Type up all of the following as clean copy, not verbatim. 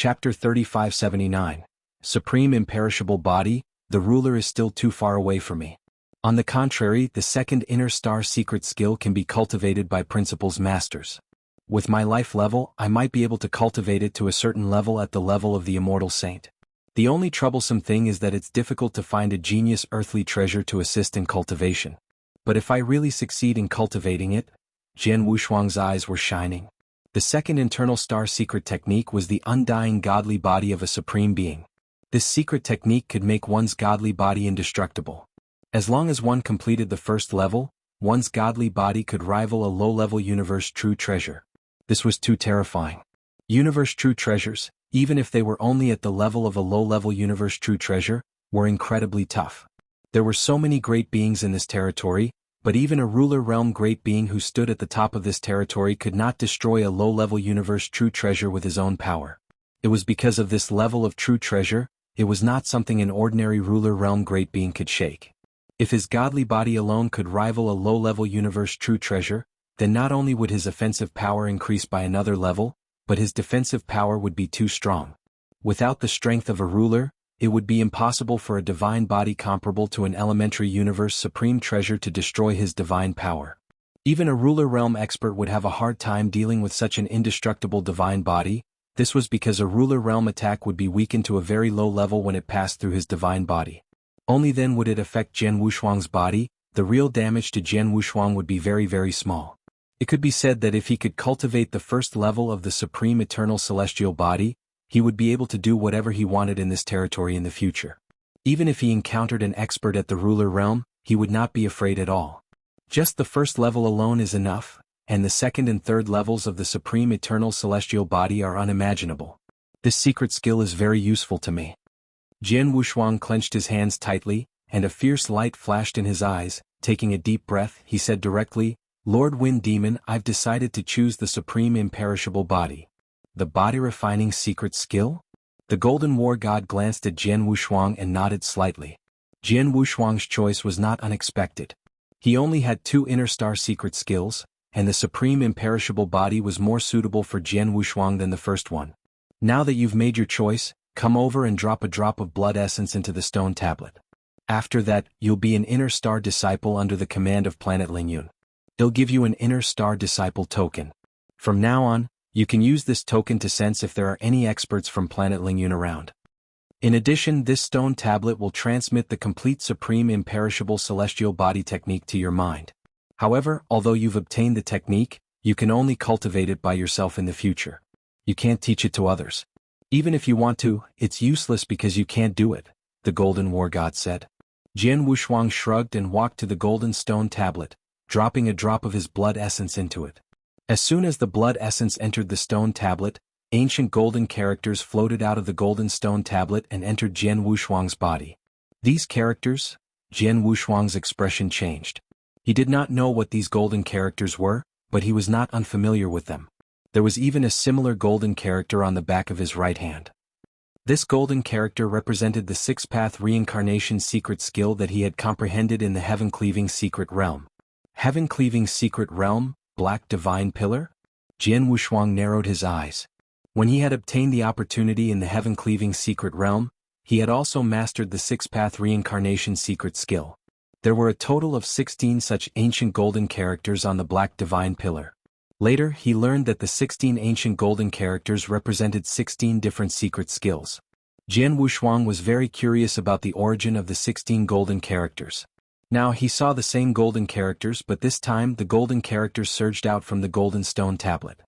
Chapter 3579. Supreme Imperishable Body, the ruler is still too far away for me. On the contrary, the second inner star secret skill can be cultivated by Principle's masters. With my life level, I might be able to cultivate it to a certain level at the level of the immortal saint. The only troublesome thing is that it's difficult to find a genius earthly treasure to assist in cultivation. But if I really succeed in cultivating it, Jian Wushuang's eyes were shining. The second internal star secret technique was the undying godly body of a supreme being. This secret technique could make one's godly body indestructible. As long as one completed the first level, one's godly body could rival a low-level universe true treasure. This was too terrifying. Universe true treasures, even if they were only at the level of a low-level universe true treasure, were incredibly tough. There were so many great beings in this territory, but even a ruler realm great being who stood at the top of this territory could not destroy a low-level universe true treasure with his own power. It was because of this level of true treasure, it was not something an ordinary ruler realm great being could shake. If his godly body alone could rival a low-level universe true treasure, then not only would his offensive power increase by another level, but his defensive power would be too strong. Without the strength of a ruler, it would be impossible for a divine body comparable to an elementary universe supreme treasure to destroy his divine power. Even a ruler realm expert would have a hard time dealing with such an indestructible divine body. This was because a ruler realm attack would be weakened to a very low level when it passed through his divine body. Only then would it affect Jian Wushuang's body. The real damage to Jian Wushuang would be very, very small. It could be said that if he could cultivate the first level of the supreme eternal celestial body, he would be able to do whatever he wanted in this territory in the future. Even if he encountered an expert at the ruler realm, he would not be afraid at all. Just the first level alone is enough, and the second and third levels of the supreme eternal celestial body are unimaginable. This secret skill is very useful to me. Jian Wushuang clenched his hands tightly, and a fierce light flashed in his eyes. Taking a deep breath, he said directly, "Lord Wind Demon, I've decided to choose the supreme imperishable body." The body-refining secret skill? The Golden War God glanced at Jian Wushuang and nodded slightly. Jian Wushuang's choice was not unexpected. He only had 2 inner star secret skills, and the supreme imperishable body was more suitable for Jian Wushuang than the first one. Now that you've made your choice, come over and drop a drop of blood essence into the stone tablet. After that, you'll be an inner star disciple under the command of Planet Lingyun. It'll give you an inner star disciple token. From now on, you can use this token to sense if there are any experts from Planet Lingyun around. In addition, this stone tablet will transmit the complete supreme imperishable celestial body technique to your mind. However, although you've obtained the technique, you can only cultivate it by yourself in the future. You can't teach it to others. Even if you want to, it's useless because you can't do it, the Golden War God said. Jian Wushuang shrugged and walked to the golden stone tablet, dropping a drop of his blood essence into it. As soon as the blood essence entered the stone tablet, ancient golden characters floated out of the golden stone tablet and entered Jian Wushuang's body. These characters? Jian Wushuang's expression changed. He did not know what these golden characters were, but he was not unfamiliar with them. There was even a similar golden character on the back of his right hand. This golden character represented the 6-path reincarnation secret skill that he had comprehended in the heaven-cleaving secret realm. Heaven-cleaving secret realm? Black divine pillar? Jian Wushuang narrowed his eyes. When he had obtained the opportunity in the heaven-cleaving secret realm, he had also mastered the 6-path reincarnation secret skill. There were a total of 16 such ancient golden characters on the black divine pillar. Later, he learned that the 16 ancient golden characters represented 16 different secret skills. Jian Wushuang was very curious about the origin of the 16 golden characters. Now he saw the same golden characters, but this time the golden characters surged out from the golden stone tablet.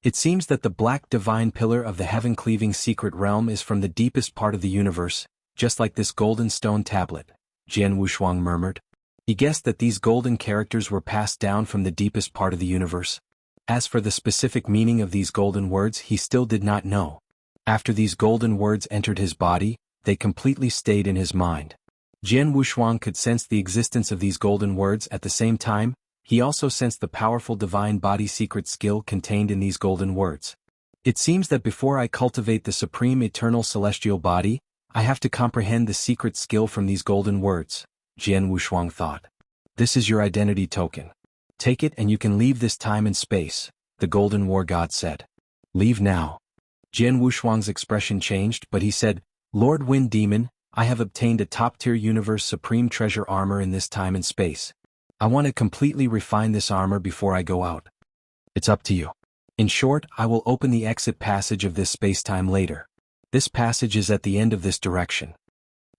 It seems that the black divine pillar of the heaven-cleaving secret realm is from the deepest part of the universe, just like this golden stone tablet, Jian Wushuang murmured. He guessed that these golden characters were passed down from the deepest part of the universe. As for the specific meaning of these golden words, he still did not know. After these golden words entered his body, they completely stayed in his mind. Jian Wushuang could sense the existence of these golden words. At the same time, he also sensed the powerful divine body secret skill contained in these golden words. It seems that before I cultivate the supreme eternal celestial body, I have to comprehend the secret skill from these golden words, Jian Wushuang thought. This is your identity token. Take it and you can leave this time and space, the Golden War God said. Leave now. Jian Wushuang's expression changed, but he said, Lord Wind Demon, I have obtained a top-tier universe supreme treasure armor in this time and space. I want to completely refine this armor before I go out. It's up to you. In short, I will open the exit passage of this space-time later. This passage is at the end of this direction.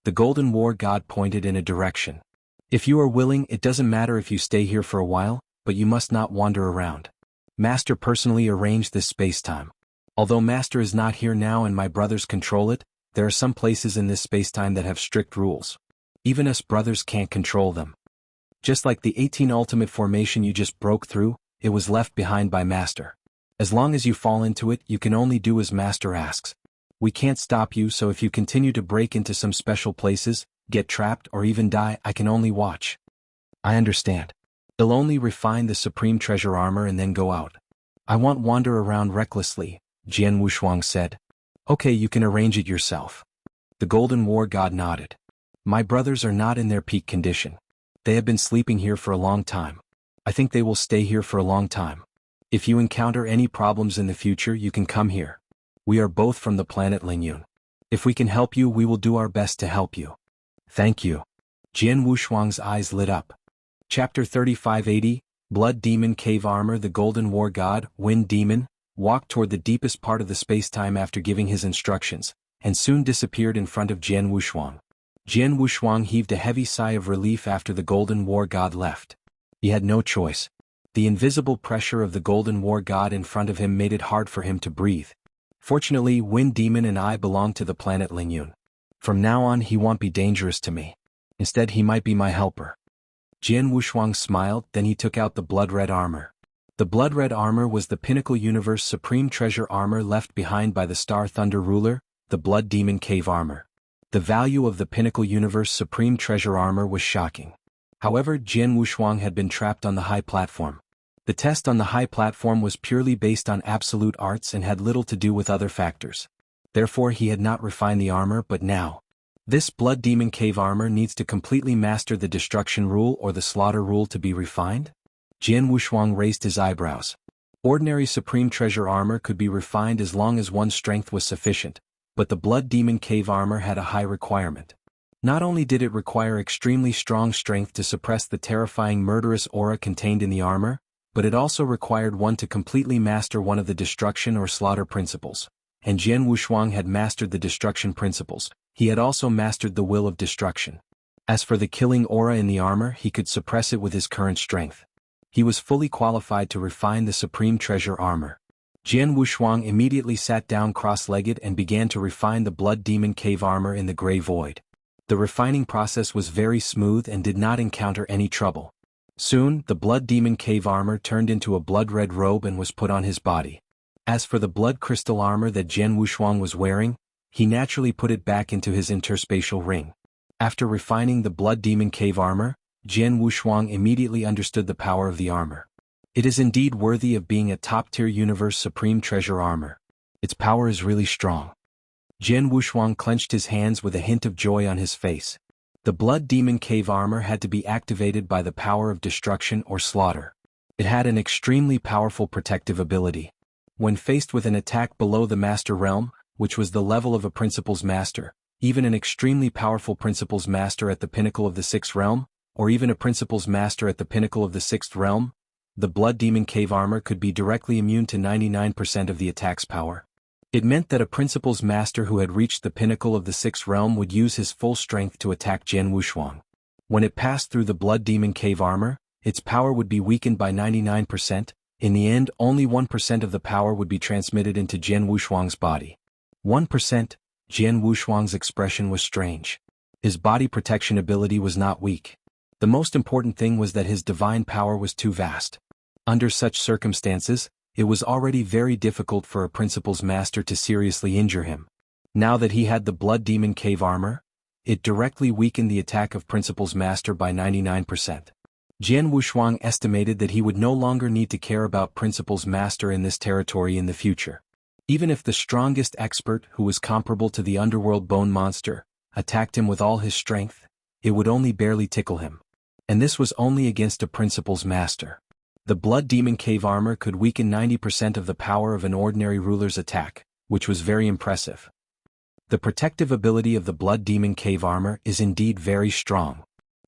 The Golden War God pointed in a direction. If you are willing, it doesn't matter if you stay here for a while, but you must not wander around. Master personally arranged this space-time. Although Master is not here now and my brothers control it, there are some places in this space-time that have strict rules. Even us brothers can't control them. Just like the 18 Ultimate Formation you just broke through, it was left behind by Master. As long as you fall into it, you can only do as Master asks. We can't stop you, so if you continue to break into some special places, get trapped or even die, I can only watch. I understand. I'll only refine the supreme treasure armor and then go out. I won't wander around recklessly, Jian Wushuang said. Okay, you can arrange it yourself. The Golden War God nodded. My brothers are not in their peak condition. They have been sleeping here for a long time. I think they will stay here for a long time. If you encounter any problems in the future, you can come here. We are both from the planet Lingyun. If we can help you, we will do our best to help you. Thank you. Jian Wushuang's eyes lit up. Chapter 3580, Blood Demon Cave Armor. The Golden War God, Wind Demon, walked toward the deepest part of the space-time after giving his instructions, and soon disappeared in front of Jian Wushuang. Jian Wushuang heaved a heavy sigh of relief after the Golden War God left. He had no choice. The invisible pressure of the Golden War God in front of him made it hard for him to breathe. Fortunately, Wind Demon and I belong to the planet Lingyun. From now on he won't be dangerous to me. Instead he might be my helper. Jian Wushuang smiled, then he took out the blood-red armor. The blood-red armor was the Pinnacle Universe Supreme Treasure armor left behind by the Star Thunder ruler, the Blood Demon Cave armor. The value of the Pinnacle Universe Supreme Treasure armor was shocking. However, Jian Wushuang had been trapped on the high platform. The test on the high platform was purely based on absolute arts and had little to do with other factors. Therefore he had not refined the armor, but now. This Blood Demon Cave armor needs to completely master the Destruction rule or the Slaughter rule to be refined? Jian Wushuang raised his eyebrows. Ordinary Supreme Treasure armor could be refined as long as one's strength was sufficient, but the Blood Demon Cave armor had a high requirement. Not only did it require extremely strong strength to suppress the terrifying murderous aura contained in the armor, but it also required one to completely master one of the Destruction or Slaughter principles. And Jian Wushuang had mastered the Destruction principles. He had also mastered the will of destruction. As for the killing aura in the armor, he could suppress it with his current strength. He was fully qualified to refine the Supreme Treasure armor. Jian Wushuang immediately sat down cross-legged and began to refine the Blood Demon Cave armor in the Grey Void. The refining process was very smooth and did not encounter any trouble. Soon, the Blood Demon Cave armor turned into a blood-red robe and was put on his body. As for the blood crystal armor that Jian Wushuang was wearing, he naturally put it back into his interspatial ring. After refining the Blood Demon Cave armor, Jian Wushuang immediately understood the power of the armor. It is indeed worthy of being a top-tier universe supreme treasure armor. Its power is really strong. Jian Wushuang clenched his hands with a hint of joy on his face. The Blood Demon Cave armor had to be activated by the power of destruction or slaughter. It had an extremely powerful protective ability. When faced with an attack below the Master Realm, which was the level of a Principal's Master, even an extremely powerful Principal's Master at the pinnacle of the 6th realm, or even a Principal's Master at the pinnacle of the 6th realm, the Blood Demon Cave armor could be directly immune to 99% of the attack's power. It meant that a Principal's Master who had reached the pinnacle of the 6th realm would use his full strength to attack Jian Wushuang. When it passed through the Blood Demon Cave armor, its power would be weakened by 99%. In the end, only 1% of the power would be transmitted into Jian Wushuang's body. 1%, Jian Wushuang's expression was strange. His body protection ability was not weak. The most important thing was that his divine power was too vast. Under such circumstances, it was already very difficult for a Principal's Master to seriously injure him. Now that he had the Blood Demon Cave armor, it directly weakened the attack of Principal's Master by 99%. Jian Wushuang estimated that he would no longer need to care about Principal's Master in this territory in the future. Even if the strongest expert, who was comparable to the underworld bone monster, attacked him with all his strength, it would only barely tickle him. And this was only against a Principal's Master. The Blood Demon Cave armor could weaken 90% of the power of an ordinary ruler's attack, which was very impressive. The protective ability of the Blood Demon Cave armor is indeed very strong.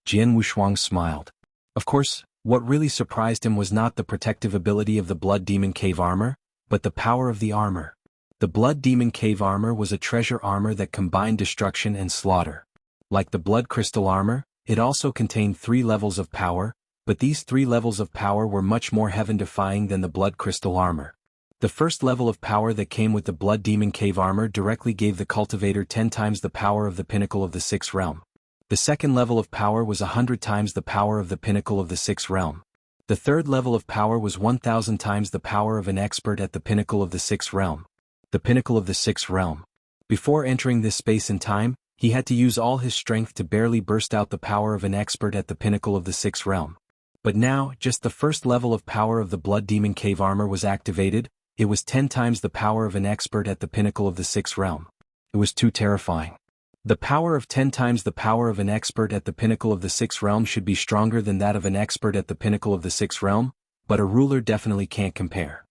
Jian Wushuang smiled. Of course, what really surprised him was not the protective ability of the Blood Demon Cave armor, but the power of the armor. The Blood Demon Cave armor was a treasure armor that combined destruction and slaughter. Like the Blood Crystal armor, it also contained 3 levels of power, but these 3 levels of power were much more heaven-defying than the Blood Crystal armor. The first level of power that came with the Blood Demon Cave armor directly gave the cultivator 10 times the power of the Pinnacle of the 6th realm. The second level of power was 100 times the power of the Pinnacle of the 6th realm. The third level of power was 1000 times the power of an expert at the Pinnacle of the 6th realm. The Pinnacle of the 6th realm. Before entering this space and time, he had to use all his strength to barely burst out the power of an expert at the Pinnacle of the 6th realm. But now, just the first level of power of the Blood Demon Cave armor was activated. It was 10 times the power of an expert at the Pinnacle of the 6th realm. It was too terrifying. The power of 10 times the power of an expert at the Pinnacle of the 6th realm should be stronger than that of an expert at the Pinnacle of the 6th realm, but a ruler definitely can't compare.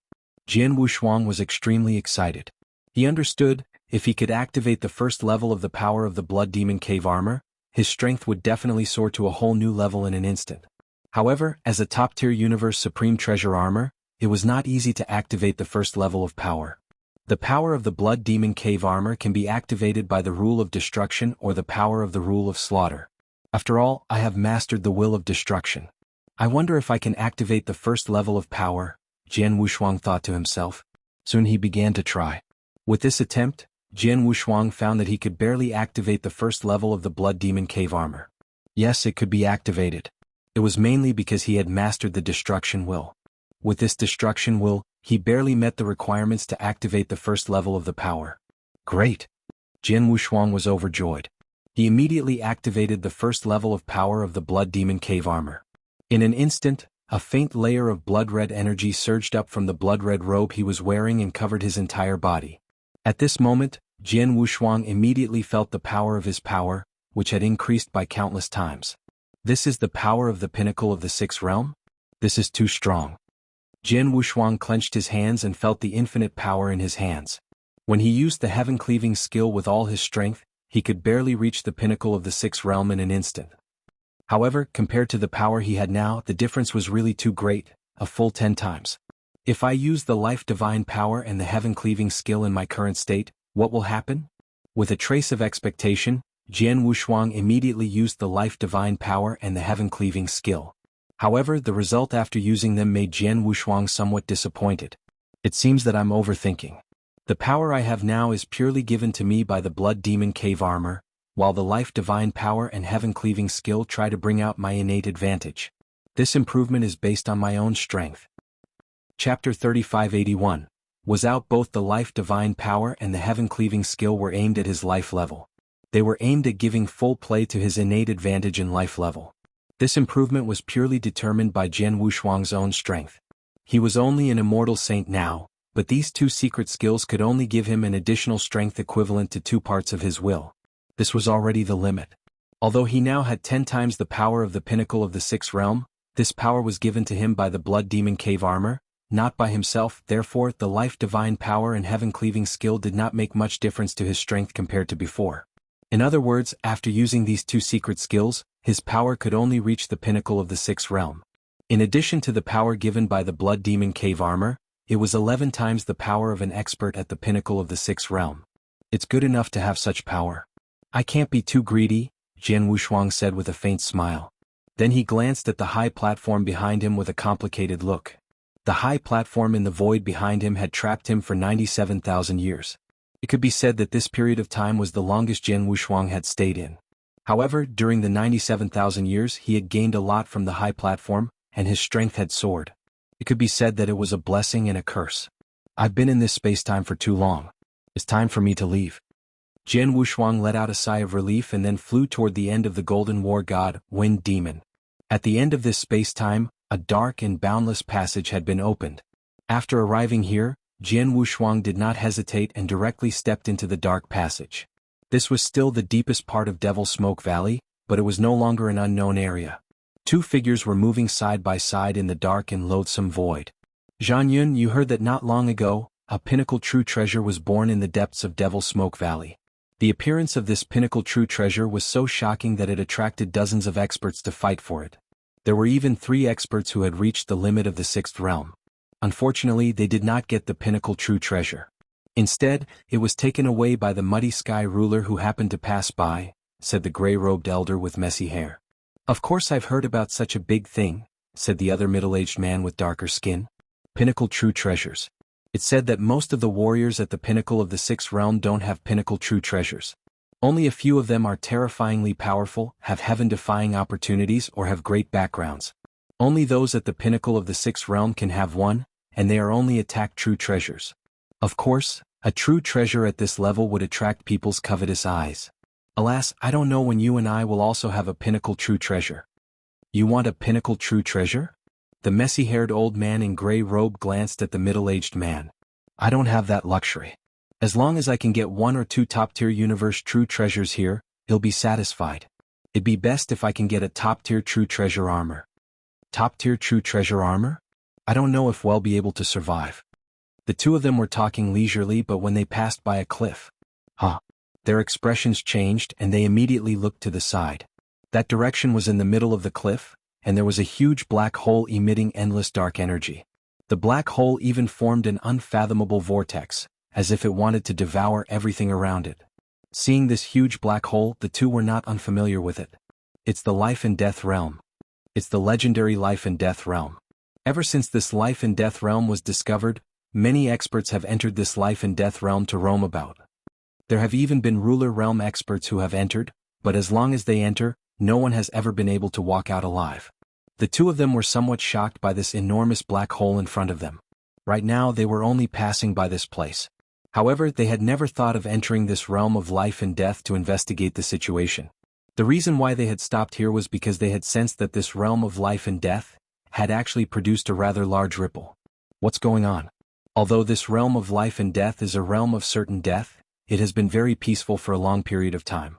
Jian Wushuang was extremely excited. He understood, if he could activate the first level of the power of the Blood Demon Cave armor, his strength would definitely soar to a whole new level in an instant. However, as a top-tier Universe Supreme Treasure armor, it was not easy to activate the first level of power. The power of the Blood Demon Cave armor can be activated by the rule of destruction or the power of the rule of slaughter. After all, I have mastered the will of destruction. I wonder if I can activate the first level of power, Jian Wushuang thought to himself. Soon he began to try. With this attempt, Jian Wushuang found that he could barely activate the first level of the Blood Demon Cave armor. Yes, it could be activated. It was mainly because he had mastered the destruction will. With this destruction will, he barely met the requirements to activate the first level of the power. Great! Jian Wushuang was overjoyed. He immediately activated the first level of power of the Blood Demon Cave armor. In an instant, a faint layer of blood-red energy surged up from the blood-red robe he was wearing and covered his entire body. At this moment, Jian Wushuang immediately felt the power of his power, which had increased by countless times. This is the power of the Pinnacle of the 6th realm? This is too strong. Jian Wushuang clenched his hands and felt the infinite power in his hands. When he used the heaven-cleaving skill with all his strength, he could barely reach the Pinnacle of the 6th realm in an instant. However, compared to the power he had now, the difference was really too great, a full 10 times. If I use the Life Divine power and the heaven-cleaving skill in my current state, what will happen? With a trace of expectation, Jian Wushuang immediately used the Life Divine power and the heaven-cleaving skill. However, the result after using them made Jian Wushuang somewhat disappointed. It seems that I'm overthinking. The power I have now is purely given to me by the Blood Demon Cave armor, while the Life Divine power and heaven-cleaving skill try to bring out my innate advantage. This improvement is based on my own strength. Chapter 3581. Was out both the Life Divine power and the heaven-cleaving skill were aimed at his life level. They were aimed at giving full play to his innate advantage in life level. This improvement was purely determined by Jian Wushuang's own strength. He was only an immortal saint now, but these 2 secret skills could only give him an additional strength equivalent to 2 parts of his will. This was already the limit. Although he now had 10 times the power of the Pinnacle of the 6th realm, this power was given to him by the Blood Demon Cave armor, not by himself. Therefore, the Life Divine power and heaven-cleaving skill did not make much difference to his strength compared to before. In other words, after using these 2 secret skills, his power could only reach the Pinnacle of the 6th realm. In addition to the power given by the Blood Demon Cave armor, it was 11 times the power of an expert at the Pinnacle of the 6th realm. It's good enough to have such power. I can't be too greedy, Jian Wushuang said with a faint smile. Then he glanced at the high platform behind him with a complicated look. The high platform in the void behind him had trapped him for 97,000 years. It could be said that this period of time was the longest Jian Wushuang had stayed in. However, during the 97,000 years he had gained a lot from the high platform, and his strength had soared. It could be said that it was a blessing and a curse. I've been in this space-time for too long. It's time for me to leave. Jian Wushuang let out a sigh of relief and then flew toward the end of the Golden War God, Wind Demon. At the end of this space-time, a dark and boundless passage had been opened. After arriving here, Jian Wushuang did not hesitate and directly stepped into the dark passage. This was still the deepest part of Devil's Smoke Valley, but it was no longer an unknown area. 2 figures were moving side by side in the dark and loathsome void. Zhang Yun, you heard that not long ago, a pinnacle true treasure was born in the depths of Devil Smoke Valley. The appearance of this pinnacle true treasure was so shocking that it attracted dozens of experts to fight for it. There were even 3 experts who had reached the limit of the 6th realm. Unfortunately, they did not get the pinnacle true treasure. Instead, it was taken away by the Muddy Sky ruler who happened to pass by, said the gray-robed elder with messy hair. Of course I've heard about such a big thing, said the other middle-aged man with darker skin. Pinnacle true treasures. It's said that most of the warriors at the pinnacle of the 6th realm don't have pinnacle true treasures. Only a few of them are terrifyingly powerful, have heaven-defying opportunities, or have great backgrounds. Only those at the pinnacle of the 6th realm can have one, and they are only attack true treasures. Of course, a true treasure at this level would attract people's covetous eyes. Alas, I don't know when you and I will also have a pinnacle true treasure. You want a pinnacle true treasure? The messy-haired old man in gray robe glanced at the middle-aged man. I don't have that luxury. As long as I can get 1 or 2 top-tier universe true treasures here, he'll be satisfied. It'd be best if I can get a top-tier true treasure armor. Top-tier true treasure armor? I don't know if we'll be able to survive. The 2 of them were talking leisurely, but when they passed by a cliff, their expressions changed and they immediately looked to the side. That direction was in the middle of the cliff, and there was a huge black hole emitting endless dark energy. The black hole even formed an unfathomable vortex, as if it wanted to devour everything around it. Seeing this huge black hole, the 2 were not unfamiliar with it. It's the life and death realm. It's the legendary life and death realm. Ever since this life and death realm was discovered, many experts have entered this life and death realm to roam about. There have even been ruler realm experts who have entered, but as long as they enter, no one has ever been able to walk out alive. The 2 of them were somewhat shocked by this enormous black hole in front of them. Right now they were only passing by this place. However, they had never thought of entering this realm of life and death to investigate the situation. The reason why they had stopped here was because they had sensed that this realm of life and death had actually produced a rather large ripple. What's going on? Although this realm of life and death is a realm of certain death, it has been very peaceful for a long period of time.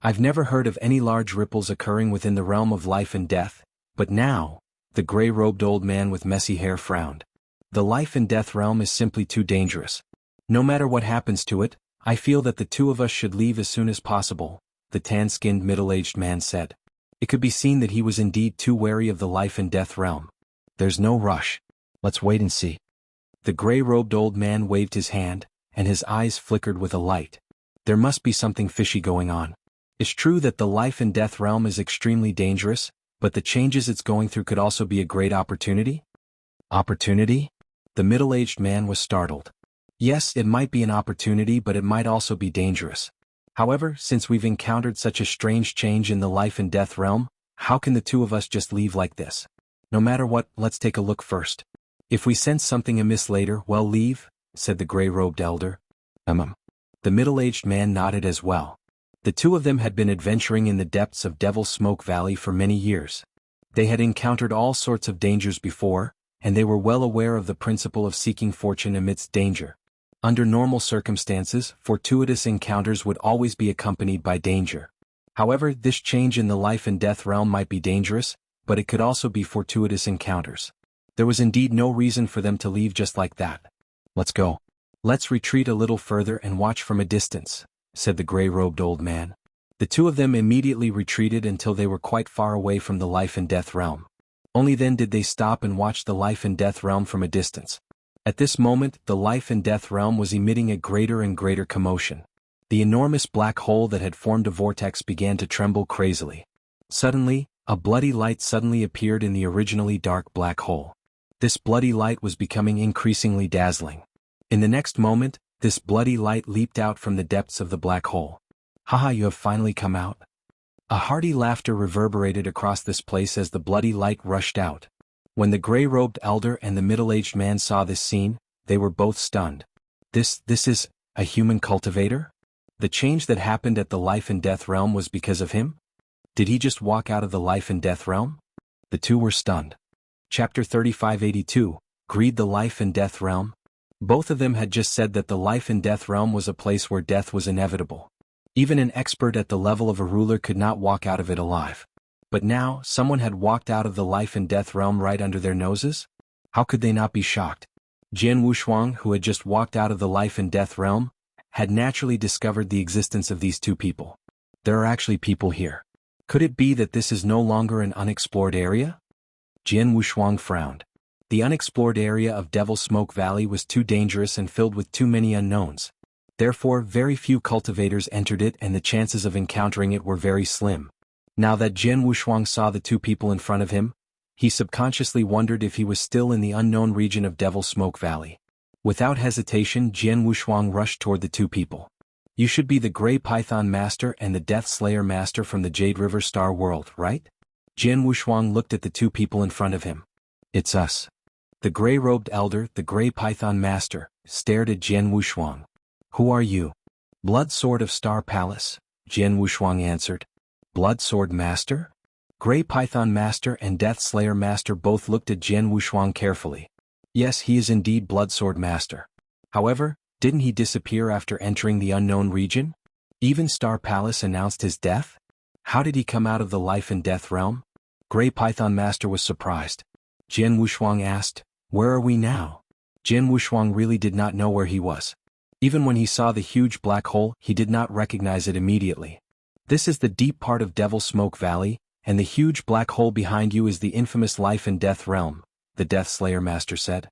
I've never heard of any large ripples occurring within the realm of life and death, but now, the gray-robed old man with messy hair frowned. The life and death realm is simply too dangerous. No matter what happens to it, I feel that the 2 of us should leave as soon as possible, the tan-skinned middle-aged man said. It could be seen that he was indeed too wary of the life and death realm. There's no rush. Let's wait and see. The gray-robed old man waved his hand, and his eyes flickered with a light. There must be something fishy going on. It's true that the life and death realm is extremely dangerous, but the changes it's going through could also be a great opportunity? Opportunity? The middle-aged man was startled. Yes, it might be an opportunity, but it might also be dangerous. However, since we've encountered such a strange change in the life and death realm, how can the 2 of us just leave like this? No matter what, let's take a look first. If we sense something amiss later, well, leave, said the gray-robed elder. The middle-aged man nodded as well. The 2 of them had been adventuring in the depths of Devil Smoke Valley for many years. They had encountered all sorts of dangers before, and they were well aware of the principle of seeking fortune amidst danger. Under normal circumstances, fortuitous encounters would always be accompanied by danger. However, this change in the life and death realm might be dangerous, but it could also be fortuitous encounters. There was indeed no reason for them to leave just like that. Let's go. Let's retreat a little further and watch from a distance, said the gray-robed old man. The 2 of them immediately retreated until they were quite far away from the life and death realm. Only then did they stop and watch the life and death realm from a distance. At this moment, the life and death realm was emitting a greater and greater commotion. The enormous black hole that had formed a vortex began to tremble crazily. Suddenly, a bloody light suddenly appeared in the originally dark black hole. This bloody light was becoming increasingly dazzling. In the next moment, this bloody light leaped out from the depths of the black hole. Haha, you have finally come out. A hearty laughter reverberated across this place as the bloody light rushed out. When the gray-robed elder and the middle-aged man saw this scene, they were both stunned. This is a human cultivator? The change that happened at the life and death realm was because of him? Did he just walk out of the life and death realm? The 2 were stunned. Chapter 3582, Greed the Life and Death Realm. Both of them had just said that the life and death realm was a place where death was inevitable. Even an expert at the level of a ruler could not walk out of it alive. But now, someone had walked out of the life and death realm right under their noses? How could they not be shocked? Jian Wushuang, who had just walked out of the life and death realm, had naturally discovered the existence of these two people. There are actually people here. Could it be that this is no longer an unexplored area? Jian Wushuang frowned. The unexplored area of Devil Smoke Valley was too dangerous and filled with too many unknowns. Therefore, very few cultivators entered it and the chances of encountering it were very slim. Now that Jian Wushuang saw the two people in front of him, he subconsciously wondered if he was still in the unknown region of Devil Smoke Valley. Without hesitation, Jian Wushuang rushed toward the two people. You should be the Grey Python Master and the Death Slayer Master from the Jade River Star World, right? Jian Wushuang looked at the two people in front of him. It's us. The gray-robed elder, the Grey Python Master, stared at Jian Wushuang. Who are you? Blood Sword of Star Palace, Jian Wushuang answered. Blood Sword Master? Grey Python Master and Death Slayer Master both looked at Jian Wushuang carefully. Yes, he is indeed Blood Sword Master. However, didn't he disappear after entering the unknown region? Even Star Palace announced his death? How did he come out of the life and death realm? Grey Python Master was surprised. Jian Wushuang asked, Where are we now? Jian Wushuang really did not know where he was. Even when he saw the huge black hole, he did not recognize it immediately. This is the deep part of Devil Smoke Valley, and the huge black hole behind you is the infamous Life and Death Realm, the Death Slayer Master said.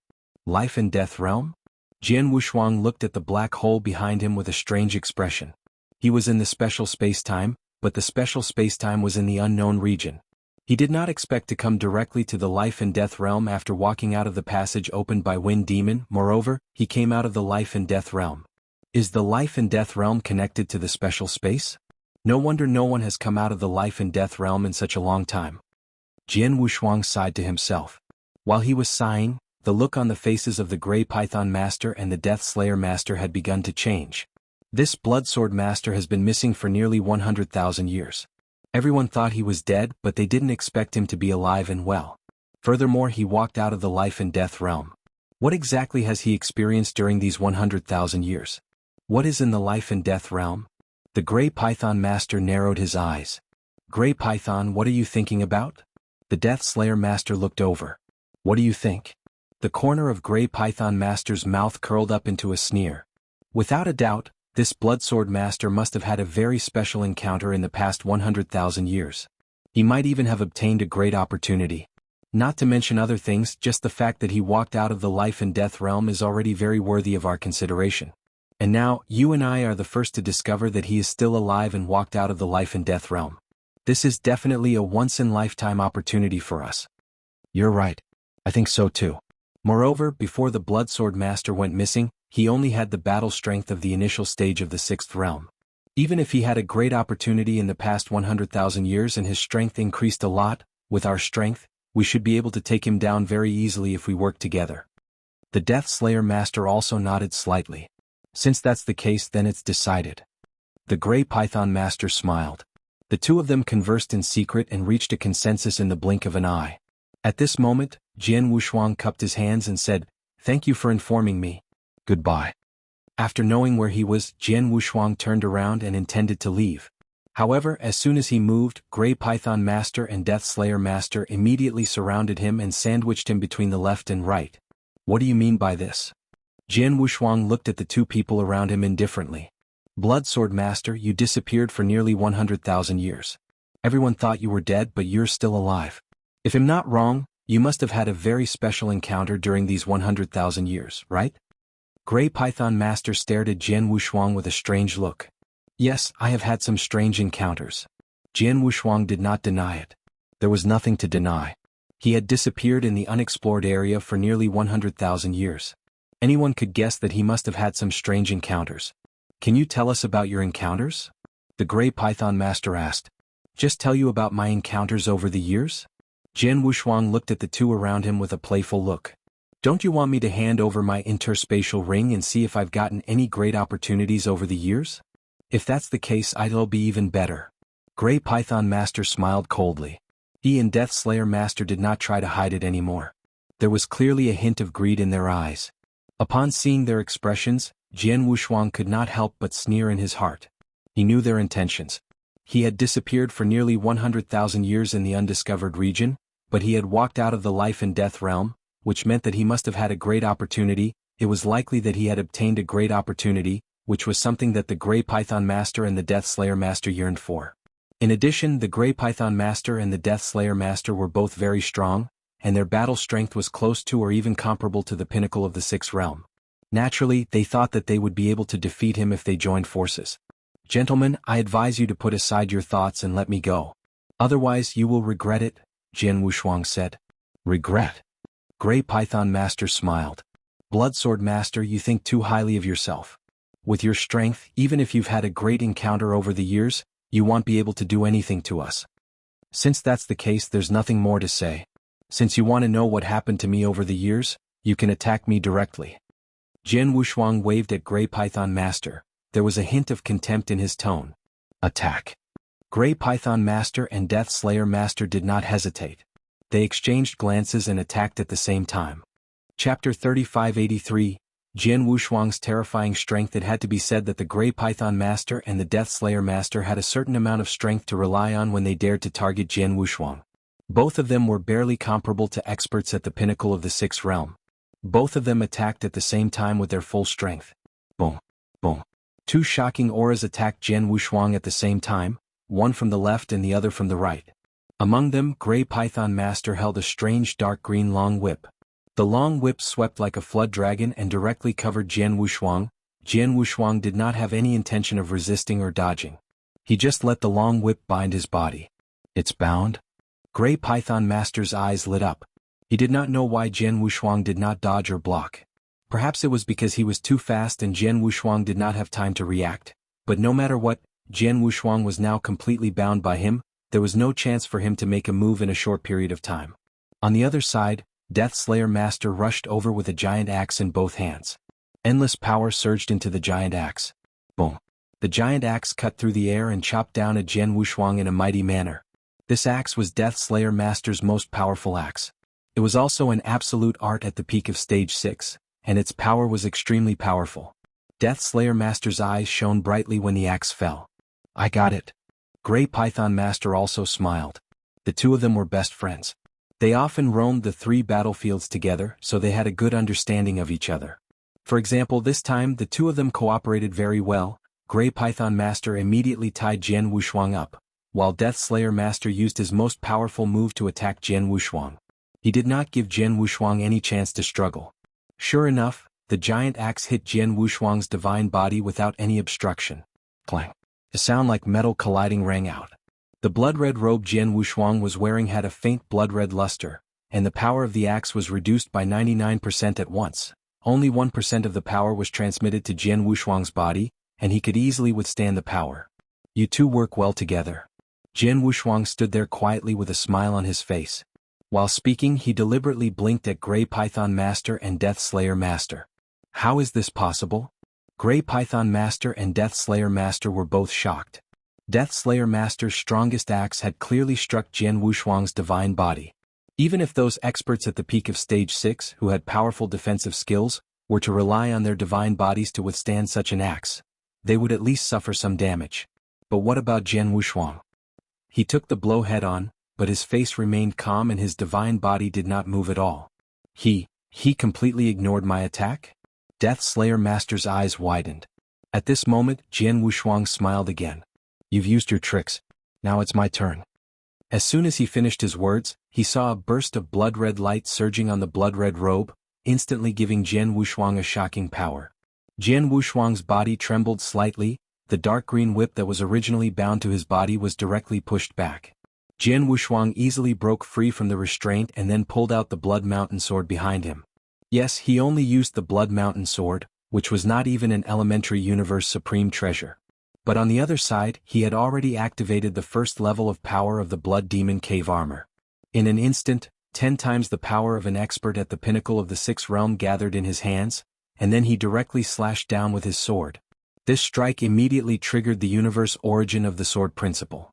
Life and Death Realm? Jian Wushuang looked at the black hole behind him with a strange expression. He was in the special space-time, but the special space-time was in the unknown region. He did not expect to come directly to the Life and Death Realm after walking out of the passage opened by Wind Demon. Moreover, he came out of the Life and Death Realm. Is the Life and Death Realm connected to the special space? No wonder no one has come out of the Life and Death Realm in such a long time. Jian Wushuang sighed to himself. While he was sighing, the look on the faces of the Grey Python Master and the Death Slayer Master had begun to change. This Blood Sword Master has been missing for nearly 100,000 years. Everyone thought he was dead, but they didn't expect him to be alive and well. Furthermore, he walked out of the Life and Death Realm. What exactly has he experienced during these 100,000 years? What is in the Life and Death Realm? The Grey Python Master narrowed his eyes. Grey Python, what are you thinking about? The Death Slayer Master looked over. What do you think? The corner of Grey Python Master's mouth curled up into a sneer. Without a doubt, this Blood Sword Master must have had a very special encounter in the past 100,000 years. He might even have obtained a great opportunity. Not to mention other things, just the fact that he walked out of the Life and Death Realm is already very worthy of our consideration. And now, you and I are the first to discover that he is still alive and walked out of the Life and Death Realm. This is definitely a once-in-lifetime opportunity for us. You're right. I think so too. Moreover, before the Blood Sword Master went missing, he only had the battle strength of the initial stage of the Sixth Realm. Even if he had a great opportunity in the past 100,000 years and his strength increased a lot, with our strength, we should be able to take him down very easily if we work together. The Death Slayer Master also nodded slightly. Since that's the case, then it's decided. The Grey Python Master smiled. The two of them conversed in secret and reached a consensus in the blink of an eye. At this moment, Jian Wushuang cupped his hands and said, Thank you for informing me. Goodbye. After knowing where he was, Jian Wushuang turned around and intended to leave. However, as soon as he moved, Grey Python Master and Death Slayer Master immediately surrounded him and sandwiched him between the left and right. What do you mean by this? Jian Wushuang looked at the two people around him indifferently. Blood Sword Master, you disappeared for nearly 100,000 years. Everyone thought you were dead, but you're still alive. If I'm not wrong, you must have had a very special encounter during these 100,000 years, right? Grey Python Master stared at Jian Wushuang with a strange look. Yes, I have had some strange encounters. Jian Wushuang did not deny it. There was nothing to deny. He had disappeared in the unexplored area for nearly 100,000 years. Anyone could guess that he must have had some strange encounters. Can you tell us about your encounters? The Grey Python Master asked. Just tell you about my encounters over the years? Jian Wushuang looked at the two around him with a playful look. Don't you want me to hand over my interspatial ring and see if I've gotten any great opportunities over the years? If that's the case, it'll be even better. Grey Python Master smiled coldly. He and Death Slayer Master did not try to hide it anymore. There was clearly a hint of greed in their eyes. Upon seeing their expressions, Jian Wushuang could not help but sneer in his heart. He knew their intentions. He had disappeared for nearly 100,000 years in the undiscovered region, but he had walked out of the Life and Death Realm, which meant that he must have had a great opportunity. It was likely that he had obtained a great opportunity, which was something that the Grey Python Master and the Death Slayer Master yearned for. In addition, the Grey Python Master and the Death Slayer Master were both very strong, and their battle strength was close to or even comparable to the Pinnacle of the Sixth Realm. Naturally, they thought that they would be able to defeat him if they joined forces. "Gentlemen, I advise you to put aside your thoughts and let me go. Otherwise you will regret it," Jian Wushuang said. "Regret?" Grey Python Master smiled. "Bloodsword Master, you think too highly of yourself. With your strength, even if you've had a great encounter over the years, you won't be able to do anything to us. Since that's the case, there's nothing more to say. Since you want to know what happened to me over the years, you can attack me directly." Jian Wushuang waved at Grey Python Master. There was a hint of contempt in his tone. "Attack." Grey Python Master and Death Slayer Master did not hesitate. They exchanged glances and attacked at the same time. Chapter 3583, Jian Wushuang's terrifying strength. It had to be said that the Grey Python Master and the Death Slayer Master had a certain amount of strength to rely on when they dared to target Jian Wushuang. Both of them were barely comparable to experts at the Pinnacle of the Sixth Realm. Both of them attacked at the same time with their full strength. Boom, boom. Two shocking auras attacked Jian Wushuang at the same time, one from the left and the other from the right. Among them, Grey Python Master held a strange dark green long whip. The long whip swept like a flood dragon and directly covered Jian Wushuang. Jian Wushuang did not have any intention of resisting or dodging. He just let the long whip bind his body. "It's bound?" Grey Python Master's eyes lit up. He did not know why Jian Wushuang did not dodge or block. Perhaps it was because he was too fast and Jian Wushuang did not have time to react. But no matter what, Jian Wushuang was now completely bound by him. There was no chance for him to make a move in a short period of time. On the other side, Death Slayer Master rushed over with a giant axe in both hands. Endless power surged into the giant axe. Boom. The giant axe cut through the air and chopped down at Jian Wushuang in a mighty manner. This axe was Death Slayer Master's most powerful axe. It was also an absolute art at the peak of Stage 6, and its power was extremely powerful. Death Slayer Master's eyes shone brightly when the axe fell. "I got it." Grey Python Master also smiled. The two of them were best friends. They often roamed the three battlefields together, so they had a good understanding of each other. For example, this time the two of them cooperated very well. Grey Python Master immediately tied Jian Wushuang up, while Death Slayer Master used his most powerful move to attack Jian Wushuang. He did not give Jian Wushuang any chance to struggle. Sure enough, the giant axe hit Jian Wushuang's divine body without any obstruction. Clang. A sound like metal colliding rang out. The blood-red robe Jian Wushuang was wearing had a faint blood-red luster, and the power of the axe was reduced by 99% at once. Only 1% of the power was transmitted to Jian Wushuang's body, and he could easily withstand the power. "You two work well together." Jian Wushuang stood there quietly with a smile on his face. While speaking, he deliberately blinked at Grey Python Master and Death Slayer Master. How is this possible? Grey Python Master and Death Slayer Master were both shocked. Death Slayer Master's strongest axe had clearly struck Jian Wushuang's divine body. Even if those experts at the peak of Stage 6, who had powerful defensive skills, were to rely on their divine bodies to withstand such an axe, they would at least suffer some damage. But what about Jian Wushuang? He took the blow head-on, but his face remained calm and his divine body did not move at all. He completely ignored my attack? Death Slayer Master's eyes widened. At this moment, Jian Wushuang smiled again. "You've used your tricks. Now it's my turn." As soon as he finished his words, he saw a burst of blood-red light surging on the blood-red robe, instantly giving Jian Wushuang a shocking power. Jian Wushuang's body trembled slightly. The dark green whip that was originally bound to his body was directly pushed back. Jian Wushuang easily broke free from the restraint and then pulled out the Blood Mountain sword behind him. Yes, he only used the Blood Mountain sword, which was not even an elementary universe supreme treasure. But on the other side, he had already activated the first level of power of the Blood Demon Cave Armor. In an instant, 10 times the power of an expert at the Pinnacle of the Sixth Realm gathered in his hands, and then he directly slashed down with his sword. This strike immediately triggered the universe origin of the sword principle.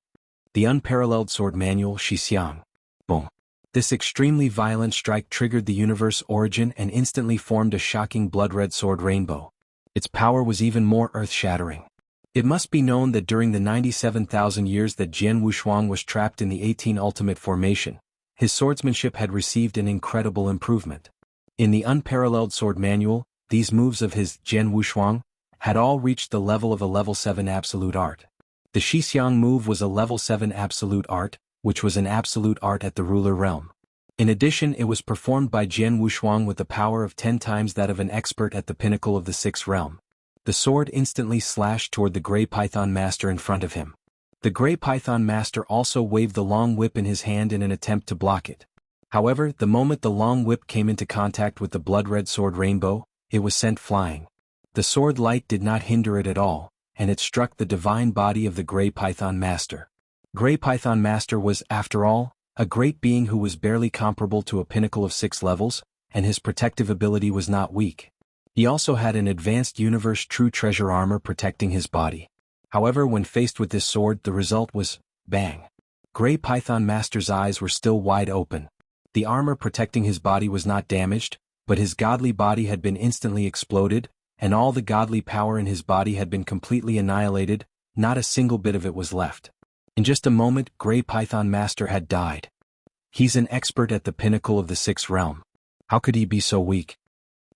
The unparalleled sword manual Shixiang. Boom. This extremely violent strike triggered the universe origin and instantly formed a shocking blood-red sword rainbow. Its power was even more earth-shattering. It must be known that during the 97,000 years that Jian Wushuang was trapped in the 18 Ultimate Formation, his swordsmanship had received an incredible improvement. In the unparalleled sword manual, these moves of his Jian Wushuang had all reached the level of a level 7 absolute art. The Shixiang move was a level 7 absolute art, which was an absolute art at the ruler realm. In addition, it was performed by Jian Wushuang with the power of 10 times that of an expert at the pinnacle of the 6th realm. The sword instantly slashed toward the Grey Python Master in front of him. The Grey Python Master also waved the long whip in his hand in an attempt to block it. However, the moment the long whip came into contact with the blood-red sword rainbow, it was sent flying. The sword light did not hinder it at all, and it struck the divine body of the Grey Python Master. Grey Python Master was, after all, a great being who was barely comparable to a pinnacle of 6 levels, and his protective ability was not weak. He also had an advanced universe true treasure armor protecting his body. However, when faced with this sword, the result was, bang. Grey Python Master's eyes were still wide open. The armor protecting his body was not damaged, but his godly body had been instantly exploded, and all the godly power in his body had been completely annihilated, not a single bit of it was left. In just a moment, Grey Python Master had died. He's an expert at the pinnacle of the 6th realm. How could he be so weak?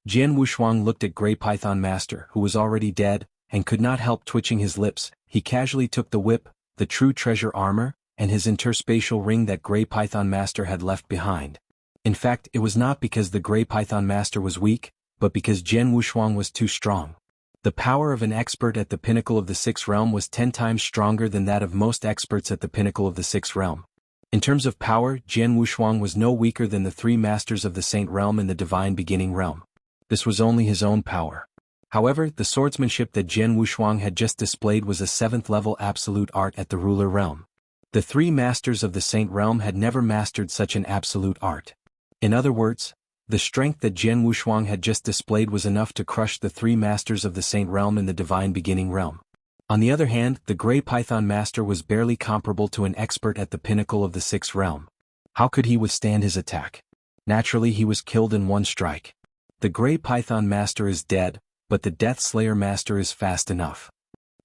Jian Wushuang looked at Grey Python Master, who was already dead, and could not help twitching his lips. He casually took the whip, the true treasure armor, and his interspatial ring that Grey Python Master had left behind. In fact, it was not because the Grey Python Master was weak, but because Jian Wushuang was too strong. The power of an expert at the pinnacle of the 6th realm was 10 times stronger than that of most experts at the pinnacle of the 6th realm. In terms of power, Jian Wushuang was no weaker than the 3 masters of the Saint realm in the divine beginning realm. This was only his own power. However, the swordsmanship that Jian Wushuang had just displayed was a 7th level absolute art at the ruler realm. The 3 masters of the Saint realm had never mastered such an absolute art. In other words, the strength that Jian Wushuang had just displayed was enough to crush the 3 masters of the Saint realm in the divine beginning realm. On the other hand, the Grey Python Master was barely comparable to an expert at the pinnacle of the 6th realm. How could he withstand his attack? Naturally, he was killed in one strike. The Grey Python Master is dead, but the Death Slayer Master is fast enough.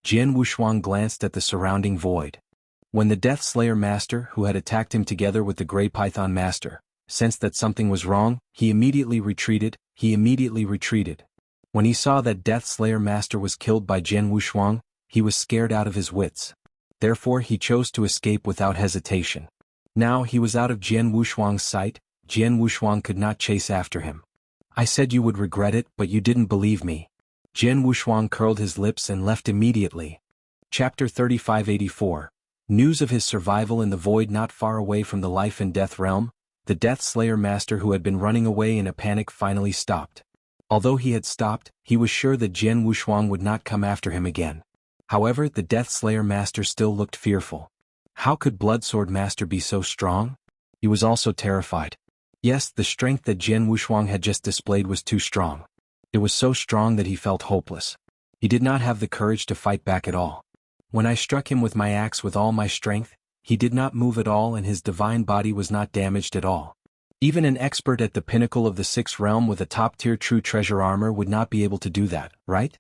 Jian Wushuang glanced at the surrounding void. When the Death Slayer Master, who had attacked him together with the Grey Python Master, sensed that something was wrong, he immediately retreated. When he saw that Death Slayer Master was killed by Jian Wushuang, he was scared out of his wits. Therefore, he chose to escape without hesitation. Now he was out of Jian Wushuang's sight. Jian Wushuang could not chase after him. I said you would regret it, but you didn't believe me. Jian Wushuang curled his lips and left immediately. Chapter 3584. News of his survival in the void not far away from the life and death realm. The Death Slayer Master who had been running away in a panic finally stopped. Although he had stopped, he was sure that Jian Wushuang would not come after him again. However, the Death Slayer Master still looked fearful. How could Blood Sword Master be so strong? He was also terrified. Yes, the strength that Jian Wushuang had just displayed was too strong. It was so strong that he felt hopeless. He did not have the courage to fight back at all. When I struck him with my axe with all my strength, he did not move at all and his divine body was not damaged at all. Even an expert at the pinnacle of the 6th realm with a top-tier true treasure armor would not be able to do that, right?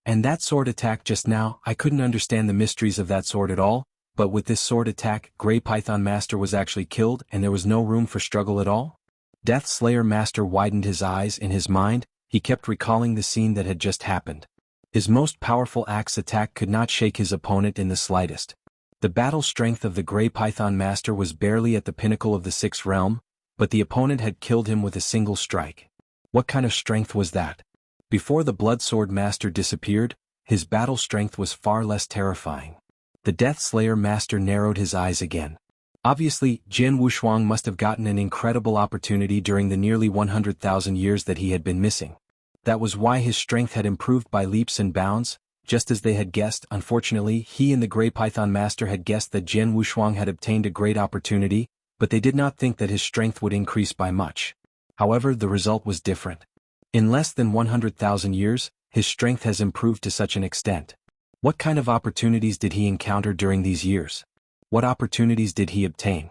And that sword attack just now, I couldn't understand the mysteries of that sword at all, but with this sword attack, Grey Python Master was actually killed and there was no room for struggle at all? Death Slayer Master widened his eyes in his mind. He kept recalling the scene that had just happened. His most powerful axe attack could not shake his opponent in the slightest. The battle strength of the Grey Python Master was barely at the pinnacle of the 6th realm, but the opponent had killed him with a single strike. What kind of strength was that? Before the Blood Sword Master disappeared, his battle strength was far less terrifying. The Death Slayer Master narrowed his eyes again. Obviously, Jian Wushuang must have gotten an incredible opportunity during the nearly 100,000 years that he had been missing. That was why his strength had improved by leaps and bounds, just as they had guessed. Unfortunately, he and the Grey Python Master had guessed that Jian Wushuang had obtained a great opportunity, but they did not think that his strength would increase by much. However, the result was different. In less than 100,000 years, his strength has improved to such an extent. What kind of opportunities did he encounter during these years? What opportunities did he obtain?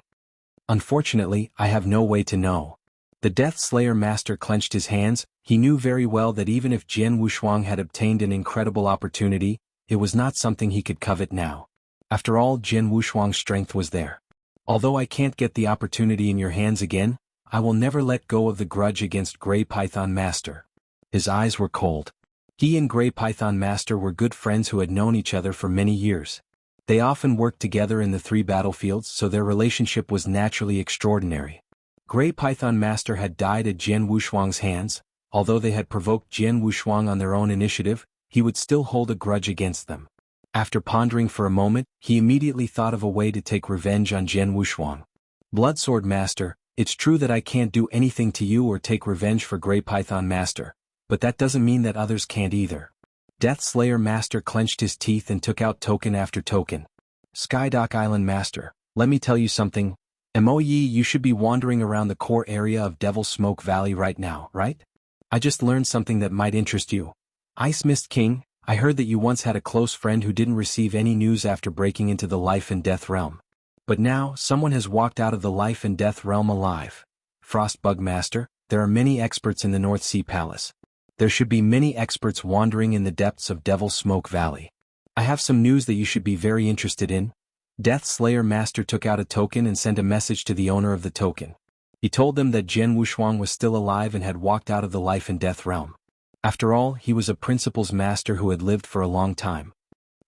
Unfortunately, I have no way to know. The Death Slayer Master clenched his hands. He knew very well that even if Jian Wushuang had obtained an incredible opportunity, it was not something he could covet now. After all, Jian Wushuang's strength was there. Although I can't get the opportunity in your hands again, I will never let go of the grudge against Grey Python Master. His eyes were cold. He and Grey Python Master were good friends who had known each other for many years. They often worked together in the 3 battlefields, so their relationship was naturally extraordinary. Grey Python Master had died at Jian Wushuang's hands. Although they had provoked Jian Wushuang on their own initiative, he would still hold a grudge against them. After pondering for a moment, he immediately thought of a way to take revenge on Jian Wushuang. Bloodsword Master, it's true that I can't do anything to you or take revenge for Grey Python Master, but that doesn't mean that others can't either. Death Slayer Master clenched his teeth and took out token after token. Skydock Island Master, let me tell you something. Moe, you should be wandering around the core area of Devil's Smoke Valley right now, right? I just learned something that might interest you. Ice Mist King, I heard that you once had a close friend who didn't receive any news after breaking into the life and death realm. But now, someone has walked out of the life and death realm alive. Frostbug Master, there are many experts in the North Sea Palace. There should be many experts wandering in the depths of Devil's Smoke Valley. I have some news that you should be very interested in. Death Slayer Master took out a token and sent a message to the owner of the token. He told them that Jian Wushuang was still alive and had walked out of the life and death realm. After all, he was a principal's master who had lived for a long time.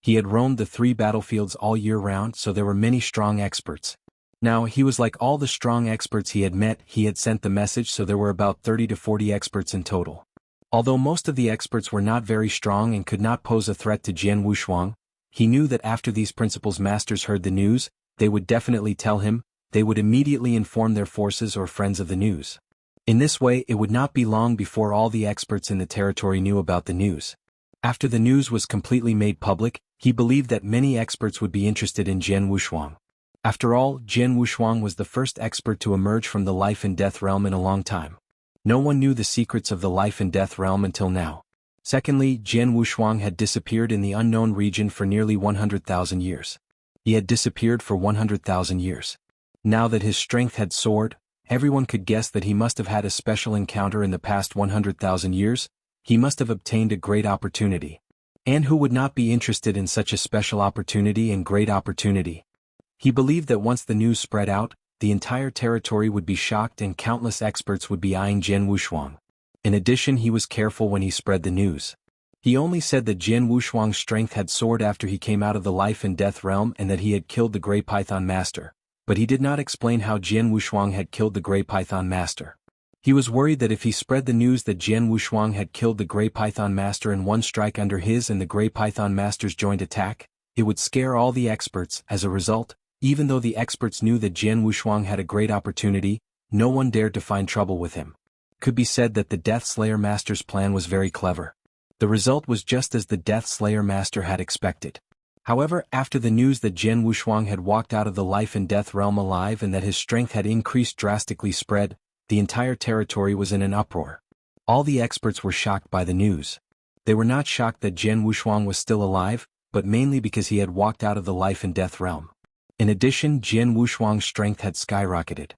He had roamed the 3 battlefields all year round, so there were many strong experts. Now, he was like all the strong experts he had met. He had sent the message, so there were about 30 to 40 experts in total. Although most of the experts were not very strong and could not pose a threat to Jian Wushuang, he knew that after these principal's masters heard the news, they would definitely tell him. They would immediately inform their forces or friends of the news. In this way, it would not be long before all the experts in the territory knew about the news. After the news was completely made public, he believed that many experts would be interested in Jian Wushuang. After all, Jian Wushuang was the first expert to emerge from the life and death realm in a long time. No one knew the secrets of the life and death realm until now. Secondly, Jian Wushuang had disappeared in the unknown region for nearly 100,000 years. He had disappeared for 100,000 years. Now that his strength had soared, everyone could guess that he must have had a special encounter in the past 100,000 years. He must have obtained a great opportunity. And who would not be interested in such a special opportunity and great opportunity? He believed that once the news spread out, the entire territory would be shocked and countless experts would be eyeing Jian Wushuang. In addition, he was careful when he spread the news. He only said that Jian Wushuang's strength had soared after he came out of the life and death realm and that he had killed the Grey Python Master. But he did not explain how Jian Wushuang had killed the Grey Python Master. He was worried that if he spread the news that Jian Wushuang had killed the Grey Python Master in one strike under his and the Grey Python Master's joint attack, it would scare all the experts. As a result, even though the experts knew that Jian Wushuang had a great opportunity, no one dared to find trouble with him. It could be said that the Death Slayer Master's plan was very clever. The result was just as the Death Slayer Master had expected. However, after the news that Jian Wushuang had walked out of the life and death realm alive and that his strength had increased drastically spread, the entire territory was in an uproar. All the experts were shocked by the news. They were not shocked that Jian Wushuang was still alive, but mainly because he had walked out of the life and death realm. In addition, Jian Wushuang's strength had skyrocketed.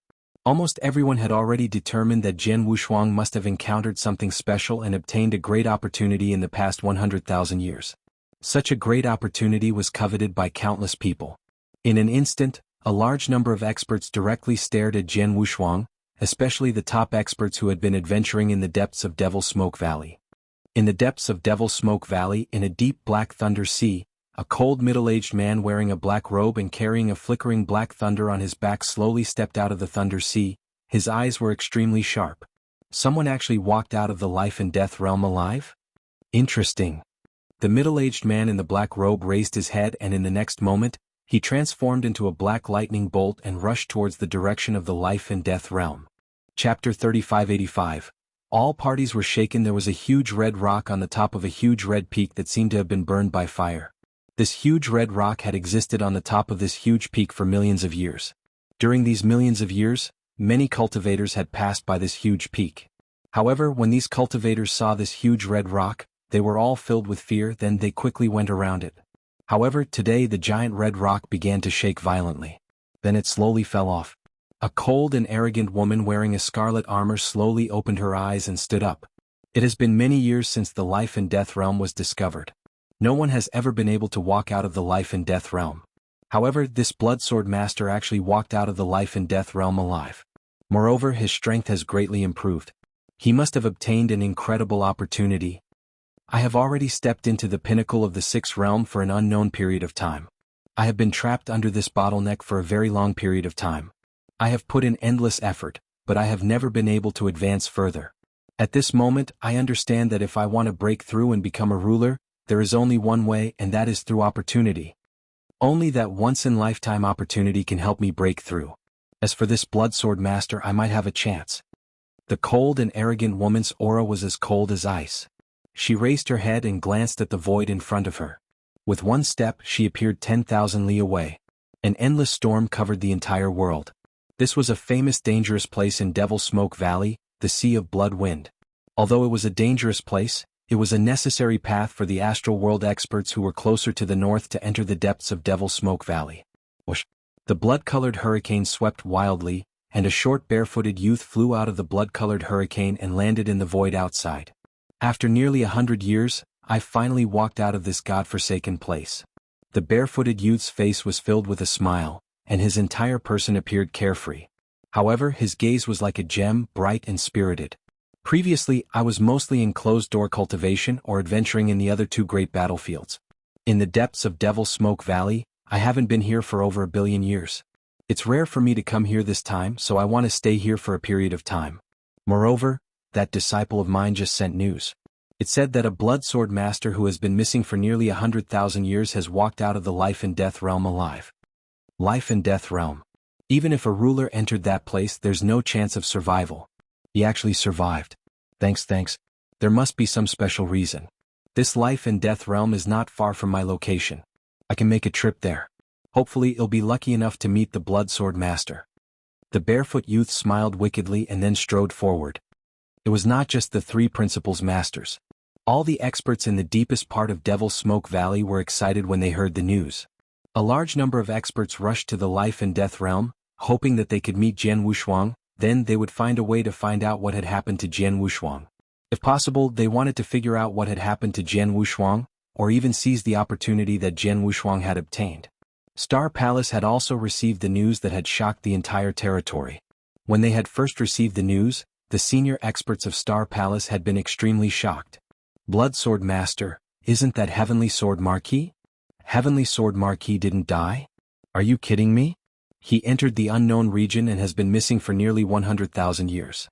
Almost everyone had already determined that Jian Wushuang must have encountered something special and obtained a great opportunity in the past 100,000 years. Such a great opportunity was coveted by countless people. In an instant, a large number of experts directly stared at Jian Wushuang, especially the top experts who had been adventuring in the depths of Devil's Smoke Valley. In the depths of Devil's Smoke Valley, in a deep black thunder sea, a cold middle-aged man wearing a black robe and carrying a flickering black thunder on his back slowly stepped out of the thunder sea. His eyes were extremely sharp. Someone actually walked out of the life and death realm alive? Interesting. The middle-aged man in the black robe raised his head and in the next moment, he transformed into a black lightning bolt and rushed towards the direction of the life and death realm. Chapter 3585. All parties were shaken. There was a huge red rock on the top of a huge red peak that seemed to have been burned by fire. This huge red rock had existed on the top of this huge peak for millions of years. During these millions of years, many cultivators had passed by this huge peak. However, when these cultivators saw this huge red rock, they were all filled with fear. Then they quickly went around it. However, today the giant red rock began to shake violently. Then it slowly fell off. A cold and arrogant woman wearing a scarlet armor slowly opened her eyes and stood up. It has been many years since the life and death realm was discovered. No one has ever been able to walk out of the life and death realm. However, this Bloodsword Master actually walked out of the life and death realm alive. Moreover, his strength has greatly improved. He must have obtained an incredible opportunity. I have already stepped into the pinnacle of the sixth realm for an unknown period of time. I have been trapped under this bottleneck for a very long period of time. I have put in endless effort, but I have never been able to advance further. At this moment, I understand that if I want to break through and become a ruler, there is only one way, and that is through opportunity. Only that once-in-lifetime opportunity can help me break through. As for this Bloodsword Master, I might have a chance. The cold and arrogant woman's aura was as cold as ice. She raised her head and glanced at the void in front of her. With one step, she appeared 10,000 li away. An endless storm covered the entire world. This was a famous dangerous place in Devil Smoke Valley, the Sea of Blood Wind. Although it was a dangerous place, it was a necessary path for the astral world experts who were closer to the north to enter the depths of Devil Smoke Valley. Whoosh! The blood-colored hurricane swept wildly, and a short barefooted youth flew out of the blood-colored hurricane and landed in the void outside. After nearly 100 years, I finally walked out of this godforsaken place. The barefooted youth's face was filled with a smile, and his entire person appeared carefree. However, his gaze was like a gem, bright and spirited. Previously, I was mostly in closed-door cultivation or adventuring in the other two great battlefields. In the depths of Devil Smoke Valley, I haven't been here for over 1 billion years. It's rare for me to come here this time, so I want to stay here for a period of time. Moreover, that disciple of mine just sent news. It said that a Bloodsword Master who has been missing for nearly 100,000 years has walked out of the life and death realm alive. Life and death realm. Even if a ruler entered that place, there's no chance of survival. He actually survived. Thanks. There must be some special reason. This life and death realm is not far from my location. I can make a trip there. Hopefully I'll be lucky enough to meet the Bloodsword Master. The barefoot youth smiled wickedly and then strode forward. It was not just the 3 principals masters. All the experts in the deepest part of Devil Smoke Valley were excited when they heard the news. A large number of experts rushed to the life and death realm, hoping that they could meet Jian Wushuang, then they would find a way to find out what had happened to Jian Wushuang. If possible, they wanted to figure out what had happened to Jian Wushuang, or even seize the opportunity that Jian Wushuang had obtained. Star Palace had also received the news that had shocked the entire territory. When they had first received the news, the senior experts of Star Palace had been extremely shocked. Bloodsword Master, isn't that Heavenly Sword Marquis? Heavenly Sword Marquis didn't die? Are you kidding me? He entered the unknown region and has been missing for nearly 100,000 years.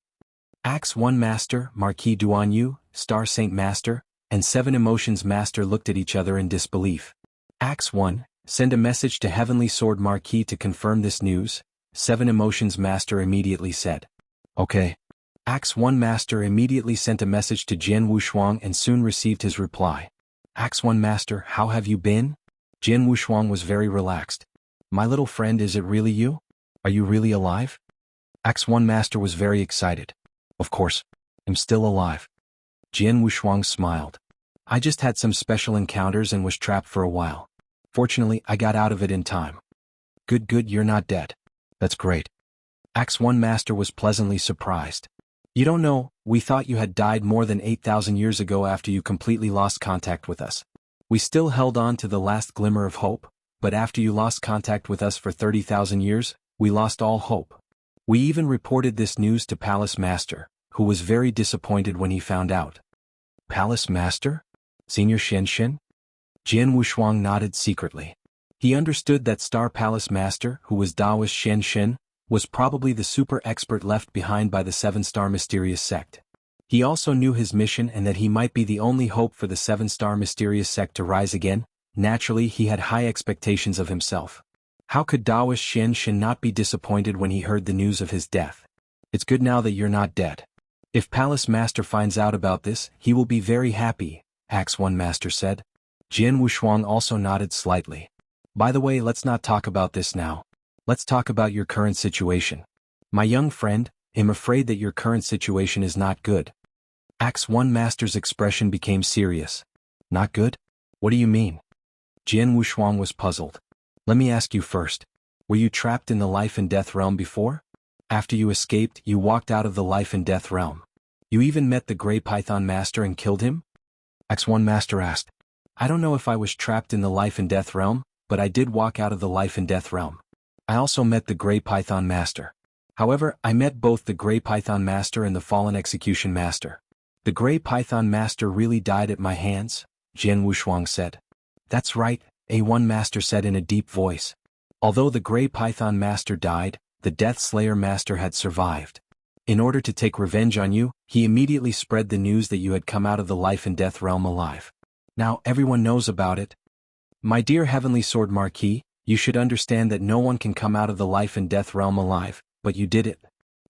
Axe 1 Master, Marquis Duanyu, Star Saint Master, and 7 Emotions Master looked at each other in disbelief. Axe 1, send a message to Heavenly Sword Marquis to confirm this news, 7 Emotions Master immediately said. Okay. Axe 1 Master immediately sent a message to Jian Wushuang and soon received his reply. Axe 1 Master, how have you been? Jian Wushuang was very relaxed. My little friend, is it really you? Are you really alive? Axe 1 Master was very excited. Of course, I'm still alive. Jian Wushuang smiled. I just had some special encounters and was trapped for a while. Fortunately, I got out of it in time. Good, you're not dead. That's great. Axe 1 Master was pleasantly surprised. You don't know, we thought you had died more than 8,000 years ago after you completely lost contact with us. We still held on to the last glimmer of hope, but after you lost contact with us for 30,000 years, we lost all hope. We even reported this news to Palace Master, who was very disappointed when he found out. Palace Master? Senior Shen? Jian Wushuang nodded secretly. He understood that Star Palace Master, who was Taoist Shen, was probably the super expert left behind by the 7-star mysterious sect. He also knew his mission and that he might be the only hope for the 7-star mysterious sect to rise again. Naturally, he had high expectations of himself. How could Taoist Shen not be disappointed when he heard the news of his death? It's good now that you're not dead. If Palace Master finds out about this, he will be very happy, Axe 1 Master said. Jian Wushuang also nodded slightly. By the way, let's not talk about this now. Let's talk about your current situation. My young friend, I'm afraid that your current situation is not good. Axe 1 Master's expression became serious. Not good? What do you mean? Jian Wushuang was puzzled. Let me ask you first. Were you trapped in the life and death realm before? After you escaped, you walked out of the life and death realm. You even met the Grey Python Master and killed him? Axe 1 Master asked. I don't know if I was trapped in the life and death realm, but I did walk out of the life and death realm. I also met the Grey Python Master. However, I met both the Grey Python Master and the Fallen Execution Master. The Grey Python Master really died at my hands, Jian Wushuang said. That's right, A1 Master said in a deep voice. Although the Grey Python Master died, the Death Slayer Master had survived. In order to take revenge on you, he immediately spread the news that you had come out of the life and death realm alive. Now everyone knows about it. My dear Heavenly Sword Marquis, you should understand that no one can come out of the life and death realm alive, but you did it.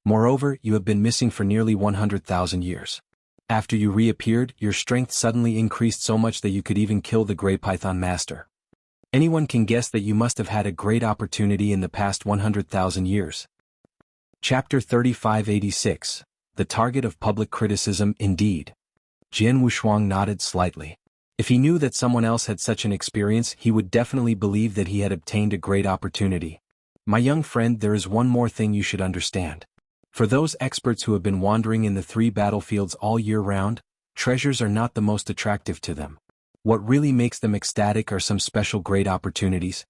Moreover, you have been missing for nearly 100,000 years. After you reappeared, your strength suddenly increased so much that you could even kill the Grey Python Master. Anyone can guess that you must have had a great opportunity in the past 100,000 years. Chapter 3586, The Target of Public Criticism Indeed. Jian Wushuang nodded slightly. If he knew that someone else had such an experience, he would definitely believe that he had obtained a great opportunity. My young friend, there is one more thing you should understand. For those experts who have been wandering in the 3 battlefields all year round, treasures are not the most attractive to them. What really makes them ecstatic are some special great opportunities.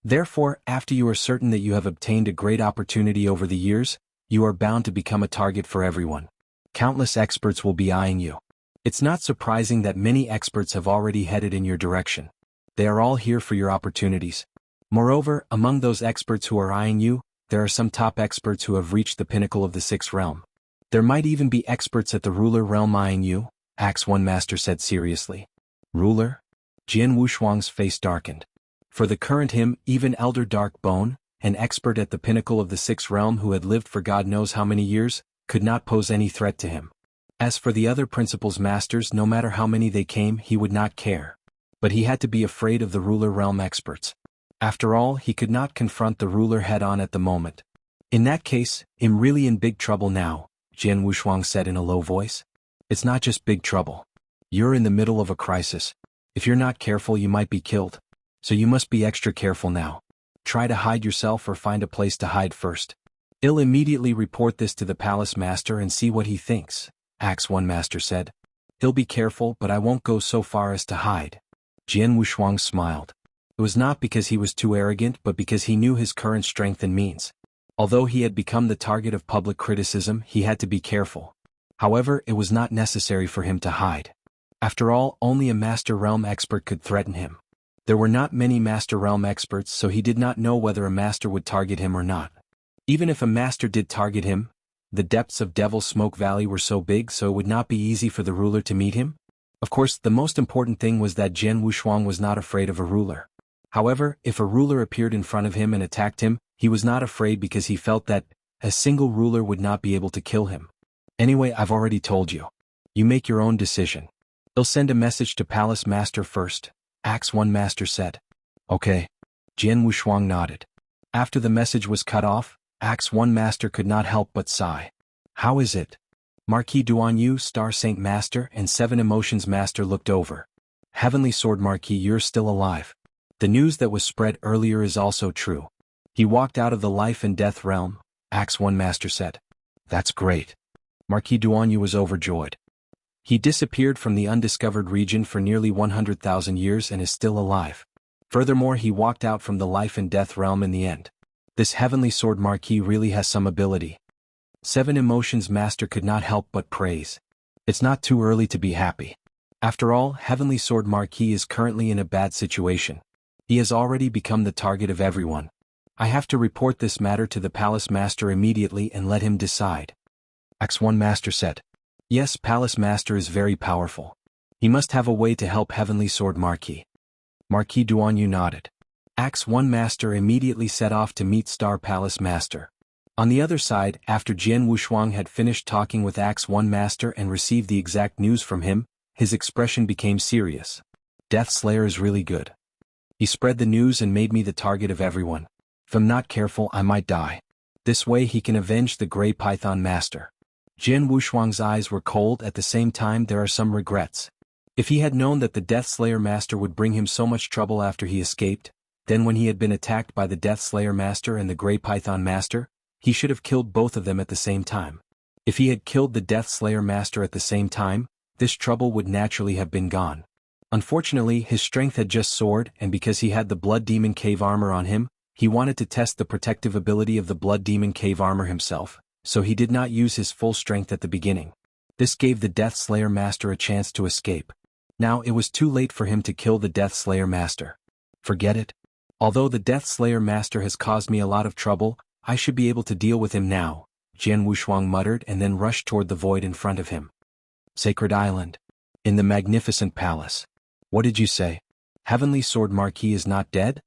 Therefore, after you are certain that you have obtained a great opportunity over the years, you are bound to become a target for everyone. Countless experts will be eyeing you. It's not surprising that many experts have already headed in your direction. They are all here for your opportunities. Moreover, among those experts who are eyeing you, there are some top experts who have reached the pinnacle of the 6th realm. There might even be experts at the ruler realm eyeing you, Axe One Master said seriously. Ruler? Jian Wushuang's face darkened. For the current him, even Elder Dark Bone, an expert at the pinnacle of the 6th realm who had lived for God knows how many years, could not pose any threat to him. As for the other principal's masters, no matter how many they came, he would not care. But he had to be afraid of the ruler realm experts. After all, he could not confront the ruler head-on at the moment. In that case, I'm really in big trouble now, Jian Wushuang said in a low voice. It's not just big trouble. You're in the middle of a crisis. If you're not careful, you might be killed. So you must be extra careful now. Try to hide yourself or find a place to hide first. I'll immediately report this to the palace master and see what he thinks, Axe One Master said. I'll be careful, but I won't go so far as to hide. Jian Wushuang smiled. It was not because he was too arrogant but because he knew his current strength and means. Although he had become the target of public criticism, he had to be careful. However, it was not necessary for him to hide. After all, only a Master Realm expert could threaten him. There were not many Master Realm experts, so he did not know whether a master would target him or not. Even if a master did target him, the depths of Devil Smoke Valley were so big so it would not be easy for the ruler to meet him. Of course, the most important thing was that Jian Wushuang was not afraid of a ruler. However, if a ruler appeared in front of him and attacked him, he was not afraid because he felt that a single ruler would not be able to kill him. Anyway, I've already told you. You make your own decision. I'll send a message to Palace Master first, Axe One Master said. Okay. Jian Wushuang nodded. After the message was cut off, Axe One Master could not help but sigh. How is it? Marquis Duan Yu, Star Saint Master, and 7 Emotions Master looked over. Heavenly Sword Marquis, you're still alive. The news that was spread earlier is also true. He walked out of the life and death realm, Axe One Master said. That's great. Marquis Duan Yu was overjoyed. He disappeared from the undiscovered region for nearly 100,000 years and is still alive. Furthermore, he walked out from the life and death realm in the end. This Heavenly Sword Marquis really has some ability. 7 Emotions Master could not help but praise. It's not too early to be happy. After all, Heavenly Sword Marquis is currently in a bad situation. He has already become the target of everyone. I have to report this matter to the Palace Master immediately and let him decide. Axe One Master said. Yes, Palace Master is very powerful. He must have a way to help Heavenly Sword Marquis. Marquis Duan Yu nodded. Axe One Master immediately set off to meet Star Palace Master. On the other side, after Jian Wushuang had finished talking with Axe One Master and received the exact news from him, his expression became serious. Death Slayer is really good. He spread the news and made me the target of everyone. If I'm not careful, I might die. This way he can avenge the Grey Python Master. Jian Wushuang's eyes were cold. At the same time, there are some regrets. If he had known that the Death Slayer Master would bring him so much trouble after he escaped, then when he had been attacked by the Death Slayer Master and the Grey Python Master, he should have killed both of them at the same time. If he had killed the Death Slayer Master at the same time, this trouble would naturally have been gone. Unfortunately, his strength had just soared, and because he had the Blood Demon Cave armor on him, He wanted to test the protective ability of the Blood Demon cave armor himself, so he did not use his full strength at the beginning. This gave the Death Slayer Master a chance to escape. Now it was too late for him to kill the Death Slayer Master. Forget it. Although the Death Slayer Master has caused me a lot of trouble, I should be able to deal with him now, Jian Wushuang muttered and then rushed toward the void in front of him. Sacred Island. In the magnificent palace. What did you say? Heavenly Sword Marquis is not dead?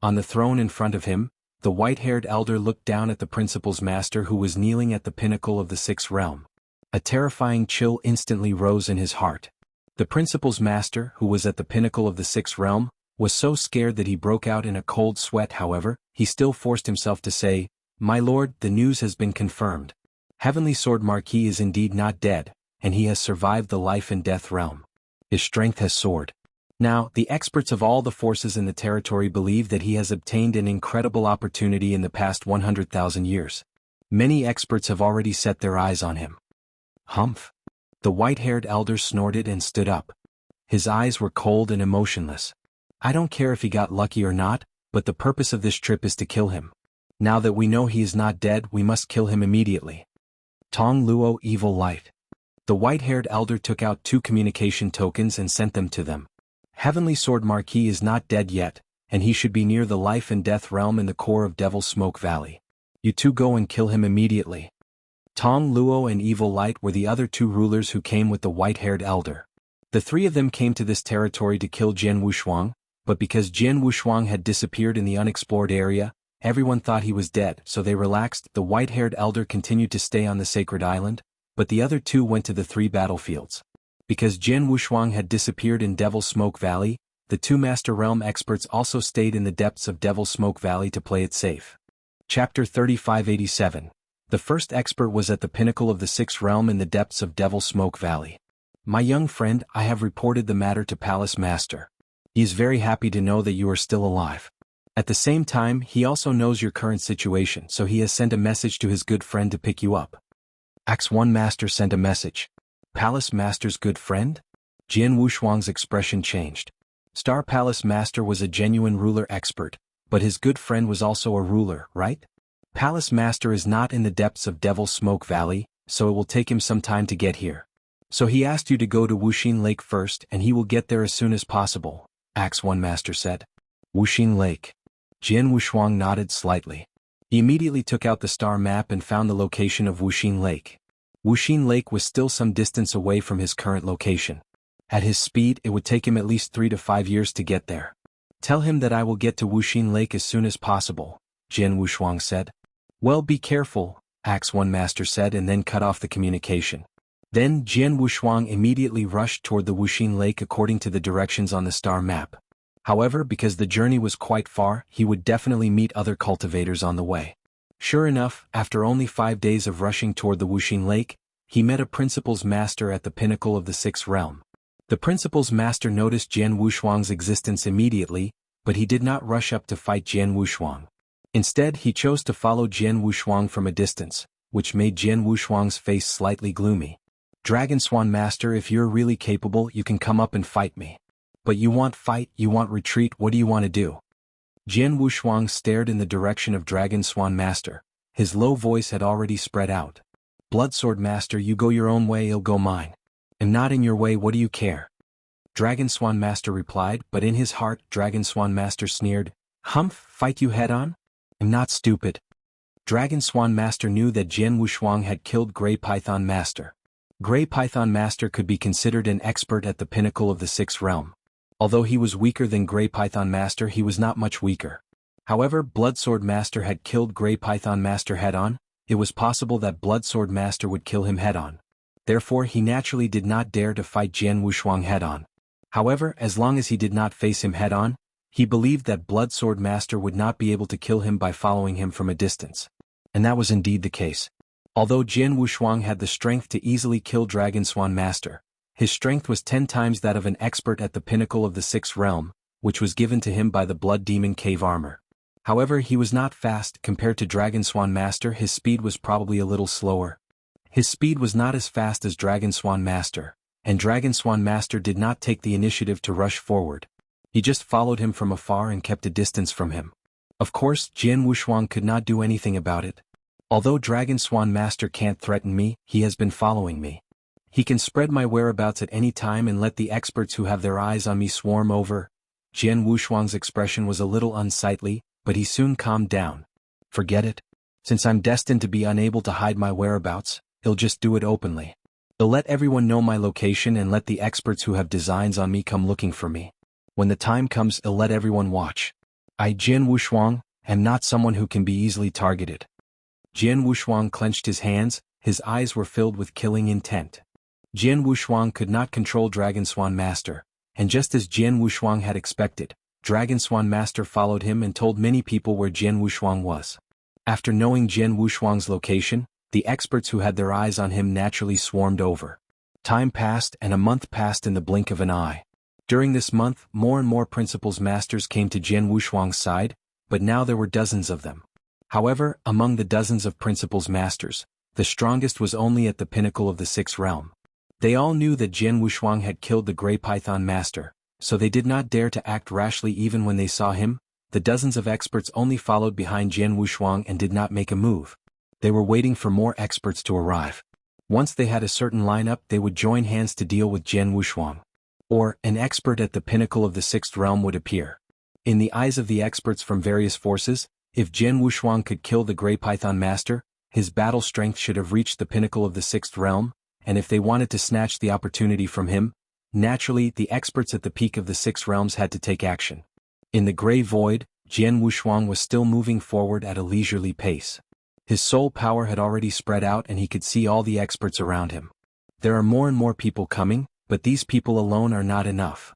On the throne in front of him, the white-haired elder looked down at the Principal's Master who was kneeling at the pinnacle of the sixth realm. A terrifying chill instantly rose in his heart. The Principal's Master, who was at the pinnacle of the sixth realm, was so scared that he broke out in a cold sweat. However, he still forced himself to say, "My lord, the news has been confirmed. Heavenly Sword Marquis is indeed not dead, and he has survived the life and death realm. His strength has soared. Now, the experts of all the forces in the territory believe that he has obtained an incredible opportunity in the past 100,000 years. Many experts have already set their eyes on him." Humph. The white-haired elder snorted and stood up. His eyes were cold and emotionless. "I don't care if he got lucky or not, but the purpose of this trip is to kill him. Now that we know he is not dead, we must kill him immediately." Tong Luo Evil Light. The white-haired elder took out 2 communication tokens and sent them to them. Heavenly Sword Marquis is not dead yet, and he should be near the life and death realm in the core of Devil's Smoke Valley. You two go and kill him immediately. Tong Luo and Evil Light were the other 2 rulers who came with the white-haired elder. The 3 of them came to this territory to kill Jian Wushuang, but because Jian Wushuang had disappeared in the unexplored area, everyone thought he was dead, so they relaxed. The white-haired elder continued to stay on the sacred island, but the other 2 went to the 3 battlefields. Because Jian Wushuang had disappeared in Devil's Smoke Valley, the 2 Master Realm experts also stayed in the depths of Devil's Smoke Valley to play it safe. Chapter 3587. The first expert was at the pinnacle of the 6th realm in the depths of Devil's Smoke Valley. "My young friend, I have reported the matter to Palace Master. He is very happy to know that you are still alive. At the same time, he also knows your current situation, so he has sent a message to his good friend to pick you up." Acts 1 Master sent a message. Palace Master's good friend? Jian Wushuang's expression changed. Star Palace Master was a genuine ruler expert, but his good friend was also a ruler, right? Palace Master is not in the depths of Devil's Smoke Valley, so it will take him some time to get here. So he asked you to go to Wuxia Lake first and he will get there as soon as possible, Acts 1 Master said. Wuxia Lake. Jian Wushuang nodded slightly. He immediately took out the star map and found the location of Wuxia Lake. Wuxia Lake was still some distance away from his current location. At his speed, it would take him at least 3 to 5 years to get there. "Tell him that I will get to Wuxia Lake as soon as possible," Jian Wushuang said. "Well, be careful," Acts 1 Master said and then cut off the communication. Then Jian Wushuang immediately rushed toward the Wuxia Lake according to the directions on the star map. However, because the journey was quite far, he would definitely meet other cultivators on the way. Sure enough, after only 5 days of rushing toward the Wuxia Lake, he met a Principal's Master at the pinnacle of the 6th realm. The Principal's Master noticed Jian Wushuang's existence immediately, but he did not rush up to fight Jian Wushuang. Instead, he chose to follow Jian Wushuang from a distance, which made Jian Wushuang's face slightly gloomy. "Dragon Swan Master, if you're really capable, you can come up and fight me. But you want fight, you want retreat, what do you want to do?" Jian Wushuang stared in the direction of Dragon Swan Master. His low voice had already spread out. "Bloodsword Master, you go your own way, I'll go mine. I'm not in your way, what do you care?" Dragon Swan Master replied, but in his heart, Dragon Swan Master sneered, "Humph, fight you head on? I'm not stupid." Dragon Swan Master knew that Jian Wushuang had killed Grey Python Master. Grey Python Master could be considered an expert at the pinnacle of the 6th realm. Although he was weaker than Grey Python Master, he was not much weaker. However, Bloodsword Master had killed Grey Python Master head-on. It was possible that Bloodsword Master would kill him head-on. Therefore, he naturally did not dare to fight Jian Wushuang head-on. However, as long as he did not face him head-on, he believed that Bloodsword Master would not be able to kill him by following him from a distance. And that was indeed the case. Although Jian Wushuang had the strength to easily kill Dragon Swan Master, his strength was 10 times that of an expert at the pinnacle of the 6th realm, which was given to him by the Blood Demon cave armor. However, he was not fast compared to Dragon Swan Master. His speed was probably a little slower. His speed was not as fast as Dragon Swan Master, and Dragon Swan Master did not take the initiative to rush forward. He just followed him from afar and kept a distance from him. Of course, Jian Wushuang could not do anything about it. Although Dragon Swan Master can't threaten me, he has been following me. He can spread my whereabouts at any time and let the experts who have their eyes on me swarm over. Jian Wushuang's expression was a little unsightly, but he soon calmed down. Forget it. Since I'm destined to be unable to hide my whereabouts, he'll just do it openly. He'll let everyone know my location and let the experts who have designs on me come looking for me. When the time comes, he'll let everyone watch. I, Jian Wushuang, am not someone who can be easily targeted. Jian Wushuang clenched his hands, his eyes were filled with killing intent. Jian Wushuang could not control Dragon Swan Master, and just as Jian Wushuang had expected, Dragon Swan Master followed him and told many people where Jian Wushuang was. After knowing Jian Wushuang's location, the experts who had their eyes on him naturally swarmed over. Time passed and a month passed in the blink of an eye. During this month, more and more Principal's masters came to Jian Wushuang's side, but now there were dozens of them. However, among the dozens of Principal's masters, the strongest was only at the pinnacle of the sixth realm. They all knew that Jian Wushuang had killed the Grey Python Master, so they did not dare to act rashly even when they saw him. The dozens of experts only followed behind Jian Wushuang and did not make a move. They were waiting for more experts to arrive. Once they had a certain lineup, they would join hands to deal with Jian Wushuang. Or, an expert at the pinnacle of the sixth realm would appear. In the eyes of the experts from various forces, if Jian Wushuang could kill the Grey Python Master, his battle strength should have reached the pinnacle of the sixth realm, and if they wanted to snatch the opportunity from him, naturally the experts at the peak of the six realms had to take action. In the Grey Void, Jian Wushuang was still moving forward at a leisurely pace. His soul power had already spread out and he could see all the experts around him. There are more and more people coming, but these people alone are not enough.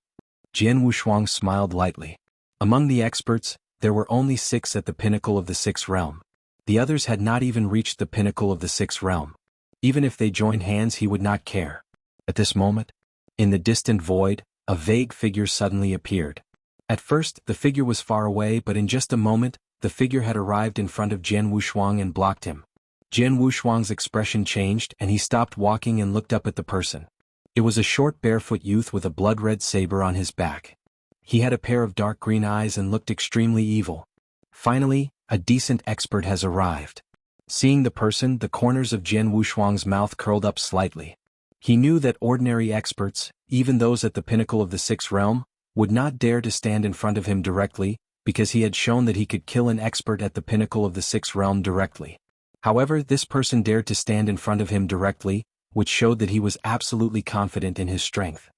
Jian Wushuang smiled lightly. Among the experts, there were only 6 at the pinnacle of the sixth realm. The others had not even reached the pinnacle of the sixth realm. Even if they joined hands, he would not care. At this moment, in the distant void, a vague figure suddenly appeared. At first, the figure was far away, but in just a moment, the figure had arrived in front of Jian Wushuang and blocked him. Jian Wushuang's expression changed and he stopped walking and looked up at the person. It was a short barefoot youth with a blood-red saber on his back. He had a pair of dark green eyes and looked extremely evil. Finally, a decent expert has arrived. Seeing the person, the corners of Jian Wushuang's mouth curled up slightly. He knew that ordinary experts, even those at the pinnacle of the sixth realm, would not dare to stand in front of him directly, because he had shown that he could kill an expert at the pinnacle of the sixth realm directly. However, this person dared to stand in front of him directly, which showed that he was absolutely confident in his strength.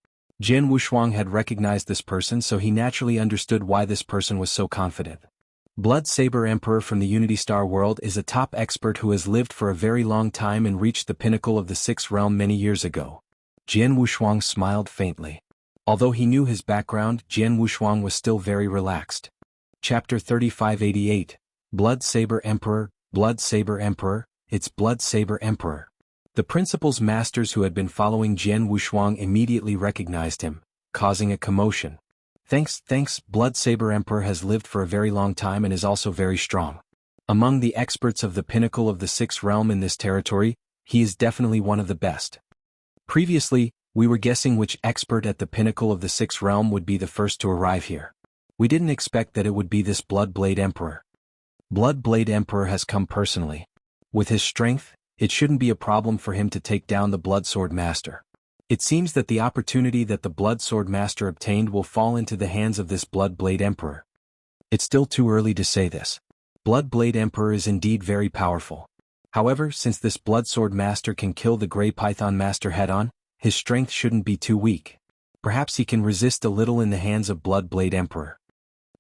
Jian Wushuang had recognized this person, so he naturally understood why this person was so confident. Blood Saber Emperor from the Unity Star world is a top expert who has lived for a very long time and reached the pinnacle of the sixth realm many years ago. Jian Wushuang smiled faintly. Although he knew his background, Jian Wushuang was still very relaxed. Chapter 3588, Blood Saber Emperor, it's Blood Saber Emperor. The principal's masters who had been following Jian Wushuang immediately recognized him, causing a commotion. Thanks, Blood Saber Emperor has lived for a very long time and is also very strong. Among the experts of the pinnacle of the sixth realm in this territory, he is definitely one of the best. Previously, we were guessing which expert at the pinnacle of the sixth realm would be the first to arrive here. We didn't expect that it would be this Blood Blade Emperor. Blood Blade Emperor has come personally. With his strength, it shouldn't be a problem for him to take down the Blood Sword Master. It seems that the opportunity that the Blood Sword Master obtained will fall into the hands of this Blood Blade Emperor. It's still too early to say this. Blood Blade Emperor is indeed very powerful. However, since this Blood Sword Master can kill the Grey Python Master head-on, his strength shouldn't be too weak. Perhaps he can resist a little in the hands of Blood Blade Emperor.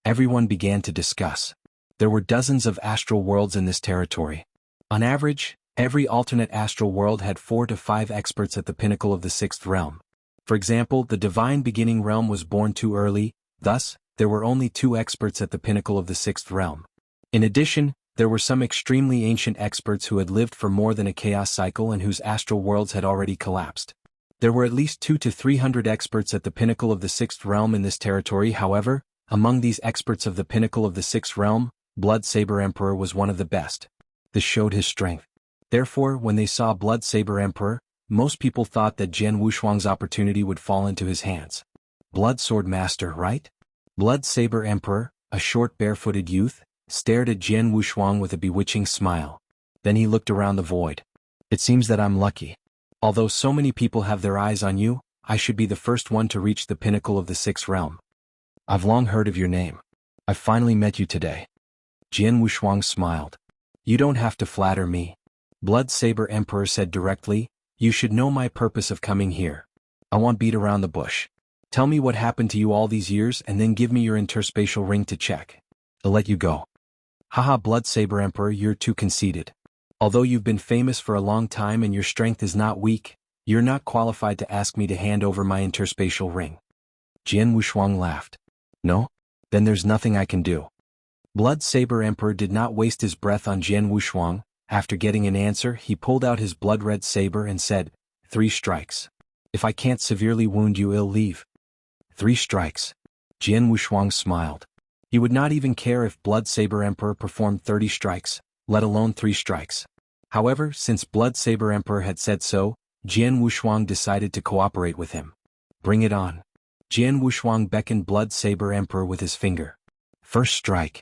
Everyone began to discuss. There were dozens of astral worlds in this territory. On average, every alternate astral world had 4 to 5 experts at the pinnacle of the sixth realm. For example, the Divine Beginning realm was born too early, thus, there were only 2 experts at the pinnacle of the sixth realm. In addition, there were some extremely ancient experts who had lived for more than a chaos cycle and whose astral worlds had already collapsed. There were at least 200 to 300 experts at the pinnacle of the sixth realm in this territory. However, among these experts of the pinnacle of the sixth realm, Blood Saber Emperor was one of the best. This showed his strength. Therefore, when they saw Blood Saber Emperor, most people thought that Jian Wushuang's opportunity would fall into his hands. Blood Sword Master, right? Blood Saber Emperor, a short barefooted youth, stared at Jian Wushuang with a bewitching smile. Then he looked around the void. It seems that I'm lucky. Although so many people have their eyes on you, I should be the first one to reach the pinnacle of the sixth realm. I've long heard of your name. I've finally met you today. Jian Wushuang smiled. You don't have to flatter me. Blood Saber Emperor said directly, you should know my purpose of coming here. I won't beat around the bush. Tell me what happened to you all these years and then give me your interspatial ring to check. I'll let you go. Haha, Blood Saber Emperor, you're too conceited. Although you've been famous for a long time and your strength is not weak, you're not qualified to ask me to hand over my interspatial ring. Jian Wushuang laughed. No? Then there's nothing I can do. Blood Saber Emperor did not waste his breath on Jian Wushuang. After getting an answer, he pulled out his blood-red saber and said, 3 strikes. If I can't severely wound you, I'll leave. 3 strikes. Jian Wushuang smiled. He would not even care if Blood Saber Emperor performed 30 strikes, let alone 3 strikes. However, since Blood Saber Emperor had said so, Jian Wushuang decided to cooperate with him. Bring it on. Jian Wushuang beckoned Blood Saber Emperor with his finger. First strike.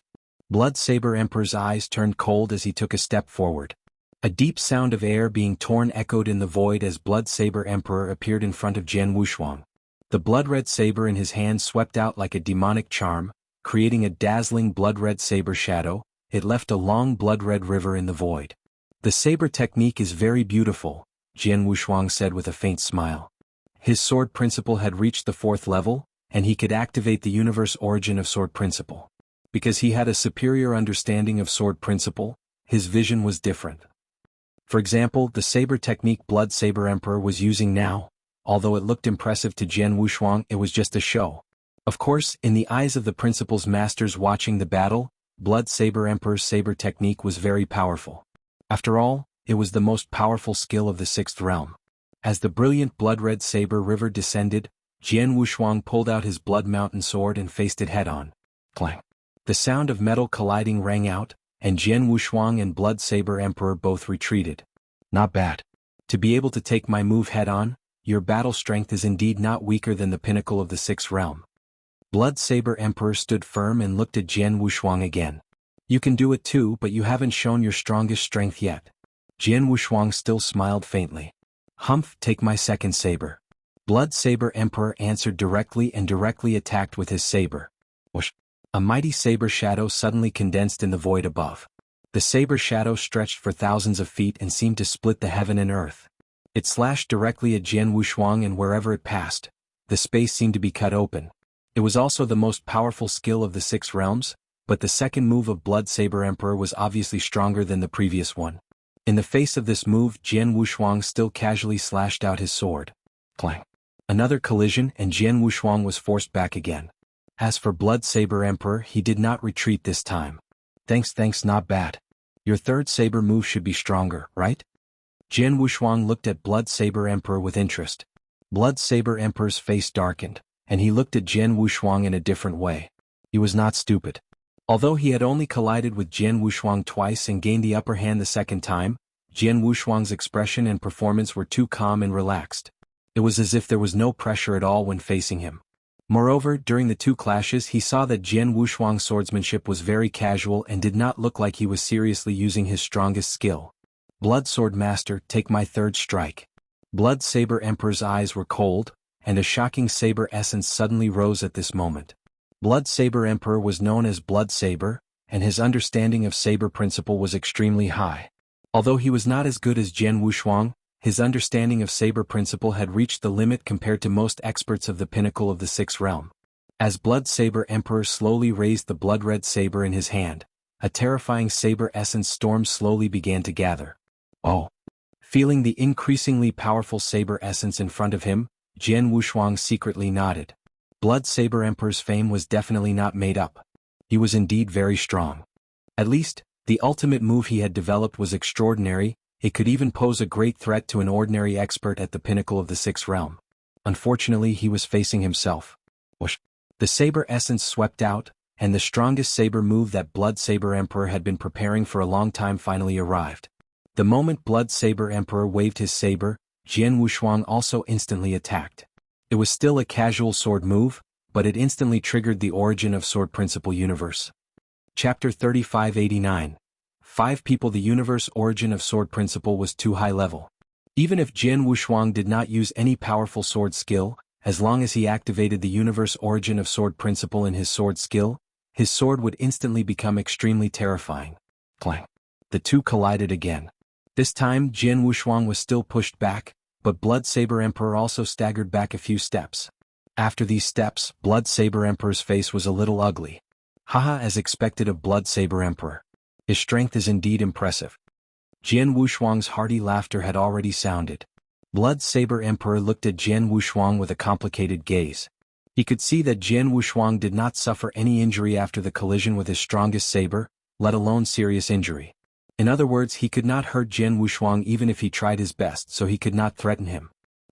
Blood Saber Emperor's eyes turned cold as he took a step forward. A deep sound of air being torn echoed in the void as Blood Saber Emperor appeared in front of Jian Wushuang. The blood-red saber in his hand swept out like a demonic charm, creating a dazzling blood-red saber shadow. It left a long blood-red river in the void. The saber technique is very beautiful, Jian Wushuang said with a faint smile. His sword principle had reached the 4th level, and he could activate the universe origin of sword principle. Because he had a superior understanding of sword principle, his vision was different. For example, the saber technique Blood Saber Emperor was using now, although it looked impressive to Jian Wushuang, it was just a show. Of course, in the eyes of the principal's masters watching the battle, Blood Saber Emperor's saber technique was very powerful. After all, it was the most powerful skill of the 6th realm. As the brilliant blood-red saber river descended, Jian Wushuang pulled out his blood mountain sword and faced it head-on. Clang. The sound of metal colliding rang out, and Jian Wushuang and Blood Saber Emperor both retreated. Not bad. To be able to take my move head-on, your battle strength is indeed not weaker than the pinnacle of the 6th realm. Blood Saber Emperor stood firm and looked at Jian Wushuang again. You can do it too, but you haven't shown your strongest strength yet. Jian Wushuang still smiled faintly. Humph, take my second saber. Blood Saber Emperor answered directly and directly attacked with his saber. Whoosh. A mighty saber shadow suddenly condensed in the void above. The saber shadow stretched for thousands of feet and seemed to split the heaven and earth. It slashed directly at Jian Wushuang, and wherever it passed, the space seemed to be cut open. It was also the most powerful skill of the 6 realms, but the second move of Blood Saber Emperor was obviously stronger than the previous one. In the face of this move, Jian Wushuang still casually slashed out his sword. Clang. Another collision and Jian Wushuang was forced back again. As for Blood Saber Emperor, he did not retreat this time. Thanks, not bad. Your third saber move should be stronger, right? Jian Wushuang looked at Blood Saber Emperor with interest. Blood Saber Emperor's face darkened, and he looked at Jian Wushuang in a different way. He was not stupid. Although he had only collided with Jian Wushuang twice and gained the upper hand the second time, Jian Wushuang's expression and performance were too calm and relaxed. It was as if there was no pressure at all when facing him. Moreover, during the 2 clashes he saw that Jian Wushuang's swordsmanship was very casual and did not look like he was seriously using his strongest skill. Blood Sword Master, take my third strike. Blood Saber Emperor's eyes were cold, and a shocking saber essence suddenly rose at this moment. Blood Saber Emperor was known as Blood Saber, and his understanding of saber principle was extremely high. Although he was not as good as Jian Wushuang, his understanding of saber principle had reached the limit compared to most experts of the pinnacle of the 6th realm. As Blood Saber Emperor slowly raised the blood-red saber in his hand, a terrifying saber essence storm slowly began to gather. Oh! Feeling the increasingly powerful saber essence in front of him, Jian Wushuang secretly nodded. Blood Saber Emperor's fame was definitely not made up. He was indeed very strong. At least, the ultimate move he had developed was extraordinary. It could even pose a great threat to an ordinary expert at the pinnacle of the 6th realm. Unfortunately, he was facing himself. Whoosh. The saber essence swept out, and the strongest saber move that Blood Saber Emperor had been preparing for a long time finally arrived. The moment Blood Saber Emperor waved his saber, Jian Wushuang also instantly attacked. It was still a casual sword move, but it instantly triggered the origin of sword principle universe. Chapter 3589. 5 people. The universe origin of sword principle was too high level. Even if Jian Wushuang did not use any powerful sword skill, as long as he activated the universe origin of sword principle in his sword skill, his sword would instantly become extremely terrifying. Clang. The two collided again. This time Jian Wushuang was still pushed back, but Blood Saber Emperor also staggered back a few steps. After these steps, Blood Saber Emperor's face was a little ugly. Haha, as expected of Blood Saber Emperor. His strength is indeed impressive. Jian Wushuang's hearty laughter had already sounded. Blood Saber Emperor looked at Jian Wushuang with a complicated gaze. He could see that Jian Wushuang did not suffer any injury after the collision with his strongest saber, let alone serious injury. In other words, he could not hurt Jian Wushuang even if he tried his best, so he could not threaten him.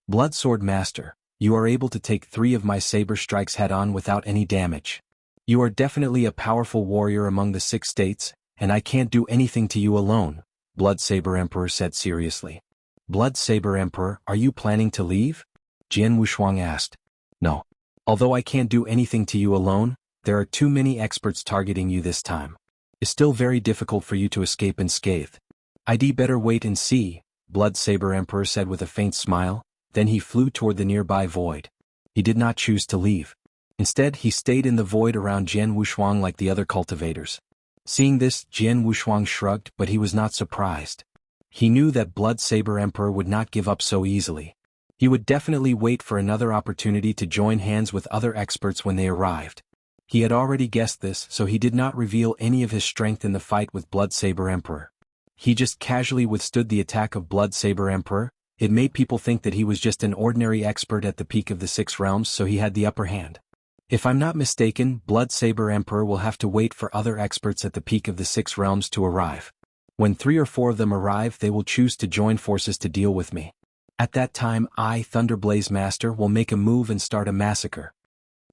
Blood Sword Master, you are able to take 3 of my saber strikes head-on without any damage. You are definitely a powerful warrior among the 6 states, and I can't do anything to you alone, Blood Saber Emperor said seriously. Blood Saber Emperor, are you planning to leave? Jian Wushuang asked. No. Although I can't do anything to you alone, there are too many experts targeting you this time. It's still very difficult for you to escape unscathed. I'd better wait and see, Blood Saber Emperor said with a faint smile, then he flew toward the nearby void. He did not choose to leave. Instead, he stayed in the void around Jian Wushuang like the other cultivators. Seeing this, Jian Wushuang shrugged, but he was not surprised. He knew that Blood Saber Emperor would not give up so easily. He would definitely wait for another opportunity to join hands with other experts when they arrived. He had already guessed this, so he did not reveal any of his strength in the fight with Blood Saber Emperor. He just casually withstood the attack of Blood Saber Emperor. It made people think that he was just an ordinary expert at the peak of the 6 realms, so he had the upper hand. If I'm not mistaken, Blood Saber Emperor will have to wait for other experts at the peak of the 6 realms to arrive. When 3 or 4 of them arrive, they will choose to join forces to deal with me. At that time, I, Thunderblaze Master, will make a move and start a massacre.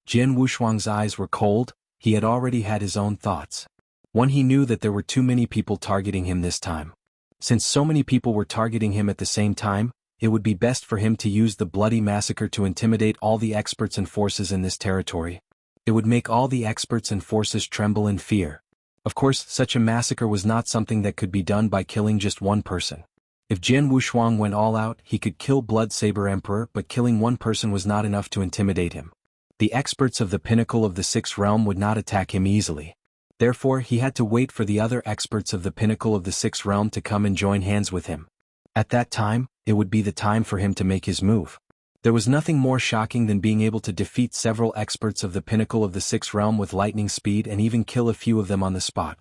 Jian Wushuang's eyes were cold. He had already had his own thoughts. One, he knew that there were too many people targeting him this time. Since so many people were targeting him at the same time, it would be best for him to use the bloody massacre to intimidate all the experts and forces in this territory. It would make all the experts and forces tremble in fear. Of course, such a massacre was not something that could be done by killing just one person. If Jian Wushuang went all out, he could kill Blood Saber Emperor, but killing one person was not enough to intimidate him. The experts of the Pinnacle of the 6th realm would not attack him easily. Therefore, he had to wait for the other experts of the Pinnacle of the 6th realm to come and join hands with him. At that time, it would be the time for him to make his move. There was nothing more shocking than being able to defeat several experts of the Pinnacle of the 6th realm with lightning speed and even kill a few of them on the spot.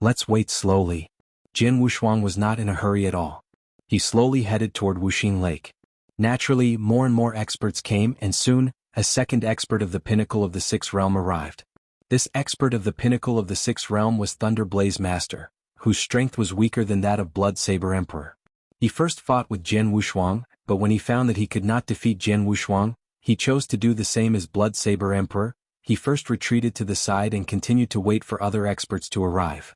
Let's wait slowly. Jian Wushuang was not in a hurry at all. He slowly headed toward Wuxing Lake. Naturally, more and more experts came, and soon, a second expert of the Pinnacle of the 6th realm arrived. This expert of the Pinnacle of the 6th realm was Thunderblaze Master, whose strength was weaker than that of Blood Saber Emperor. He first fought with Jian Wushuang, but when he found that he could not defeat Jian Wushuang, he chose to do the same as Blood Saber Emperor. He first retreated to the side and continued to wait for other experts to arrive.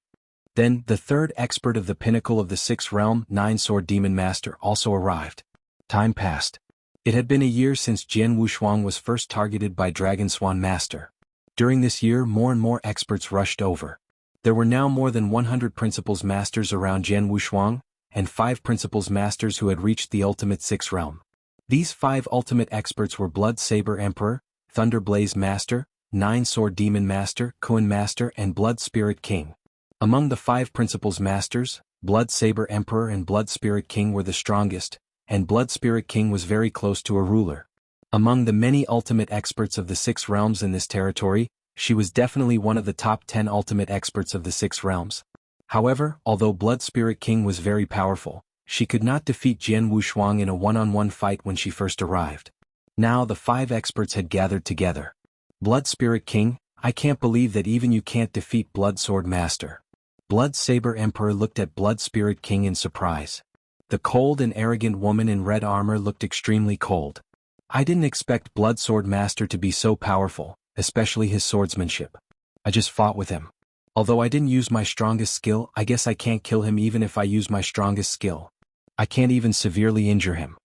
Then, the third expert of the Pinnacle of the 6th realm, 9-Sword Demon Master, also arrived. Time passed. It had been a year since Jian Wushuang was first targeted by Dragon Swan Master. During this year, more and more experts rushed over. There were now more than 100 Principles Masters around Jian Wushuang, and 5 Principles Masters who had reached the ultimate 6th realm. These 5 ultimate experts were Blood Saber Emperor, Thunderblaze Master, 9-Sword Demon Master, Kuan Master, and Blood Spirit King. Among the 5 Principles Masters, Blood Saber Emperor and Blood Spirit King were the strongest, and Blood Spirit King was very close to a ruler. Among the many ultimate experts of the 6 realms in this territory, she was definitely one of the top 10 ultimate experts of the 6 realms. However, although Blood Spirit King was very powerful, she could not defeat Jian Wushuang in a one-on-one fight when she first arrived. Now the 5 experts had gathered together. Blood Spirit King, I can't believe that even you can't defeat Blood Sword Master. Blood Saber Emperor looked at Blood Spirit King in surprise. The cold and arrogant woman in red armor looked extremely cold. I didn't expect Blood Sword Master to be so powerful, especially his swordsmanship. I just fought with him. Although I didn't use my strongest skill, I guess I can't kill him even if I use my strongest skill. I can't even severely injure him.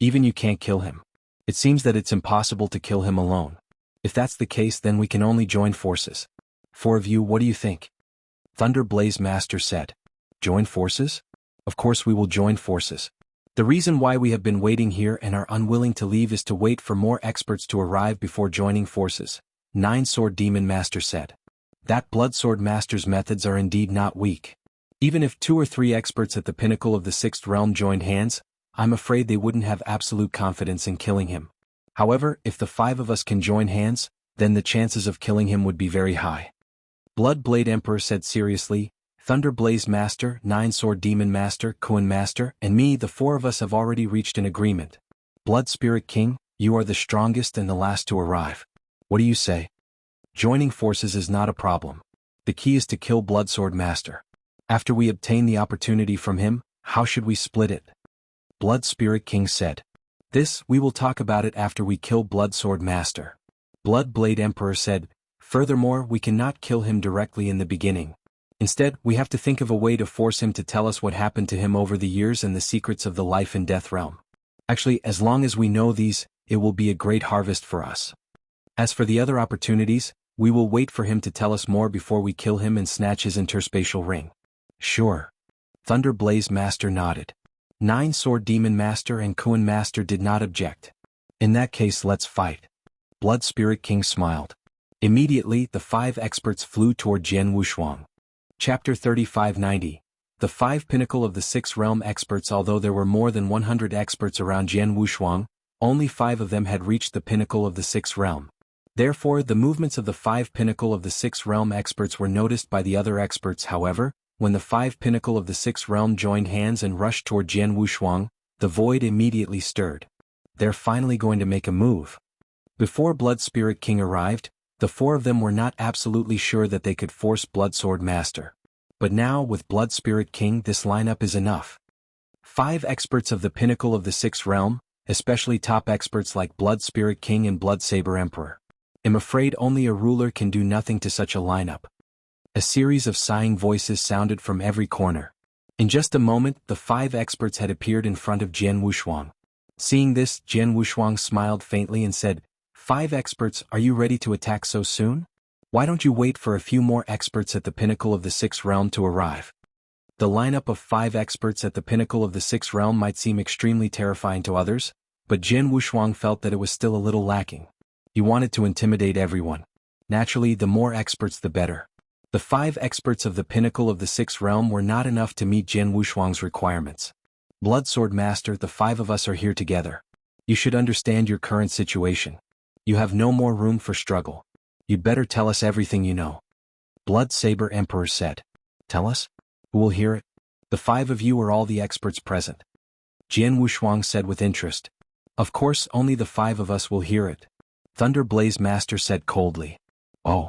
Even you can't kill him. It seems that it's impossible to kill him alone. If that's the case, then we can only join forces. 4 of you, what do you think? Thunder Blaze Master said. Join forces? Of course we will join forces. The reason why we have been waiting here and are unwilling to leave is to wait for more experts to arrive before joining forces, Nine-Sword Demon Master said. That Bloodsword Master's methods are indeed not weak. Even if 2 or 3 experts at the pinnacle of the 6th realm joined hands, I'm afraid they wouldn't have absolute confidence in killing him. However, if the 5 of us can join hands, then the chances of killing him would be very high. Bloodblade Emperor said seriously, Thunder Blaze Master, Nine-Sword Demon Master, Kuan Master, and me, the 4 of us have already reached an agreement. Blood Spirit King, you are the strongest and the last to arrive. What do you say? Joining forces is not a problem. The key is to kill Bloodsword Master. After we obtain the opportunity from him, how should we split it? Blood Spirit King said. This, we will talk about it after we kill Bloodsword Master. Bloodblade Emperor said, furthermore, we cannot kill him directly in the beginning. Instead, we have to think of a way to force him to tell us what happened to him over the years and the secrets of the life and death realm. Actually, as long as we know these, it will be a great harvest for us. As for the other opportunities, we will wait for him to tell us more before we kill him and snatch his interspatial ring. Sure. Thunder Blaze Master nodded. Nine-Sword Demon Master and Kuan Master did not object. In that case, let's fight. Blood Spirit King smiled. Immediately, the 5 experts flew toward Jian Wushuang. Chapter 3590. The 5 Pinnacle of the 6th Realm experts. Although there were more than 100 experts around Jian Wushuang, only 5 of them had reached the pinnacle of the 6th Realm. Therefore, the movements of the 5 Pinnacle of the 6th Realm experts were noticed by the other experts. However, when the 5 Pinnacle of the 6th Realm joined hands and rushed toward Jian Wushuang, the void immediately stirred. They're finally going to make a move. Before Blood Spirit King arrived, the 4 of them were not absolutely sure that they could force Bloodsword Master. But now, with Blood Spirit King, this lineup is enough. 5 experts of the pinnacle of the 6th realm, especially top experts like Blood Spirit King and Blood Saber Emperor. I'm afraid only a ruler can do nothing to such a lineup. A series of sighing voices sounded from every corner. In just a moment, the 5 experts had appeared in front of Jian Wushuang. Seeing this, Jian Wushuang smiled faintly and said, 5 experts, are you ready to attack so soon? Why don't you wait for a few more experts at the pinnacle of the 6th realm to arrive? The lineup of 5 experts at the pinnacle of the 6th realm might seem extremely terrifying to others, but Jian Wushuang felt that it was still a little lacking. He wanted to intimidate everyone. Naturally, the more experts the better. The 5 experts of the pinnacle of the 6th realm were not enough to meet Jian Wushuang's requirements. Bloodsword Master, the 5 of us are here together. You should understand your current situation. You have no more room for struggle. You'd better tell us everything you know. Blood Saber Emperor said. Tell us? Who will hear it? The 5 of you are all the experts present. Jian Wushuang said with interest. Of course, only the 5 of us will hear it. Thunder Blaze Master said coldly. Oh.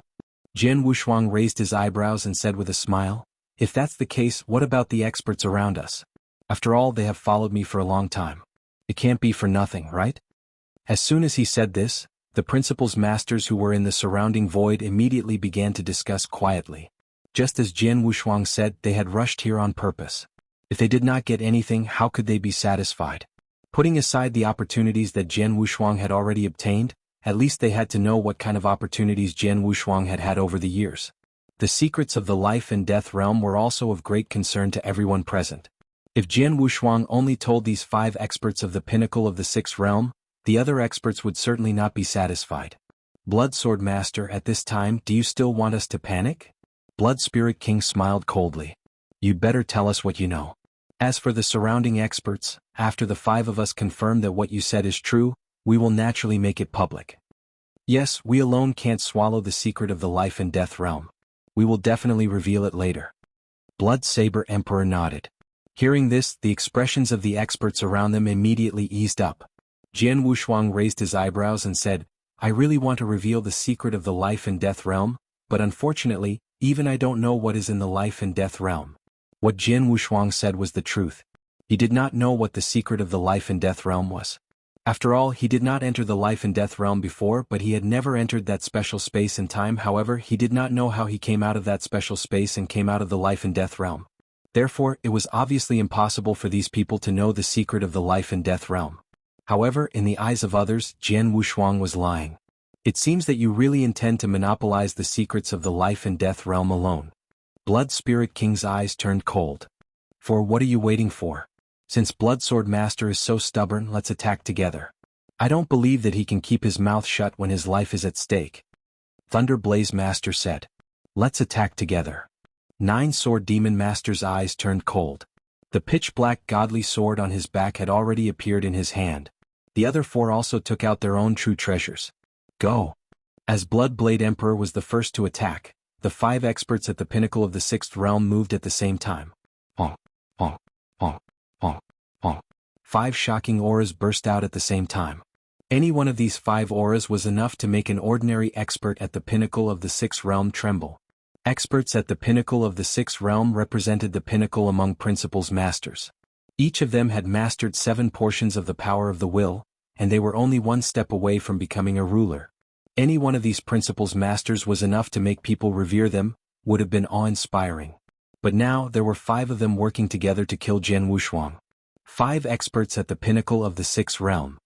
Jian Wushuang raised his eyebrows and said with a smile, if that's the case, what about the experts around us? After all, they have followed me for a long time. It can't be for nothing, right? As soon as he said this, the principal's masters who were in the surrounding void immediately began to discuss quietly. Just as Jian Wushuang said, they had rushed here on purpose. If they did not get anything, how could they be satisfied? Putting aside the opportunities that Jian Wushuang had already obtained, at least they had to know what kind of opportunities Jian Wushuang had had over the years. The secrets of the life and death realm were also of great concern to everyone present. If Jian Wushuang only told these 5 experts of the pinnacle of the 6th realm, the other experts would certainly not be satisfied. Bloodsword Master, at this time, do you still want us to panic? Blood Spirit King smiled coldly. You'd better tell us what you know. As for the surrounding experts, after the 5 of us confirm that what you said is true, we will naturally make it public. Yes, we alone can't swallow the secret of the life and death realm. We will definitely reveal it later. Blood Saber Emperor nodded. Hearing this, the expressions of the experts around them immediately eased up. Jian Wushuang raised his eyebrows and said, I really want to reveal the secret of the life and death realm, but unfortunately, even I don't know what is in the life and death realm. What Jian Wushuang said was the truth. He did not know what the secret of the life and death realm was. After all, he did not enter the life and death realm before, but he had never entered that special space and time. However, he did not know how he came out of that special space and came out of the life and death realm. Therefore, it was obviously impossible for these people to know the secret of the life and death realm. However, in the eyes of others, Jian Wushuang was lying. It seems that you really intend to monopolize the secrets of the life and death realm alone. Blood Spirit King's eyes turned cold. For what are you waiting for? Since Blood Sword Master is so stubborn, let's attack together. I don't believe that he can keep his mouth shut when his life is at stake. Thunder Blaze Master said. Let's attack together. Nine Sword Demon Master's eyes turned cold. The pitch-black godly sword on his back had already appeared in his hand. The other four also took out their own true treasures. Go! As Bloodblade Emperor was the first to attack, the 5 experts at the pinnacle of the 6th realm moved at the same time. Honk, honk, honk, honk, honk. 5 shocking auras burst out at the same time. Any one of these 5 auras was enough to make an ordinary expert at the pinnacle of the 6th realm tremble. Experts at the pinnacle of the 6th realm represented the pinnacle among principles masters. Each of them had mastered 7 portions of the power of the will, and they were only one step away from becoming a ruler. Any one of these principles masters was enough to make people revere them, would have been awe-inspiring. But now there were 5 of them working together to kill Jian Wushuang. 5 experts at the pinnacle of the 6th realm.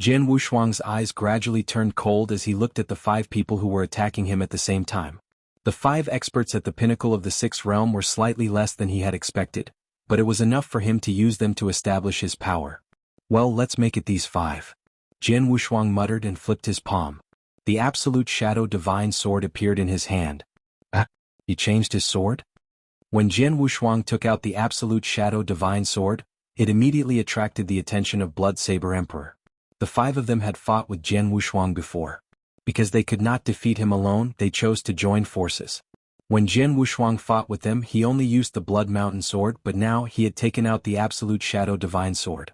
Jian Wushuang's eyes gradually turned cold as he looked at the 5 people who were attacking him at the same time. The 5 experts at the pinnacle of the 6th realm were slightly less than he had expected, but it was enough for him to use them to establish his power. Well, let's make it these 5. Jian Wushuang muttered and flipped his palm. The Absolute Shadow Divine Sword appeared in his hand. He changed his sword? When Jian Wushuang took out the Absolute Shadow Divine Sword, it immediately attracted the attention of Blood Saber Emperor. The 5 of them had fought with Jian Wushuang before. Because they could not defeat him alone, they chose to join forces. When Jian Wushuang fought with them, he only used the Blood Mountain Sword, but now he had taken out the Absolute Shadow Divine Sword.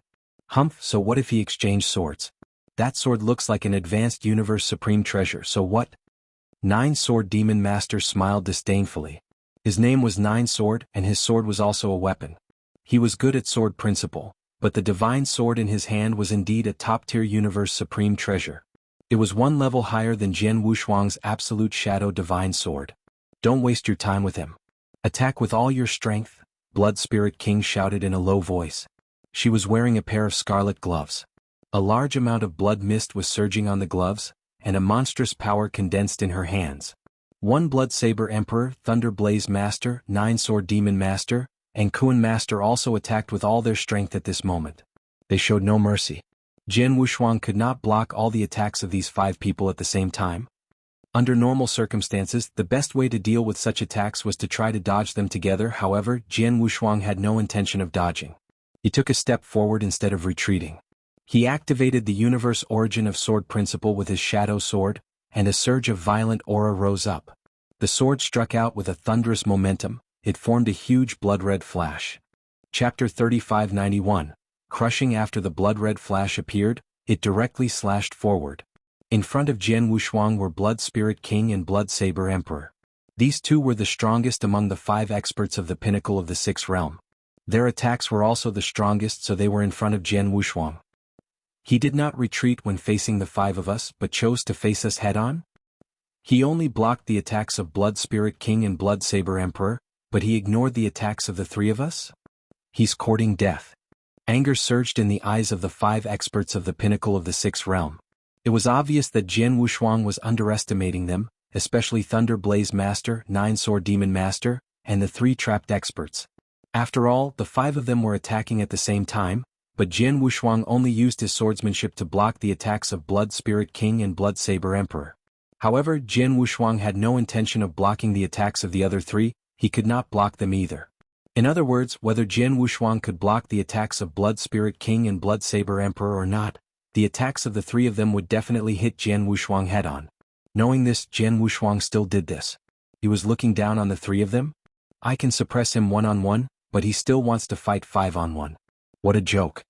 Humph, so what if he exchanged swords? That sword looks like an advanced universe supreme treasure, so what? Nine Sword Demon Master smiled disdainfully. His name was Nine Sword, and his sword was also a weapon. He was good at sword principle, but the divine sword in his hand was indeed a top-tier universe supreme treasure. It was one level higher than Jian Wushuang's Absolute Shadow Divine Sword. Don't waste your time with him. Attack with all your strength, Blood Spirit King shouted in a low voice. She was wearing a pair of scarlet gloves. A large amount of blood mist was surging on the gloves, and a monstrous power condensed in her hands. 1 Blood Saber Emperor, Thunder Blaze Master, 9 Sword Demon Master, and Kuan Master also attacked with all their strength at this moment. They showed no mercy. Jian Wushuang could not block all the attacks of these 5 people at the same time. Under normal circumstances, the best way to deal with such attacks was to try to dodge them together. However, Jian Wushuang had no intention of dodging. He took a step forward instead of retreating. He activated the universe origin of sword principle with his shadow sword, and a surge of violent aura rose up. The sword struck out with a thunderous momentum. It formed a huge blood-red flash. Chapter 3591. Crushing. After the blood-red flash appeared, it directly slashed forward. In front of Jian Wushuang were Blood Spirit King and Blood Saber Emperor. These 2 were the strongest among the 5 experts of the pinnacle of the 6th realm. Their attacks were also the strongest, so they were in front of Jian Wushuang. He did not retreat when facing the 5 of us, but chose to face us head-on? He only blocked the attacks of Blood Spirit King and Blood Saber Emperor, but he ignored the attacks of the 3 of us? He's courting death. Anger surged in the eyes of the 5 experts of the pinnacle of the 6th realm. It was obvious that Jian Wushuang was underestimating them, especially Thunder Blaze Master, 9 Sword Demon Master, and the 3 trapped experts. After all, the 5 of them were attacking at the same time, but Jian Wushuang only used his swordsmanship to block the attacks of Blood Spirit King and Blood Saber Emperor. However, Jian Wushuang had no intention of blocking the attacks of the other 3, he could not block them either. In other words, whether Jian Wushuang could block the attacks of Blood Spirit King and Blood Saber Emperor or not, the attacks of the 3 of them would definitely hit Jian Wushuang head-on. Knowing this, Jian Wushuang still did this. He was looking down on the 3 of them? I can suppress him one-on-one, but he still wants to fight 5-on-1. What a joke.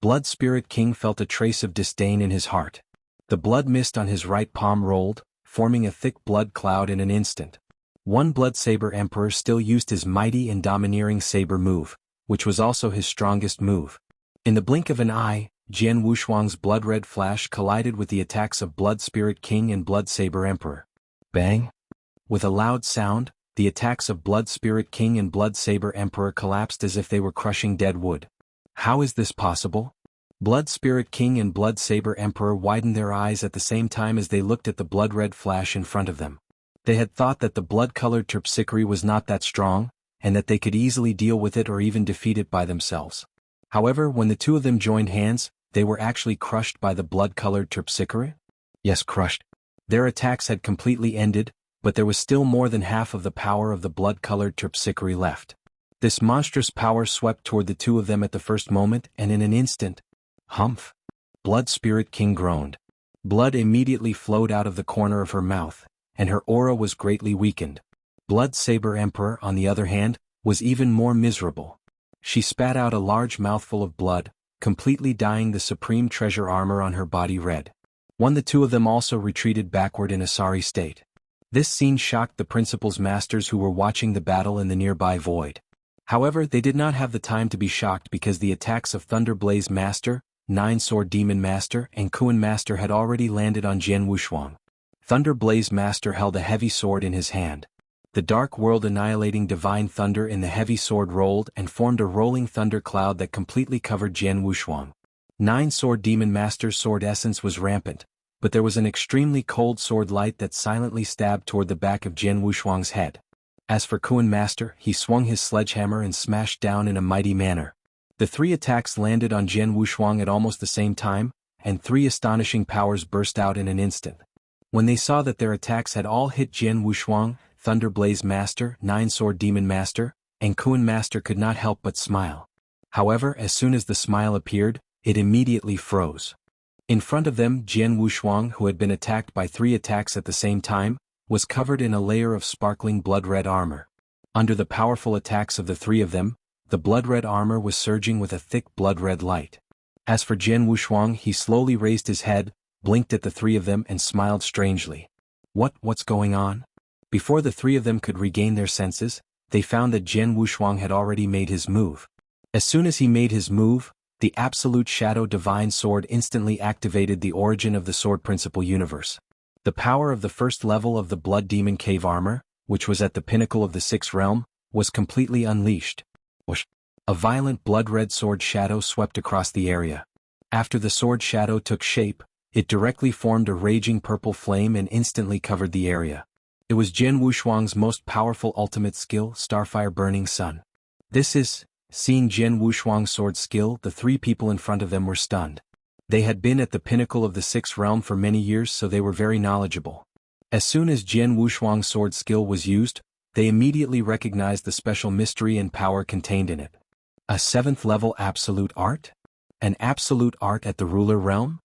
Blood Spirit King felt a trace of disdain in his heart. The blood mist on his right palm rolled, forming a thick blood cloud in an instant. 1 Blood Saber Emperor still used his mighty and domineering saber move, which was also his strongest move. In the blink of an eye, Jian Wushuang's blood-red flash collided with the attacks of Blood Spirit King and Blood Saber Emperor. Bang! With a loud sound, the attacks of Blood Spirit King and Blood Saber Emperor collapsed as if they were crushing dead wood. How is this possible? Blood Spirit King and Blood Saber Emperor widened their eyes at the same time as they looked at the blood-red flash in front of them. They had thought that the blood-colored terpsichore was not that strong, and that they could easily deal with it or even defeat it by themselves. However, when the two of them joined hands, they were actually crushed by the blood-colored terpsichore? Yes, crushed. Their attacks had completely ended, but there was still more than half of the power of the blood-colored terpsichore left. This monstrous power swept toward the two of them at the first moment, and in an instant, humph! Blood Spirit King groaned. Blood immediately flowed out of the corner of her mouth, and her aura was greatly weakened. Blood Saber Emperor, on the other hand, was even more miserable. She spat out a large mouthful of blood, completely dyeing the supreme treasure armor on her body red. The two of them also retreated backward in a sorry state. This scene shocked the principal's masters who were watching the battle in the nearby void. However, they did not have the time to be shocked because the attacks of Thunderblaze Master, Nine-Sword Demon Master, and Kuan Master had already landed on Jian Wushuang. Thunderblaze Master held a heavy sword in his hand. The dark world annihilating divine thunder in the heavy sword rolled and formed a rolling thunder cloud that completely covered Jian Wushuang. Nine-Sword Demon Master's sword essence was rampant, but there was an extremely cold sword light that silently stabbed toward the back of Jian Wushuang's head. As for Kuan Master, he swung his sledgehammer and smashed down in a mighty manner. The three attacks landed on Jian Wushuang at almost the same time, and three astonishing powers burst out in an instant. When they saw that their attacks had all hit Jian Wushuang, Thunderblaze Master, Nine-Sword Demon Master, and Kuan Master could not help but smile. However, as soon as the smile appeared, it immediately froze. In front of them, Jian Wushuang, who had been attacked by three attacks at the same time, was covered in a layer of sparkling blood-red armor. Under the powerful attacks of the three of them, the blood-red armor was surging with a thick blood-red light. As for Jian Wushuang, he slowly raised his head, blinked at the three of them and smiled strangely. What's going on? Before the three of them could regain their senses, they found that Jian Wushuang had already made his move. As soon as he made his move, the Absolute Shadow Divine Sword instantly activated the origin of the Sword Principle universe. The power of the first level of the Blood Demon Cave armor, which was at the pinnacle of the sixth realm, was completely unleashed. Whoosh! A violent blood-red sword shadow swept across the area. After the sword shadow took shape, it directly formed a raging purple flame and instantly covered the area. It was Jian Wushuang's most powerful ultimate skill, Starfire Burning Sun. Seeing Jian Wushuang's sword skill, the three people in front of them were stunned. They had been at the pinnacle of the sixth realm for many years, so they were very knowledgeable. As soon as Jian Wushuang's sword skill was used, they immediately recognized the special mystery and power contained in it. A 7th level absolute art? An absolute art at the ruler realm?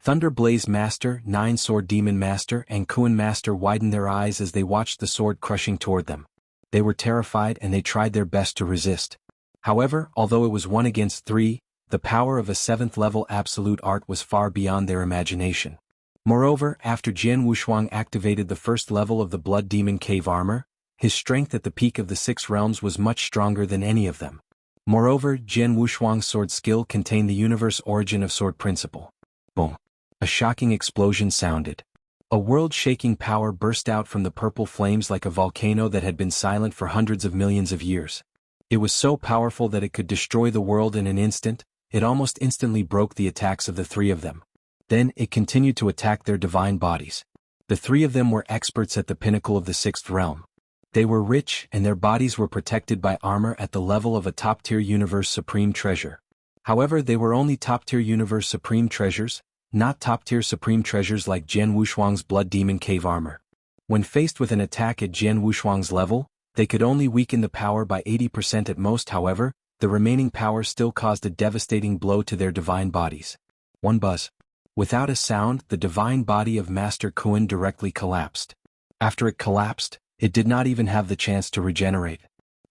Thunderblaze Master, Nine-Sword Demon Master, and Kuan Master widened their eyes as they watched the sword crushing toward them. They were terrified and they tried their best to resist. However, although it was 1 against 3, the power of a 7th level absolute art was far beyond their imagination. Moreover, after Jian Wushuang activated the first level of the Blood Demon Cave armor, his strength at the peak of the 6 realms was much stronger than any of them. Moreover, Jian Wushuang's sword skill contained the universe origin of Sword Principle. Boom! A shocking explosion sounded. A world-shaking power burst out from the purple flames like a volcano that had been silent for hundreds of millions of years. It was so powerful that it could destroy the world in an instant. It almost instantly broke the attacks of the three of them. Then it continued to attack their divine bodies. The three of them were experts at the pinnacle of the 6th realm. They were rich and their bodies were protected by armor at the level of a top-tier universe supreme treasure. However, they were only top-tier universe supreme treasures, not top-tier supreme treasures like Jian Wushuang's Blood Demon Cave armor. When faced with an attack at Jian Wushuang's level, they could only weaken the power by 80% at most. However, the remaining power still caused a devastating blow to their divine bodies. One buzz. Without a sound, the divine body of Master Kuan directly collapsed. After it collapsed, it did not even have the chance to regenerate.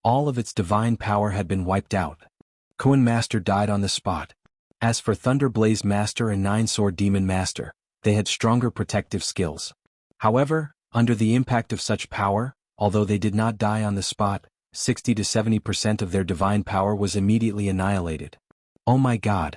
All of its divine power had been wiped out. Kuan Master died on the spot. As for Thunderblaze Master and Nine-Sword Demon Master, they had stronger protective skills. However, under the impact of such power, although they did not die on the spot, 60 to 70% of their divine power was immediately annihilated. Oh my god!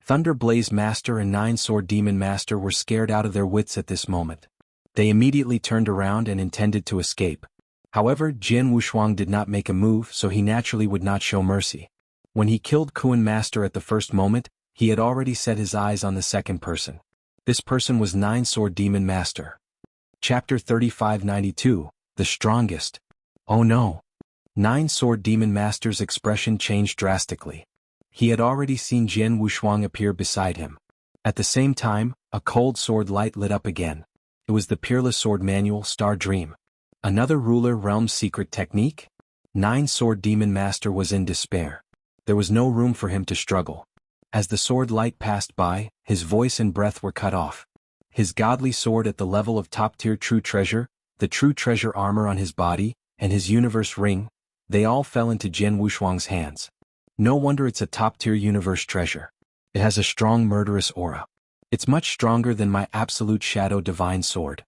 Thunderblaze Master and Nine-Sword Demon Master were scared out of their wits at this moment. They immediately turned around and intended to escape. However, Jian Wushuang did not make a move, so he naturally would not show mercy. When he killed Kuan Master at the first moment, he had already set his eyes on the second person. This person was Nine-Sword Demon Master. Chapter 3592, The Strongest. Oh no. Nine-Sword Demon Master's expression changed drastically. He had already seen Jian Wushuang appear beside him. At the same time, a cold sword light lit up again. It was the Peerless Sword Manual, Star Dream. Another ruler realm's secret technique? Nine-Sword Demon Master was in despair. There was no room for him to struggle. As the sword light passed by, his voice and breath were cut off. His godly sword at the level of top-tier true treasure, the true treasure armor on his body, and his universe ring, they all fell into Jian Wushuang's hands. No wonder it's a top-tier universe treasure. It has a strong murderous aura. It's much stronger than my absolute shadow divine sword.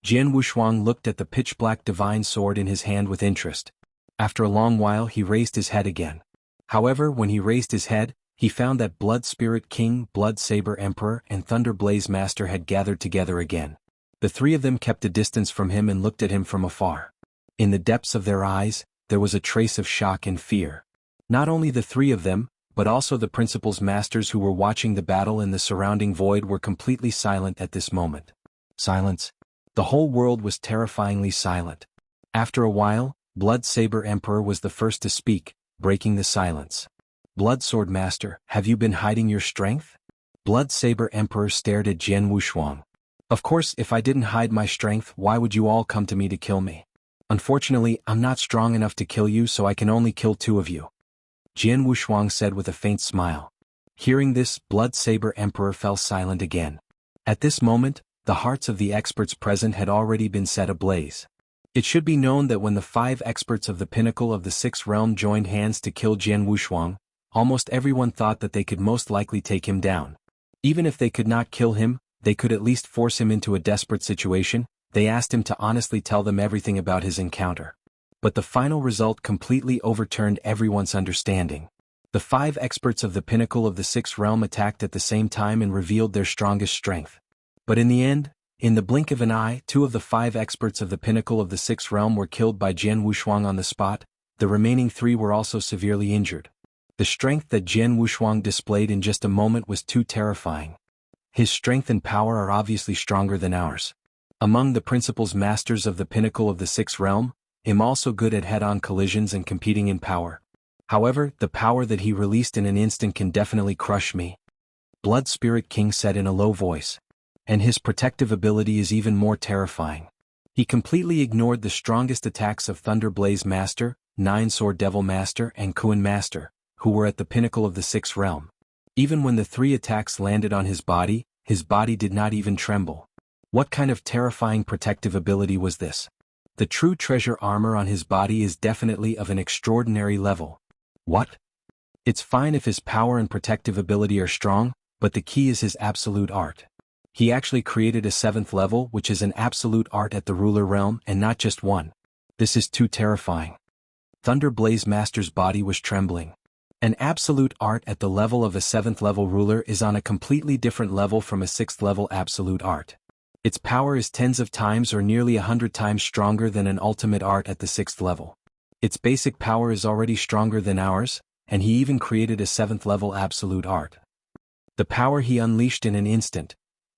Jian Wushuang looked at the pitch-black divine sword in his hand with interest. After a long while he raised his head again. However, when he raised his head, he found that Blood Spirit King, Blood Saber Emperor, and Thunder Blaze Master had gathered together again. The three of them kept a distance from him and looked at him from afar. In the depths of their eyes, there was a trace of shock and fear. Not only the three of them, but also the Principal's masters who were watching the battle in the surrounding void were completely silent at this moment. Silence. The whole world was terrifyingly silent. After a while, Blood Saber Emperor was the first to speak, breaking the silence. Blood Sword Master, have you been hiding your strength? Blood Saber Emperor stared at Jian Wushuang. Of course, if I didn't hide my strength, why would you all come to me to kill me? Unfortunately, I'm not strong enough to kill you, so I can only kill two of you. Jian Wushuang said with a faint smile. Hearing this, Blood Saber Emperor fell silent again. At this moment, the hearts of the experts present had already been set ablaze. It should be known that when the 5 experts of the Pinnacle of the 6th Realm joined hands to kill Jian Wushuang, almost everyone thought that they could most likely take him down. Even if they could not kill him, they could at least force him into a desperate situation. They asked him to honestly tell them everything about his encounter. But the final result completely overturned everyone's understanding. The 5 experts of the Pinnacle of the 6th Realm attacked at the same time and revealed their strongest strength. But in the end, in the blink of an eye, 2 of the 5 experts of the Pinnacle of the 6th Realm were killed by Jian Wushuang on the spot. The remaining 3 were also severely injured. The strength that Jian Wushuang displayed in just a moment was too terrifying. His strength and power are obviously stronger than ours. Among the Principal's masters of the Pinnacle of the 6th Realm, I'm also good at head-on collisions and competing in power. However, the power that he released in an instant can definitely crush me. Blood Spirit King said in a low voice. And his protective ability is even more terrifying. He completely ignored the strongest attacks of Thunder Blaze Master, Nine Sword Devil Master, and Kuan Master, who were at the Pinnacle of the 6th Realm. Even when the 3 attacks landed on his body did not even tremble. What kind of terrifying protective ability was this? The true treasure armor on his body is definitely of an extraordinary level. What? It's fine if his power and protective ability are strong, but the key is his absolute art. He actually created a 7th level, which is an absolute art at the ruler realm, and not just one. This is too terrifying. Thunder Blaze Master's body was trembling. An absolute art at the level of a 7th level ruler is on a completely different level from a 6th level absolute art. Its power is tens of times or nearly 100 times stronger than an ultimate art at the 6th level. Its basic power is already stronger than ours, and he even created a 7th level absolute art. The power he unleashed in an instant.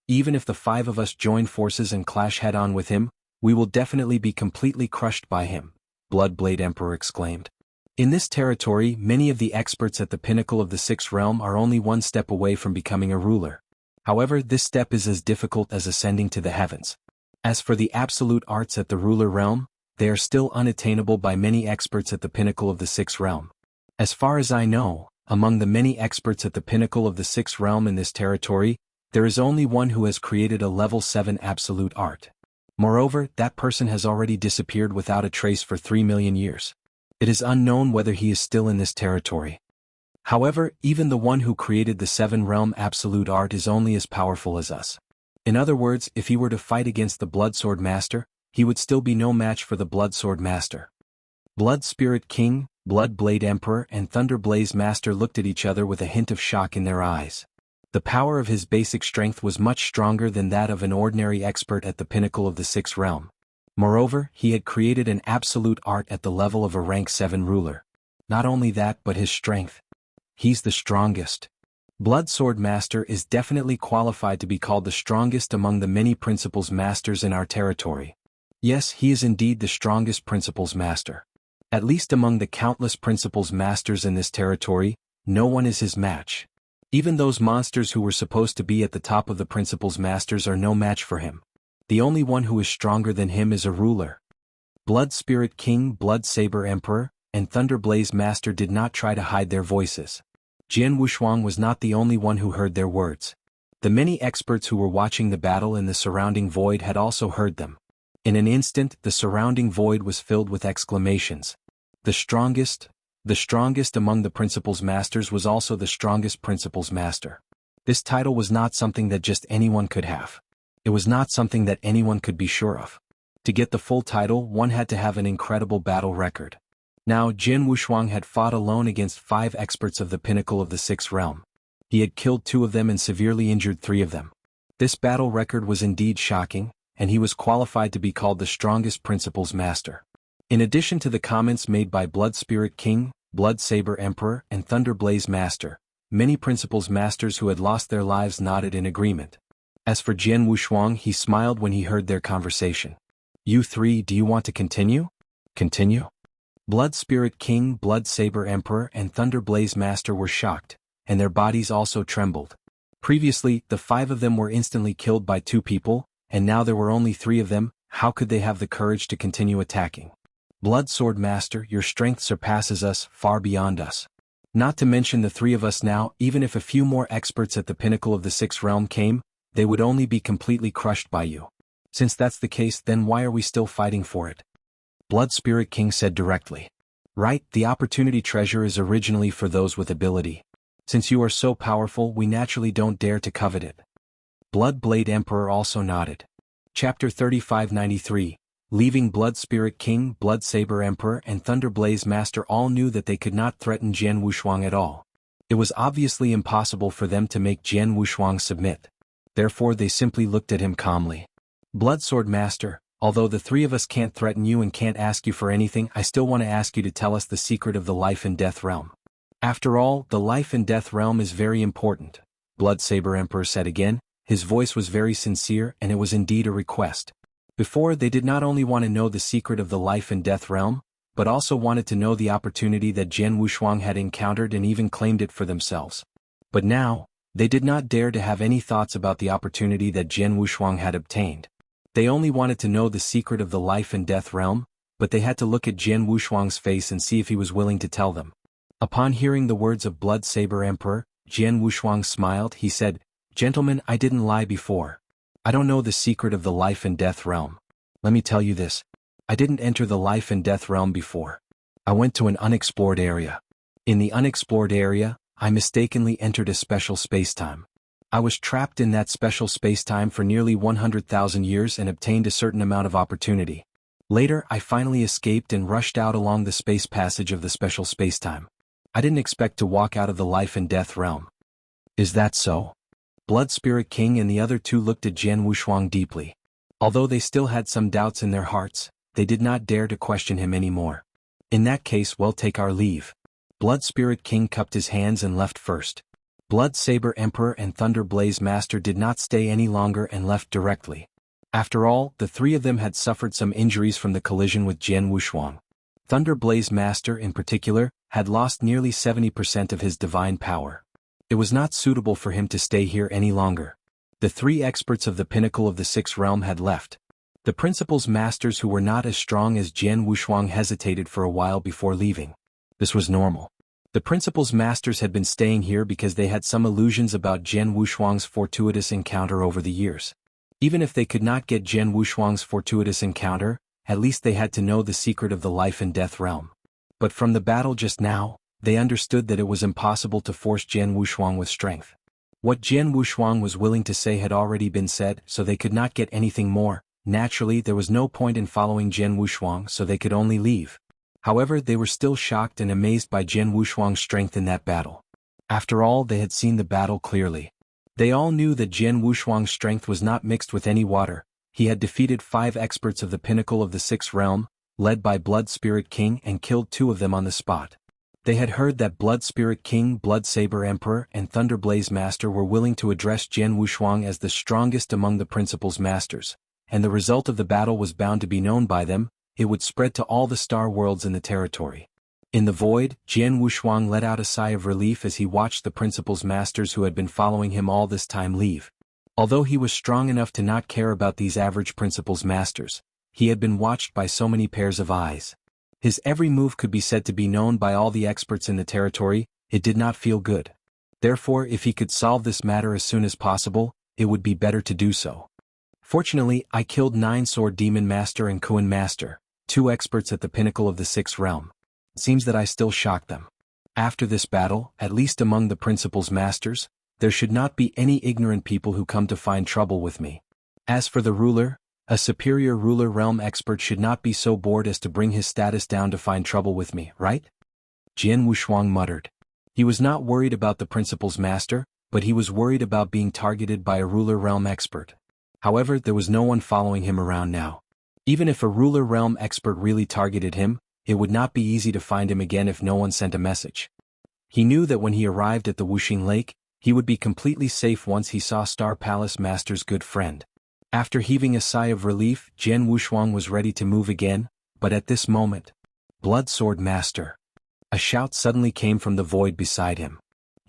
Even if the 5 of us join forces and clash head-on with him, we will definitely be completely crushed by him, Bloodblade Emperor exclaimed. In this territory, many of the experts at the Pinnacle of the 6th Realm are only one step away from becoming a ruler. However, this step is as difficult as ascending to the heavens. As for the absolute arts at the ruler realm, they are still unattainable by many experts at the Pinnacle of the 6th Realm. As far as I know, among the many experts at the Pinnacle of the 6th Realm in this territory, there is only one who has created a level 7 absolute art. Moreover, that person has already disappeared without a trace for 3 million years. It is unknown whether he is still in this territory. However, even the one who created the 7-realm absolute art is only as powerful as us. In other words, if he were to fight against the Blood Sword Master, he would still be no match for the Blood Sword Master. Blood Spirit King, Blood Blade Emperor, and Thunder Blaze Master looked at each other with a hint of shock in their eyes. The power of his basic strength was much stronger than that of an ordinary expert at the Pinnacle of the 6th Realm. Moreover, he had created an absolute art at the level of a rank 7 ruler. Not only that, but his strength. He's the strongest. Blood Sword Master is definitely qualified to be called the strongest among the many Principles Masters in our territory. Yes, he is indeed the strongest Principles Master. At least among the countless Principles Masters in this territory, no one is his match. Even those monsters who were supposed to be at the top of the Principles Masters are no match for him. The only one who is stronger than him is a ruler. Blood Spirit King, Blood Saber Emperor, and Thunder Blaze Master did not try to hide their voices. Jian Wushuang was not the only one who heard their words. The many experts who were watching the battle in the surrounding void had also heard them. In an instant, the surrounding void was filled with exclamations. The strongest among the Principles Masters was also the strongest Principles Master. This title was not something that just anyone could have. It was not something that anyone could be sure of. To get the full title, one had to have an incredible battle record. Now, Jian Wushuang had fought alone against 5 experts of the Pinnacle of the 6th Realm. He had killed 2 of them and severely injured 3 of them. This battle record was indeed shocking, and he was qualified to be called the strongest Principles Master. In addition to the comments made by Blood Spirit King, Blood Saber Emperor, and Thunder Blaze Master, many Principles Masters who had lost their lives nodded in agreement. As for Jian Wushuang, he smiled when he heard their conversation. You 3, do you want to continue? Continue? Blood Spirit King, Blood Saber Emperor, and Thunder Blaze Master were shocked, and their bodies also trembled. Previously, the 5 of them were instantly killed by 2 people, and now there were only 3 of them. How could they have the courage to continue attacking? Blood Sword Master, your strength surpasses us, far beyond us. Not to mention the 3 of us now, even if a few more experts at the Pinnacle of the 6th Realm came, they would only be completely crushed by you. Since that's the case, then why are we still fighting for it? Blood Spirit King said directly. Right, the opportunity treasure is originally for those with ability. Since you are so powerful, we naturally don't dare to covet it. Blood Blade Emperor also nodded. Chapter 3593. Leaving Blood Spirit King, Blood Saber Emperor, and Thunder Blaze Master all knew that they could not threaten Jian Wushuang at all. It was obviously impossible for them to make Jian Wushuang submit. Therefore they simply looked at him calmly. Blood Sword Master, although the 3 of us can't threaten you and can't ask you for anything, I still want to ask you to tell us the secret of the Life and Death Realm. After all, the Life and Death Realm is very important, Blood Saber Emperor said again. His voice was very sincere, and it was indeed a request. Before, they did not only want to know the secret of the Life and Death Realm, but also wanted to know the opportunity that Jian Wushuang had encountered and even claimed it for themselves. But now, they did not dare to have any thoughts about the opportunity that Jian Wushuang had obtained. They only wanted to know the secret of the Life and Death Realm, but they had to look at Jian Wushuang's face and see if he was willing to tell them. Upon hearing the words of Blood Saber Emperor, Jian Wushuang smiled. He said, Gentlemen, I didn't lie before. I don't know the secret of the Life and Death Realm. Let me tell you this. I didn't enter the Life and Death Realm before. I went to an unexplored area. In the unexplored area, I mistakenly entered a special spacetime. I was trapped in that special spacetime for nearly 100,000 years and obtained a certain amount of opportunity. Later, I finally escaped and rushed out along the space passage of the special spacetime. I didn't expect to walk out of the Life and Death Realm. Is that so? Blood Spirit King and the other 2 looked at Jian Wushuang deeply. Although they still had some doubts in their hearts, they did not dare to question him anymore. In that case, we'll take our leave. Blood Spirit King cupped his hands and left first. Blood Saber Emperor and Thunder Blaze Master did not stay any longer and left directly. After all, the 3 of them had suffered some injuries from the collision with Jian Wushuang. Thunder Blaze Master, in particular, had lost nearly 70% of his divine power. It was not suitable for him to stay here any longer. The 3 experts of the Pinnacle of the 6th Realm had left. The Principles Masters who were not as strong as Jian Wushuang hesitated for a while before leaving. This was normal. The Principles Masters had been staying here because they had some illusions about Jian Wushuang's fortuitous encounter over the years. Even if they could not get Jian Wushuang's fortuitous encounter, at least they had to know the secret of the Life and Death Realm. But from the battle just now, they understood that it was impossible to force Jian Wushuang with strength. What Jian Wushuang was willing to say had already been said, so they could not get anything more. Naturally, there was no point in following Jian Wushuang, so they could only leave. However, they were still shocked and amazed by Jian Wushuang's strength in that battle. After all, they had seen the battle clearly. They all knew that Jian Wushuang's strength was not mixed with any water. He had defeated 5 experts of the Pinnacle of the 6th Realm, led by Blood Spirit King, and killed 2 of them on the spot. They had heard that Blood Spirit King, Blood Saber Emperor, and Thunder Blaze Master were willing to address Jian Wushuang as the strongest among the Principal's masters, and the result of the battle was bound to be known by them. It would spread to all the star worlds in the territory. In the void, Jian Wushuang let out a sigh of relief as he watched the Principal's masters who had been following him all this time leave. Although he was strong enough to not care about these average Principal's masters, he had been watched by so many pairs of eyes. His every move could be said to be known by all the experts in the territory. It did not feel good. Therefore, if he could solve this matter as soon as possible, it would be better to do so. Fortunately, I killed 9 Sword Demon Master and Kuan Master, 2 experts at the pinnacle of the 6th realm. It seems that I still shocked them. After this battle, at least among the Principal's masters, there should not be any ignorant people who come to find trouble with me. As for the ruler, a superior ruler realm expert should not be so bored as to bring his status down to find trouble with me, right? Jian Wushuang muttered. He was not worried about the Principal's master, but he was worried about being targeted by a ruler realm expert. However, there was no one following him around now. Even if a ruler realm expert really targeted him, it would not be easy to find him again if no one sent a message. He knew that when he arrived at the Wuxia Lake, he would be completely safe once he saw Star Palace Master's good friend. After heaving a sigh of relief, Jian Wushuang was ready to move again, but at this moment, Blood Sword Master! A shout suddenly came from the void beside him.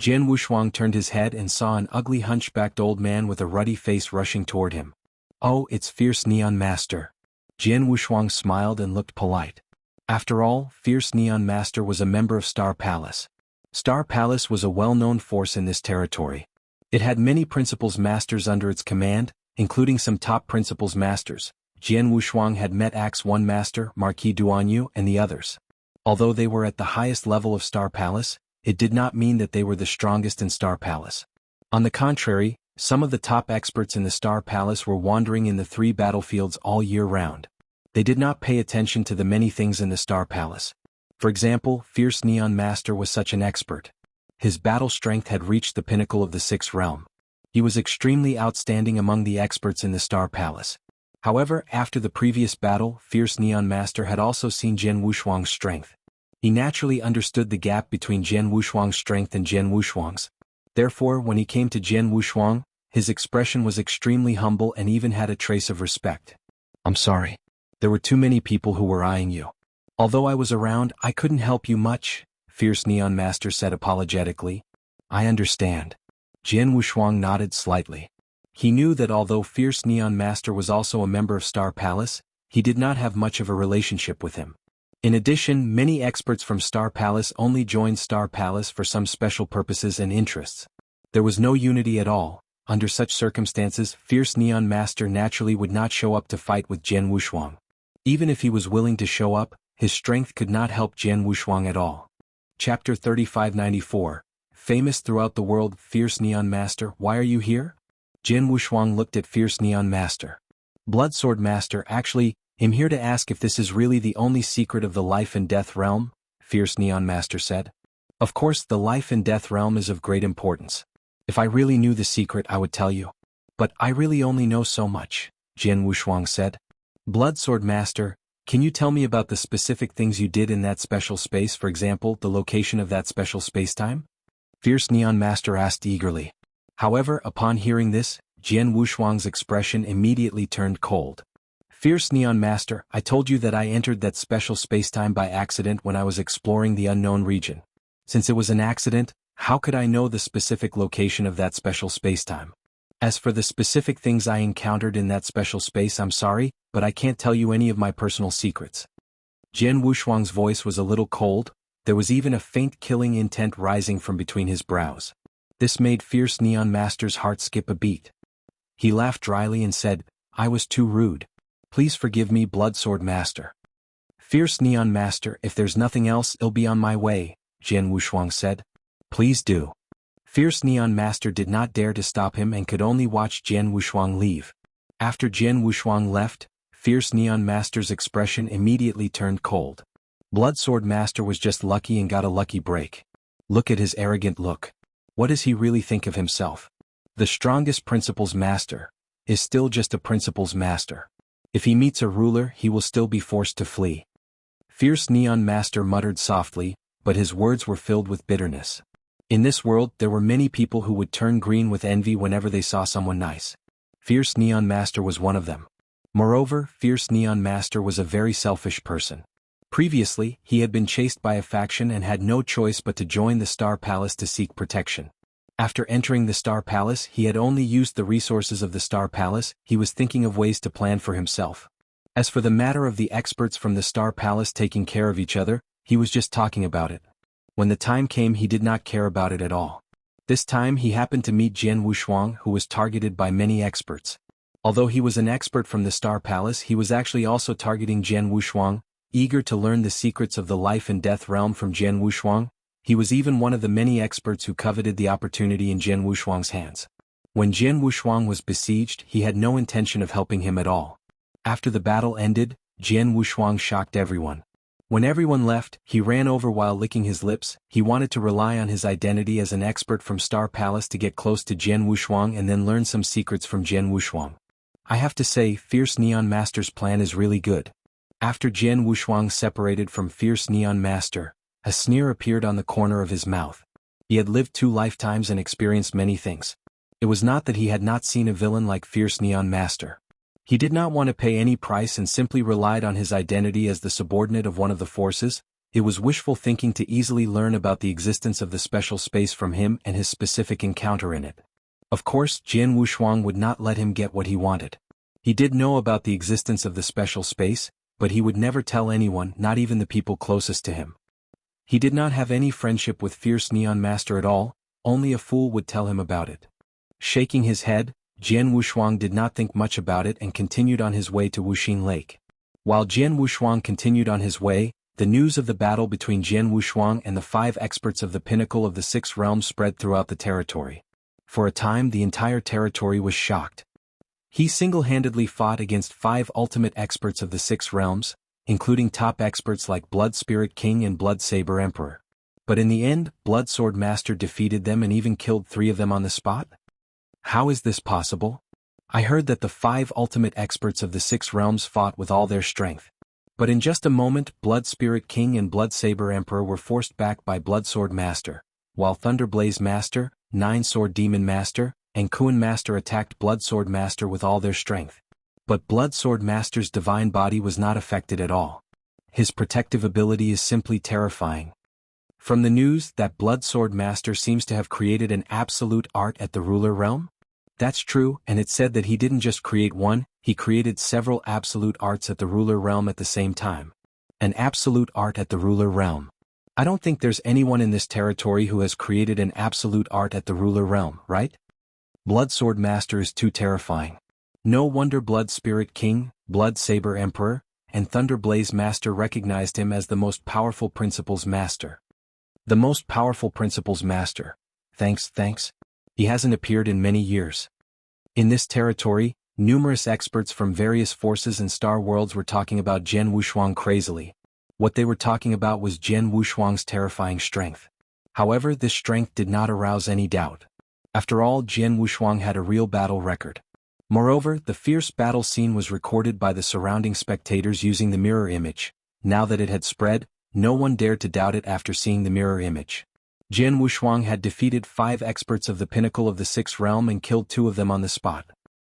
Jian Wushuang turned his head and saw an ugly hunchbacked old man with a ruddy face rushing toward him. Oh, it's Fierce Neon Master! Jian Wushuang smiled and looked polite. After all, Fierce Neon Master was a member of Star Palace. Star Palace was a well-known force in this territory. It had many Principal's masters under its command, including some top Principal's masters. Jian Wushuang had met Axe 1 Master, Marquis Duanyu, and the others. Although they were at the highest level of Star Palace, it did not mean that they were the strongest in Star Palace. On the contrary, some of the top experts in the Star Palace were wandering in the 3 battlefields all year round. They did not pay attention to the many things in the Star Palace. For example, Fierce Neon Master was such an expert. His battle strength had reached the pinnacle of the 6th realm. He was extremely outstanding among the experts in the Star Palace. However, after the previous battle, Fierce Neon Master had also seen Jian Wushuang's strength. He naturally understood the gap between Jian Wushuang's strength and Jian Wushuang's. Therefore, when he came to Jian Wushuang, his expression was extremely humble and even had a trace of respect. I'm sorry. There were too many people who were eyeing you. Although I was around, I couldn't help you much, Fierce Neon Master said apologetically. I understand. Jian Wushuang nodded slightly. He knew that although Fierce Neon Master was also a member of Star Palace, he did not have much of a relationship with him. In addition, many experts from Star Palace only joined Star Palace for some special purposes and interests. There was no unity at all. Under such circumstances, Fierce Neon Master naturally would not show up to fight with Jian Wushuang. Even if he was willing to show up, his strength could not help Jian Wushuang at all. Chapter 3594. Famous throughout the world, Fierce Neon Master, why are you here? Jian Wushuang looked at Fierce Neon Master. Blood Sword Master, actually, I'm here to ask if this is really the only secret of the life and death realm, Fierce Neon Master said. Of course, the life and death realm is of great importance. If I really knew the secret, I would tell you. But I really only know so much, Jian Wushuang said. Blood Sword Master, can you tell me about the specific things you did in that special space, for example, the location of that special spacetime? Fierce Neon Master asked eagerly. However, upon hearing this, Jian Wushuang's expression immediately turned cold. Fierce Neon Master, I told you that I entered that special spacetime by accident when I was exploring the unknown region. Since it was an accident, how could I know the specific location of that special spacetime? As for the specific things I encountered in that special space, I'm sorry, but I can't tell you any of my personal secrets. Jian Wushuang's voice was a little cold. There was even a faint killing intent rising from between his brows. This made Fierce Neon Master's heart skip a beat. He laughed dryly and said, I was too rude. Please forgive me, Blood Sword Master. Fierce Neon Master, if there's nothing else, it'll be on my way, Jian Wushuang said. Please do. Fierce Neon Master did not dare to stop him and could only watch Jian Wushuang leave. After Jian Wushuang left, Fierce Neon Master's expression immediately turned cold. Blood Sword Master was just lucky and got a lucky break. Look at his arrogant look. What does he really think of himself? The strongest Principal's Master is still just a Principal's Master. If he meets a ruler, he will still be forced to flee. Fierce Neon Master muttered softly, but his words were filled with bitterness. In this world there were many people who would turn green with envy whenever they saw someone nice. Fierce Neon Master was one of them. Moreover, Fierce Neon Master was a very selfish person. Previously, he had been chased by a faction and had no choice but to join the Star Palace to seek protection. After entering the Star Palace, he had only used the resources of the Star Palace. He was thinking of ways to plan for himself. As for the matter of the experts from the Star Palace taking care of each other, he was just talking about it. When the time came, he did not care about it at all. This time he happened to meet Jian Wushuang, who was targeted by many experts. Although he was an expert from the Star Palace, he was actually also targeting Jian Wushuang, eager to learn the secrets of the life and death realm from Jian Wushuang. He was even one of the many experts who coveted the opportunity in Jian Wushuang's hands. When Jian Wushuang was besieged, he had no intention of helping him at all. After the battle ended, Jian Wushuang shocked everyone. When everyone left, he ran over while licking his lips. He wanted to rely on his identity as an expert from Star Palace to get close to Jian Wushuang and then learn some secrets from Jian Wushuang. I have to say, Fierce Neon Master's plan is really good. After Jian Wushuang separated from Fierce Neon Master, a sneer appeared on the corner of his mouth. He had lived 2 lifetimes and experienced many things. It was not that he had not seen a villain like Fierce Neon Master. He did not want to pay any price and simply relied on his identity as the subordinate of one of the forces. It was wishful thinking to easily learn about the existence of the special space from him and his specific encounter in it. Of course, Jian Wushuang would not let him get what he wanted. He did know about the existence of the special space, but he would never tell anyone, not even the people closest to him. He did not have any friendship with Fierce Neon Master at all, only a fool would tell him about it. Shaking his head, Jian Wushuang did not think much about it and continued on his way to Wuxing Lake. While Jian Wushuang continued on his way, the news of the battle between Jian Wushuang and the 5 experts of the Pinnacle of the 6 realms spread throughout the territory. For a time the entire territory was shocked. He single-handedly fought against 5 ultimate experts of the 6 realms, including top experts like Blood Spirit King and Blood Saber Emperor. But in the end, Blood Sword Master defeated them and even killed 3 of them on the spot? How is this possible? I heard that the 5 ultimate experts of the 6 realms fought with all their strength. But in just a moment, Blood Spirit King and Blood Saber Emperor were forced back by Blood Sword Master, while Thunder Blaze Master, 9 Sword Demon Master, and Kuan Master attacked Blood Sword Master with all their strength. But Blood Sword Master's divine body was not affected at all. His protective ability is simply terrifying. From the news that Blood Sword Master seems to have created an absolute art at the ruler realm? That's true, and it said that he didn't just create one, he created several absolute arts at the ruler realm at the same time. An absolute art at the ruler realm. I don't think there's anyone in this territory who has created an absolute art at the ruler realm, right? Blood Sword Master is too terrifying. No wonder Blood Spirit King, Blood Saber Emperor, and Thunder Blaze Master recognized him as the most powerful Principles Master. The most powerful Principles Master. Thanks. He hasn't appeared in many years. In this territory, numerous experts from various forces and star worlds were talking about Jian Wushuang crazily. What they were talking about was Jian Wushuang's terrifying strength. However, this strength did not arouse any doubt. After all, Jian Wushuang had a real battle record. Moreover, the fierce battle scene was recorded by the surrounding spectators using the mirror image. Now that it had spread, no one dared to doubt it after seeing the mirror image. Jian Wushuang had defeated 5 experts of the Pinnacle of the 6th realm and killed 2 of them on the spot.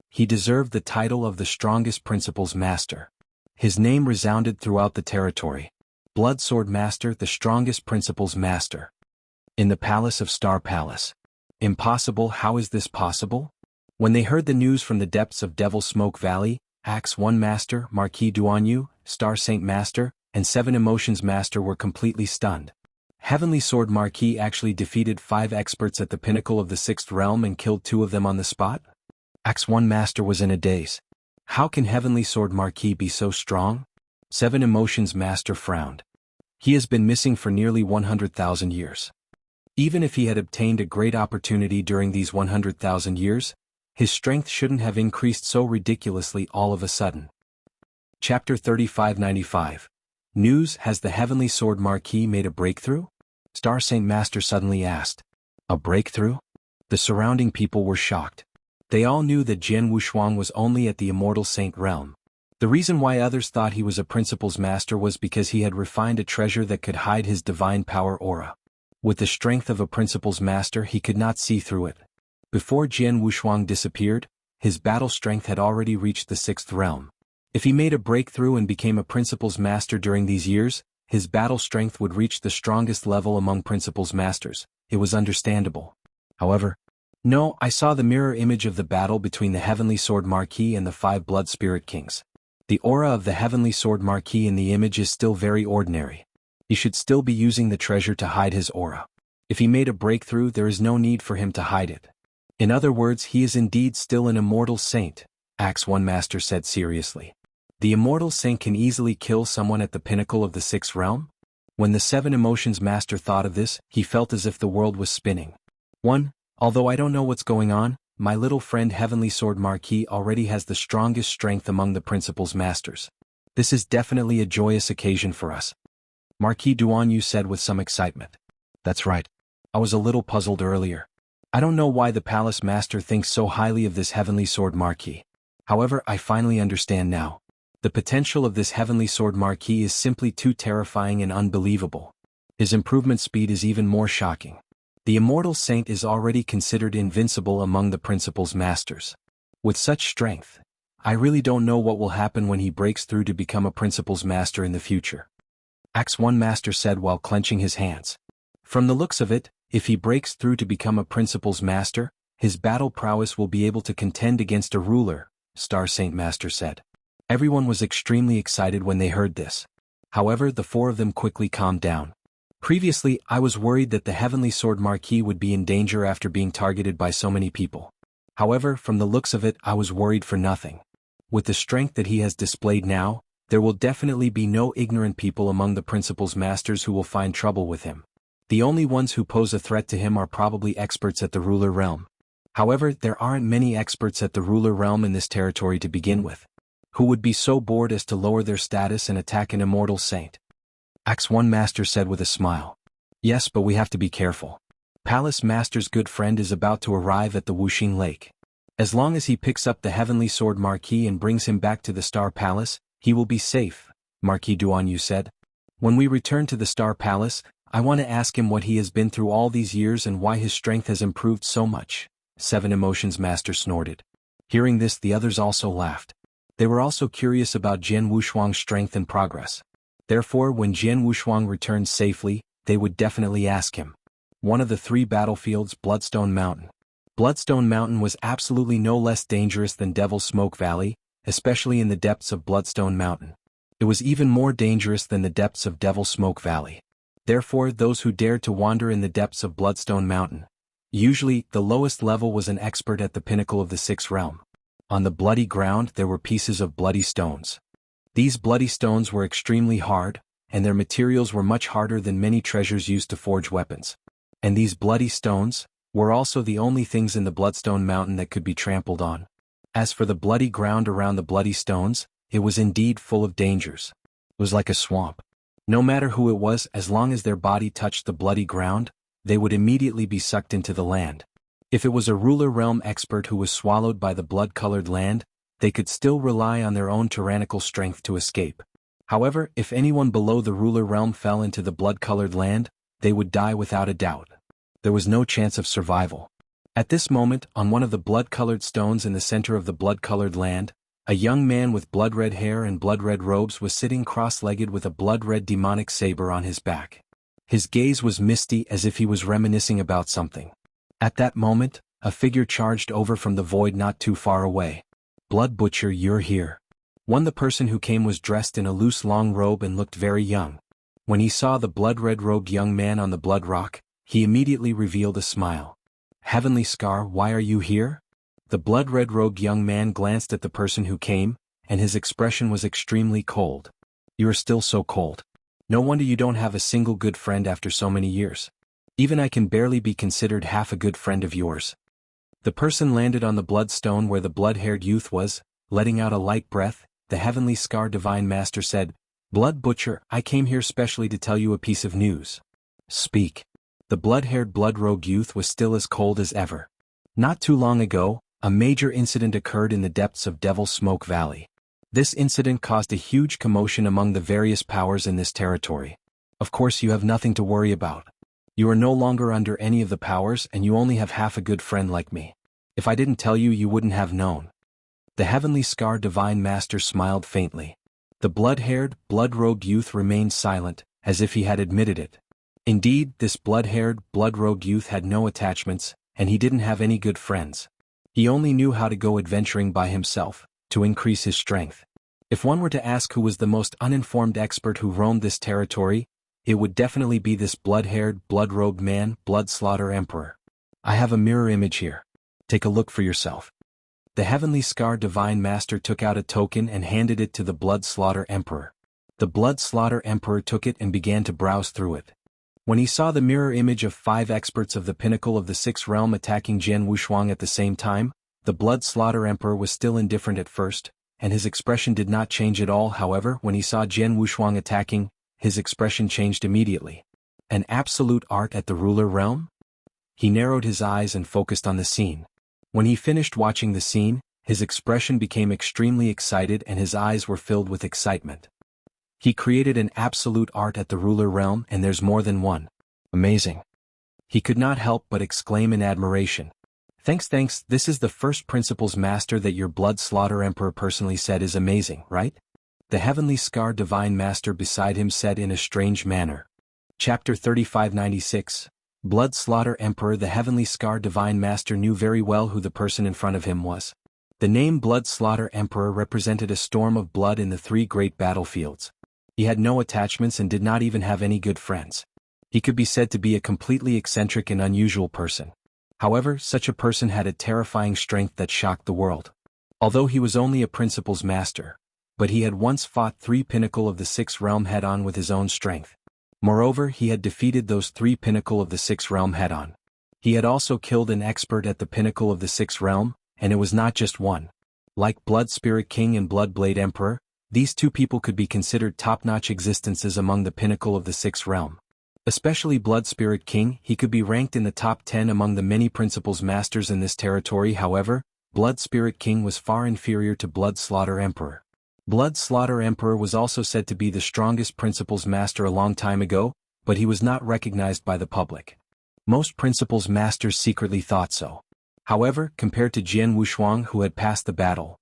He deserved the title of the strongest Principles Master. His name resounded throughout the territory. Blood Sword Master, the strongest Principles Master. In the Palace of Star Palace. Impossible, how is this possible? When they heard the news from the depths of Devil Smoke Valley, Axe 1 Master, Marquis Duanyu, Star Saint Master, and 7 Emotions Master were completely stunned. Heavenly Sword Marquis actually defeated 5 experts at the Pinnacle of the 6th realm and killed 2 of them on the spot? Axe 1 Master was in a daze. How can Heavenly Sword Marquis be so strong? 7 Emotions Master frowned. He has been missing for nearly 100,000 years. Even if he had obtained a great opportunity during these 100,000 years, his strength shouldn't have increased so ridiculously all of a sudden. Chapter 3595. News: has the Heavenly Sword Marquis made a breakthrough? Star Saint Master suddenly asked. A breakthrough? The surrounding people were shocked. They all knew that Jian Wushuang was only at the Immortal Saint realm. The reason why others thought he was a principal's master was because he had refined a treasure that could hide his divine power aura. With the strength of a principal's master, he could not see through it. Before Jian Wushuang disappeared, his battle strength had already reached the 6th realm. If he made a breakthrough and became a principal's master during these years, his battle strength would reach the strongest level among principal's masters. It was understandable. However, no, I saw the mirror image of the battle between the Heavenly Sword Marquis and the 5 Blood Spirit Kings. The aura of the Heavenly Sword Marquis in the image is still very ordinary. He should still be using the treasure to hide his aura. If he made a breakthrough, there is no need for him to hide it. In other words, he is indeed still an immortal saint, Axe One Master said seriously. The immortal saint can easily kill someone at the pinnacle of the 6th realm? When the 7 Emotions Master thought of this, he felt as if the world was spinning. 1. Although I don't know what's going on, my little friend Heavenly Sword Marquis already has the strongest strength among the principal's masters. This is definitely a joyous occasion for us. Marquis Duanyu said with some excitement. That's right. I was a little puzzled earlier. I don't know why the palace master thinks so highly of this Heavenly Sword Marquis. However, I finally understand now. The potential of this Heavenly Sword Marquis is simply too terrifying and unbelievable. His improvement speed is even more shocking. The immortal saint is already considered invincible among the principal's masters. With such strength, I really don't know what will happen when he breaks through to become a principal's master in the future. Axe One Master said while clenching his hands. From the looks of it, if he breaks through to become a principal's master, his battle prowess will be able to contend against a ruler, Star Saint Master said. Everyone was extremely excited when they heard this. However, the 4 of them quickly calmed down. Previously, I was worried that the Heavenly Sword Marquis would be in danger after being targeted by so many people. However, from the looks of it, I was worried for nothing. With the strength that he has displayed now, there will definitely be no ignorant people among the principal's masters who will find trouble with him. The only ones who pose a threat to him are probably experts at the ruler realm. However, there aren't many experts at the ruler realm in this territory to begin with. Who would be so bored as to lower their status and attack an immortal saint? Axe One Master said with a smile. Yes, but we have to be careful. Palace Master's good friend is about to arrive at the Wuxing Lake. As long as he picks up the Heavenly Sword Marquis and brings him back to the Star Palace, he will be safe, Marquis Duanyu said. When we return to the Star Palace, I want to ask him what he has been through all these years and why his strength has improved so much, 7 Emotions Master snorted. Hearing this, the others also laughed. They were also curious about Jian Wushuang's strength and progress. Therefore, when Jian Wushuang returns safely, they would definitely ask him. One of the 3 battlefields, Bloodstone Mountain. Bloodstone Mountain was absolutely no less dangerous than Devil's Smoke Valley, especially in the depths of Bloodstone Mountain. It was even more dangerous than the depths of Devil's Smoke Valley. Therefore, those who dared to wander in the depths of Bloodstone Mountain. Usually, the lowest level was an expert at the pinnacle of the 6th realm. On the bloody ground there were pieces of bloody stones. These bloody stones were extremely hard, and their materials were much harder than many treasures used to forge weapons. And these bloody stones were also the only things in the Bloodstone Mountain that could be trampled on. As for the bloody ground around the bloody stones, it was indeed full of dangers. It was like a swamp. No matter who it was, as long as their body touched the bloody ground, they would immediately be sucked into the land. If it was a ruler realm expert who was swallowed by the blood-colored land, they could still rely on their own tyrannical strength to escape. However, if anyone below the ruler realm fell into the blood-colored land, they would die without a doubt. There was no chance of survival. At this moment, on one of the blood-colored stones in the center of the blood-colored land, a young man with blood-red hair and blood-red robes was sitting cross-legged with a blood-red demonic saber on his back. His gaze was misty as if he was reminiscing about something. At that moment, a figure charged over from the void not too far away. Blood Butcher, you're here. The person who came was dressed in a loose long robe and looked very young. When he saw the blood-red robed young man on the blood rock, he immediately revealed a smile. Heavenly Scar, why are you here? The blood-red robed young man glanced at the person who came, and his expression was extremely cold. You are still so cold. No wonder you don't have a single good friend after so many years. Even I can barely be considered half a good friend of yours. The person landed on the bloodstone where the blood-haired youth was, letting out a light breath. The Heavenly Scar Divine Master said, Blood Butcher, I came here specially to tell you a piece of news. Speak. The blood-haired blood-robed youth was still as cold as ever. Not too long ago, a major incident occurred in the depths of Devil's Smoke Valley. This incident caused a huge commotion among the various powers in this territory. Of course you have nothing to worry about. You are no longer under any of the powers and you only have half a good friend like me. If I didn't tell you, you wouldn't have known. The heavenly scar divine master smiled faintly. The blood-haired, blood-robed youth remained silent, as if he had admitted it. Indeed, this blood-haired, blood-robed youth had no attachments, and he didn't have any good friends. He only knew how to go adventuring by himself, to increase his strength. If one were to ask who was the most uninformed expert who roamed this territory, it would definitely be this blood-haired, blood-robed man, Blood-Slaughter Emperor. I have a mirror image here. Take a look for yourself. The heavenly scar divine master took out a token and handed it to the Blood-Slaughter Emperor. The Blood-Slaughter Emperor took it and began to browse through it. When he saw the mirror image of 5 experts of the pinnacle of the 6th realm attacking Jian Wushuang at the same time, the Blood-Slaughter Emperor was still indifferent at first, and his expression did not change at all. However, when he saw Jian Wushuang attacking, his expression changed immediately. An absolute art at the ruler realm? He narrowed his eyes and focused on the scene. When he finished watching the scene, his expression became extremely excited and his eyes were filled with excitement. He created an absolute art at the ruler realm, and there's more than one. Amazing. He could not help but exclaim in admiration. Thanks, this is the first principles master that your Blood-Slaughter Emperor personally said is amazing, right? The heavenly scar divine master beside him said in a strange manner. Chapter 3596. Blood-Slaughter Emperor. The heavenly scar divine master knew very well who the person in front of him was. The name Blood-Slaughter Emperor represented a storm of blood in the 3 great battlefields. He had no attachments and did not even have any good friends. He could be said to be a completely eccentric and unusual person. However, such a person had a terrifying strength that shocked the world. Although he was only a principles master, but he had once fought 3 pinnacle of the 6th realm head-on with his own strength. Moreover, he had defeated those 3 pinnacle of the 6th realm head-on. He had also killed an expert at the pinnacle of the 6th realm, and it was not just one. Like Blood Spirit King and Blood Blade Emperor, these 2 people could be considered top-notch existences among the pinnacle of the 6th realm. Especially Blood Spirit King, he could be ranked in the top 10 among the many principles masters in this territory. However, Blood Spirit King was far inferior to Blood-Slaughter Emperor. Blood-Slaughter Emperor was also said to be the strongest principles master a long time ago, but he was not recognized by the public. Most principles masters secretly thought so. However, compared to Jian Wushuang, who had passed the battle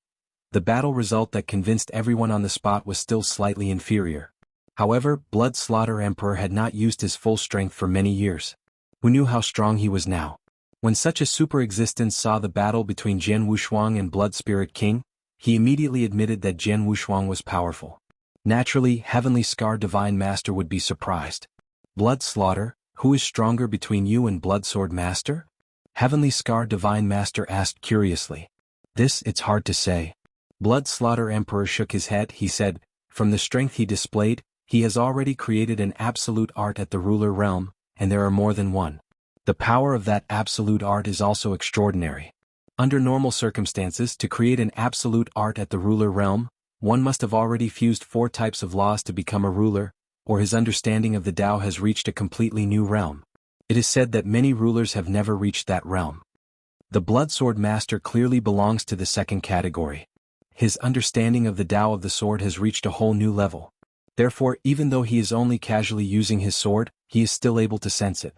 result that convinced everyone on the spot was still slightly inferior. However, Blood-Slaughter Emperor had not used his full strength for many years. Who knew how strong he was now? When such a super existence saw the battle between Jian Wushuang and Blood Spirit King, he immediately admitted that Jian Wushuang was powerful. Naturally, Heavenly Scar Divine Master would be surprised. Blood-Slaughter, who is stronger between you and Blood Sword Master? Heavenly Scar Divine Master asked curiously. It's hard to say. Blood-Slaughter Emperor shook his head. He said, from the strength he displayed, he has already created an absolute art at the ruler realm, and there are more than one. The power of that absolute art is also extraordinary. Under normal circumstances, to create an absolute art at the ruler realm, one must have already fused 4 types of laws to become a ruler, or his understanding of the Tao has reached a completely new realm. It is said that many rulers have never reached that realm. The Blood Sword Master clearly belongs to the second category. His understanding of the Tao of the sword has reached a whole new level. Therefore, even though he is only casually using his sword, he is still able to sense it.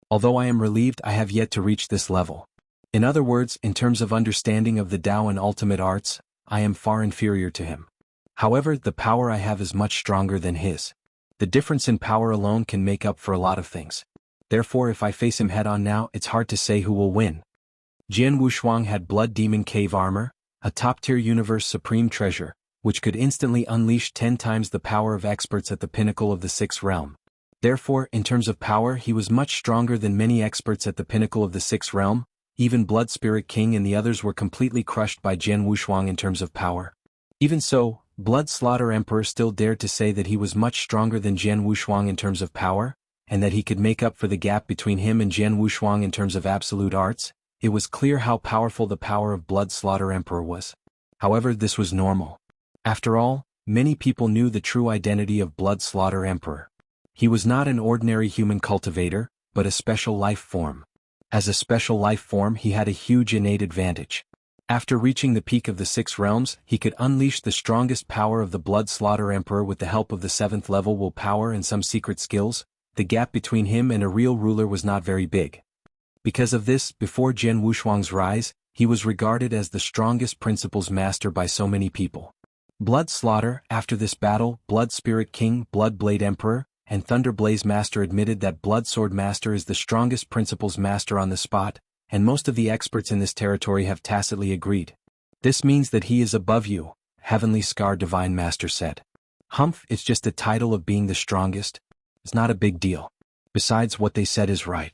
Although I am relieved I have yet to reach this level. In other words, in terms of understanding of the Tao and ultimate arts, I am far inferior to him. However, the power I have is much stronger than his. The difference in power alone can make up for a lot of things. Therefore, if I face him head-on now, it's hard to say who will win. Jian Wushuang had Blood Demon Cave Armor, a top-tier universe supreme treasure, which could instantly unleash 10 times the power of experts at the pinnacle of the 6th realm. Therefore, in terms of power, he was much stronger than many experts at the pinnacle of the 6th realm. Even Blood Spirit King and the others were completely crushed by Jian Wushuang in terms of power. Even so, Blood-Slaughter Emperor still dared to say that he was much stronger than Jian Wushuang in terms of power, and that he could make up for the gap between him and Jian Wushuang in terms of absolute arts. It was clear how powerful the power of Blood-Slaughter Emperor was. However, this was normal. After all, many people knew the true identity of Blood-Slaughter Emperor. He was not an ordinary human cultivator, but a special life form. As a special life form, he had a huge innate advantage. After reaching the peak of the 6 realms, he could unleash the strongest power of the Blood Slaughter Emperor with the help of the 7th level willpower and some secret skills. The gap between him and a real ruler was not very big. Because of this, before Jian Wushuang's rise, he was regarded as the strongest principles master by so many people. Blood Slaughter, after this battle, Blood Spirit King, Blood Blade Emperor, and Thunder Blaze Master admitted that Blood Sword Master is the strongest principles master on the spot, and most of the experts in this territory have tacitly agreed. This means that he is above you, Heavenly Scar Divine Master said. Humph, it's just a title of being the strongest. It's not a big deal. Besides, what they said is right.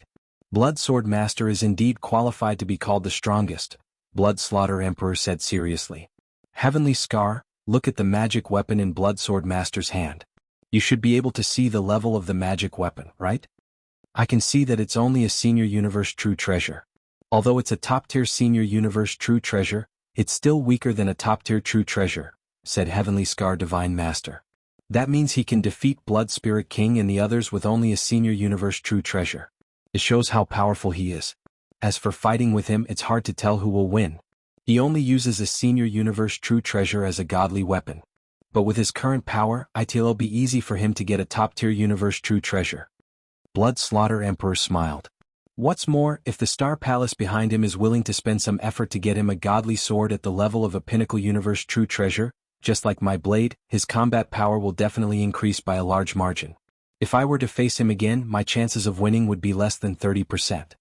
Blood Sword Master is indeed qualified to be called the strongest, Blood Slaughter Emperor said seriously. Heavenly Scar, look at the magic weapon in Blood Sword Master's hand. You should be able to see the level of the magic weapon, right? I can see that it's only a Senior Universe True Treasure. Although it's a top-tier Senior Universe True Treasure, it's still weaker than a top-tier True Treasure, said Heavenly Scar Divine Master. That means he can defeat Blood Spirit King and the others with only a Senior Universe True Treasure. It shows how powerful he is. As for fighting with him, it's hard to tell who will win. He only uses a Senior Universe True Treasure as a godly weapon. But with his current power, it'll be easy for him to get a top-tier Universe True Treasure. Blood Slaughter Emperor smiled. What's more, if the Star Palace behind him is willing to spend some effort to get him a godly sword at the level of a Pinnacle Universe True Treasure, just like my blade, his combat power will definitely increase by a large margin. If I were to face him again, my chances of winning would be less than 30%.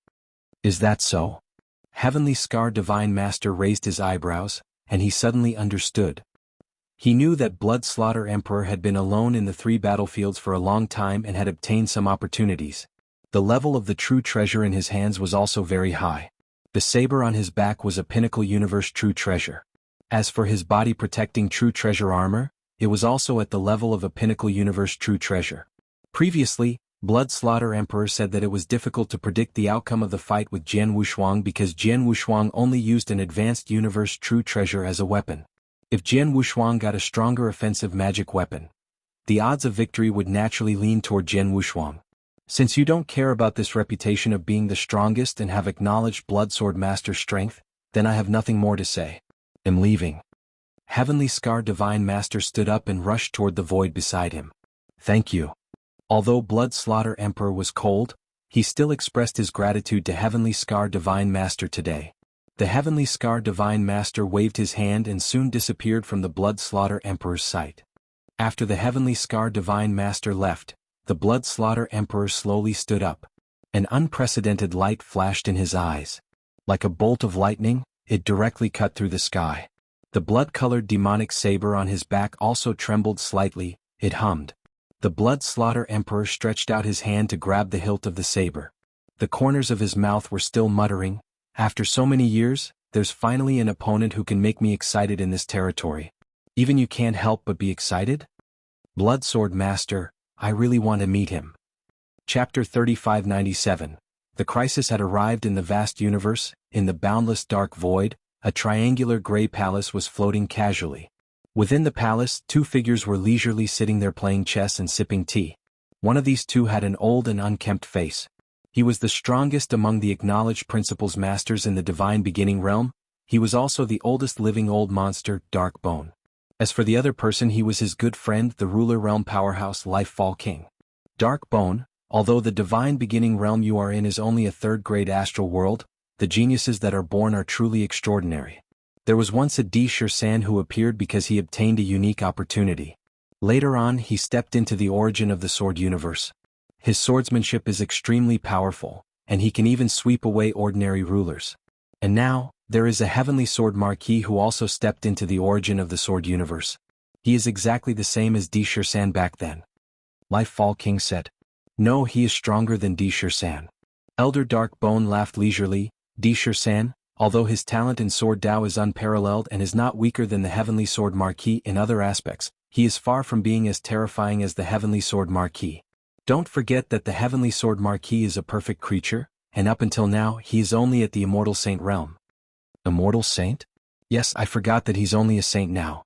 Is that so? Heavenly Scar Divine Master raised his eyebrows, and he suddenly understood. He knew that Blood Slaughter Emperor had been alone in the 3 battlefields for a long time and had obtained some opportunities. The level of the true treasure in his hands was also very high. The saber on his back was a Pinnacle Universe True Treasure. As for his body-protecting True Treasure armor, it was also at the level of a Pinnacle Universe True Treasure. Previously, Blood Slaughter Emperor said that it was difficult to predict the outcome of the fight with Jian Wushuang because Jian Wushuang only used an advanced Universe True Treasure as a weapon. If Jian Wushuang got a stronger offensive magic weapon, the odds of victory would naturally lean toward Jian Wushuang. Since you don't care about this reputation of being the strongest and have acknowledged Blood Sword Master's strength, then I have nothing more to say. I'm leaving. Heavenly Scar Divine Master stood up and rushed toward the void beside him. Thank you. Although Blood Slaughter Emperor was cold, he still expressed his gratitude to Heavenly Scar Divine Master today. The Heavenly Scar Divine Master waved his hand and soon disappeared from the Blood Slaughter Emperor's sight. After the Heavenly Scar Divine Master left, the Blood Slaughter Emperor slowly stood up. An unprecedented light flashed in his eyes. Like a bolt of lightning, it directly cut through the sky. The blood-colored demonic saber on his back also trembled slightly, it hummed. The Blood Slaughter Emperor stretched out his hand to grab the hilt of the saber. The corners of his mouth were still muttering, after so many years, there's finally an opponent who can make me excited in this territory. Even you can't help but be excited? Blood Sword Master, I really want to meet him. Chapter 3597. The crisis had arrived in the vast universe. In the boundless dark void, a triangular gray palace was floating casually. Within the palace, 2 figures were leisurely sitting there playing chess and sipping tea. One of these 2 had an old and unkempt face. He was the strongest among the acknowledged principles masters in the divine beginning realm. He was also the oldest living old monster, Darkbone. As for the other person, he was his good friend, the ruler realm powerhouse Lifefall King. Darkbone, although the divine beginning realm you are in is only a 3rd-grade astral world, the geniuses that are born are truly extraordinary. There was once a San who appeared because he obtained a unique opportunity. Later on, he stepped into the origin of the sword universe. His swordsmanship is extremely powerful, and he can even sweep away ordinary rulers. And now, there is a heavenly sword marquis who also stepped into the origin of the sword universe. He is exactly the same as San back then. Lifefall King said. No, he is stronger than San. Elder Darkbone laughed leisurely. San, although his talent in sword Dao is unparalleled and is not weaker than the heavenly sword marquis in other aspects, he is far from being as terrifying as the heavenly sword marquis. Don't forget that the heavenly sword marquis is a perfect creature, and up until now he is only at the immortal saint realm. Immortal saint? Yes, I forgot that he's only a saint now.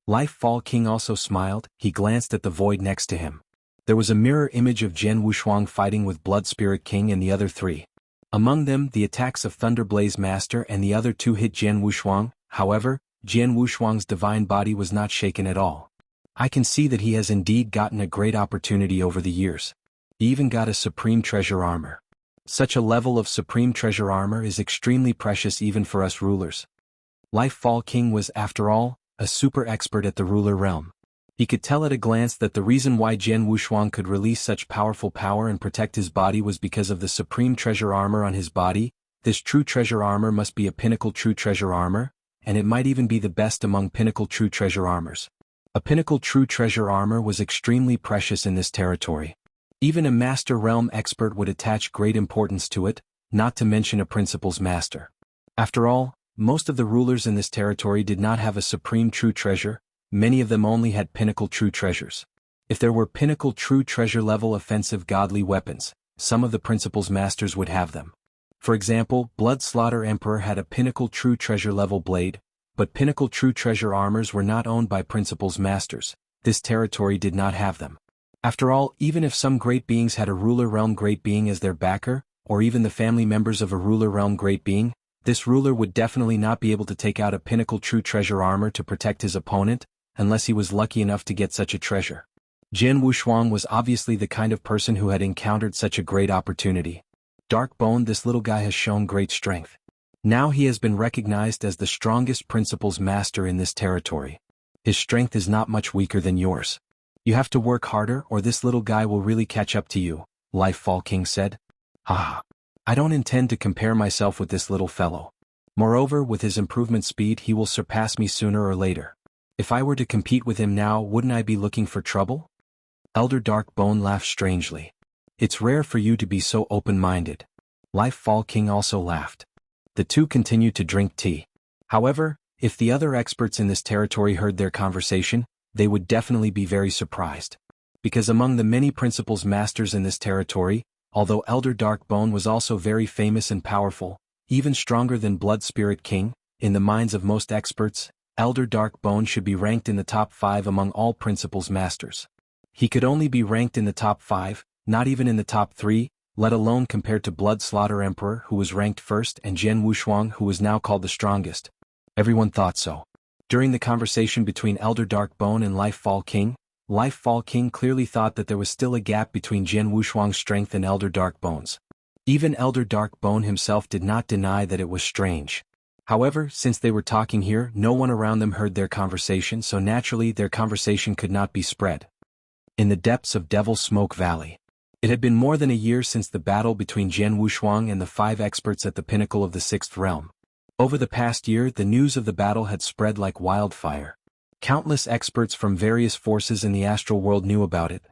Lifefall King also smiled. He glanced at the void next to him. There was a mirror image of Jian Wushuang fighting with Blood Spirit King and the other 3. Among them, the attacks of Thunderblaze Master and the other two hit Jian Wushuang. However, Jian Wushuang's divine body was not shaken at all. I can see that he has indeed gotten a great opportunity over the years. He even got a supreme treasure armor. Such a level of supreme treasure armor is extremely precious even for us rulers. Lifefall King was, after all, a super expert at the ruler realm. He could tell at a glance that the reason why Jian Wushuang could release such powerful power and protect his body was because of the supreme treasure armor on his body. This true treasure armor must be a Pinnacle true treasure armor, and it might even be the best among Pinnacle true treasure armors. A Pinnacle true treasure armor was extremely precious in this territory. Even a Master Realm expert would attach great importance to it, not to mention a Principal's Master. After all, most of the rulers in this territory did not have a supreme true treasure. Many of them only had Pinnacle true treasures. If there were Pinnacle true treasure level offensive godly weapons, some of the Principal's Masters would have them. For example, Blood Slaughter Emperor had a Pinnacle true treasure level blade, but Pinnacle true treasure armors were not owned by Principal's Masters. This territory did not have them. After all, even if some great beings had a ruler realm great being as their backer, or even the family members of a ruler realm great being, this ruler would definitely not be able to take out a Pinnacle true treasure armor to protect his opponent, unless he was lucky enough to get such a treasure. Jian Wushuang was obviously the kind of person who had encountered such a great opportunity. Darkbone, this little guy has shown great strength. Now he has been recognized as the strongest Principal's Master in this territory. His strength is not much weaker than yours. You have to work harder or this little guy will really catch up to you, Lifefall King said. Haha. I don't intend to compare myself with this little fellow. Moreover, with his improvement speed he will surpass me sooner or later. If I were to compete with him now, wouldn't I be looking for trouble? Elder Darkbone laughed strangely. It's rare for you to be so open-minded. Lifefall King also laughed. The two continued to drink tea. However, if the other experts in this territory heard their conversation, they would definitely be very surprised. Because among the many Principal's Masters in this territory, although Elder Darkbone was also very famous and powerful, even stronger than Blood Spirit King, in the minds of most experts, Elder Darkbone should be ranked in the top 5 among all Principal's Masters. He could only be ranked in the top 5, not even in the top 3, let alone compared to Blood Slaughter Emperor who was ranked first and Jian Wushuang who was now called the strongest. Everyone thought so. During the conversation between Elder Darkbone and Lifefall King clearly thought that there was still a gap between Jian Wushuang's strength and Elder Darkbone's. Even Elder Darkbone himself did not deny that it was strange. However, since they were talking here, no one around them heard their conversation, so naturally their conversation could not be spread. In the depths of Devil's Smoke Valley. It had been more than a year since the battle between Jian Wushuang and the 5 experts at the pinnacle of the 6th realm. Over the past year, the news of the battle had spread like wildfire. Countless experts from various forces in the astral world knew about it.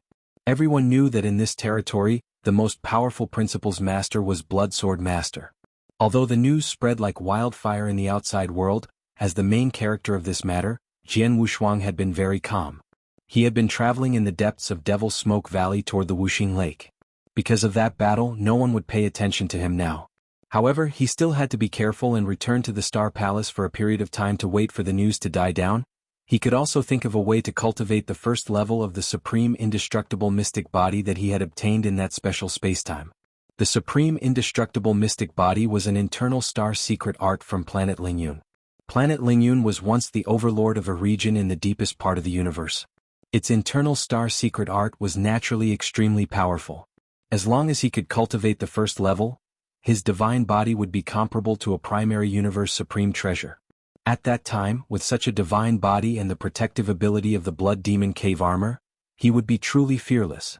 Everyone knew that in this territory, the most powerful Principal's Master was Bloodsword Master. Although the news spread like wildfire in the outside world, as the main character of this matter, Jian Wushuang had been very calm. He had been traveling in the depths of Devil's Smoke Valley toward the Wuxia Lake. Because of that battle, no one would pay attention to him now. However, he still had to be careful and return to the Star Palace for a period of time to wait for the news to die down. He could also think of a way to cultivate the first level of the supreme indestructible mystic body that he had obtained in that special spacetime. The supreme indestructible mystic body was an internal star secret art from planet Lingyun. Planet Lingyun was once the overlord of a region in the deepest part of the universe. Its internal star secret art was naturally extremely powerful. As long as he could cultivate the first level, his divine body would be comparable to a primary universe supreme treasure. At that time, with such a divine body and the protective ability of the Blood Demon Cave armor, he would be truly fearless.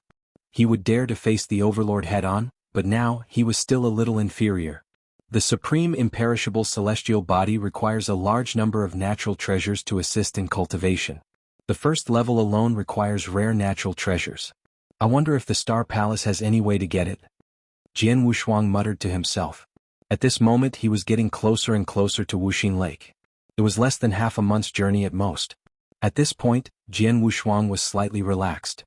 He would dare to face the overlord head-on, but now he was still a little inferior. The supreme imperishable celestial body requires a large number of natural treasures to assist in cultivation. The first level alone requires rare natural treasures. I wonder if the Star Palace has any way to get it. Jian Wushuang muttered to himself. At this moment he was getting closer and closer to Wuxia Lake. It was less than half a month's journey at most. At this point, Jian Wushuang was slightly relaxed.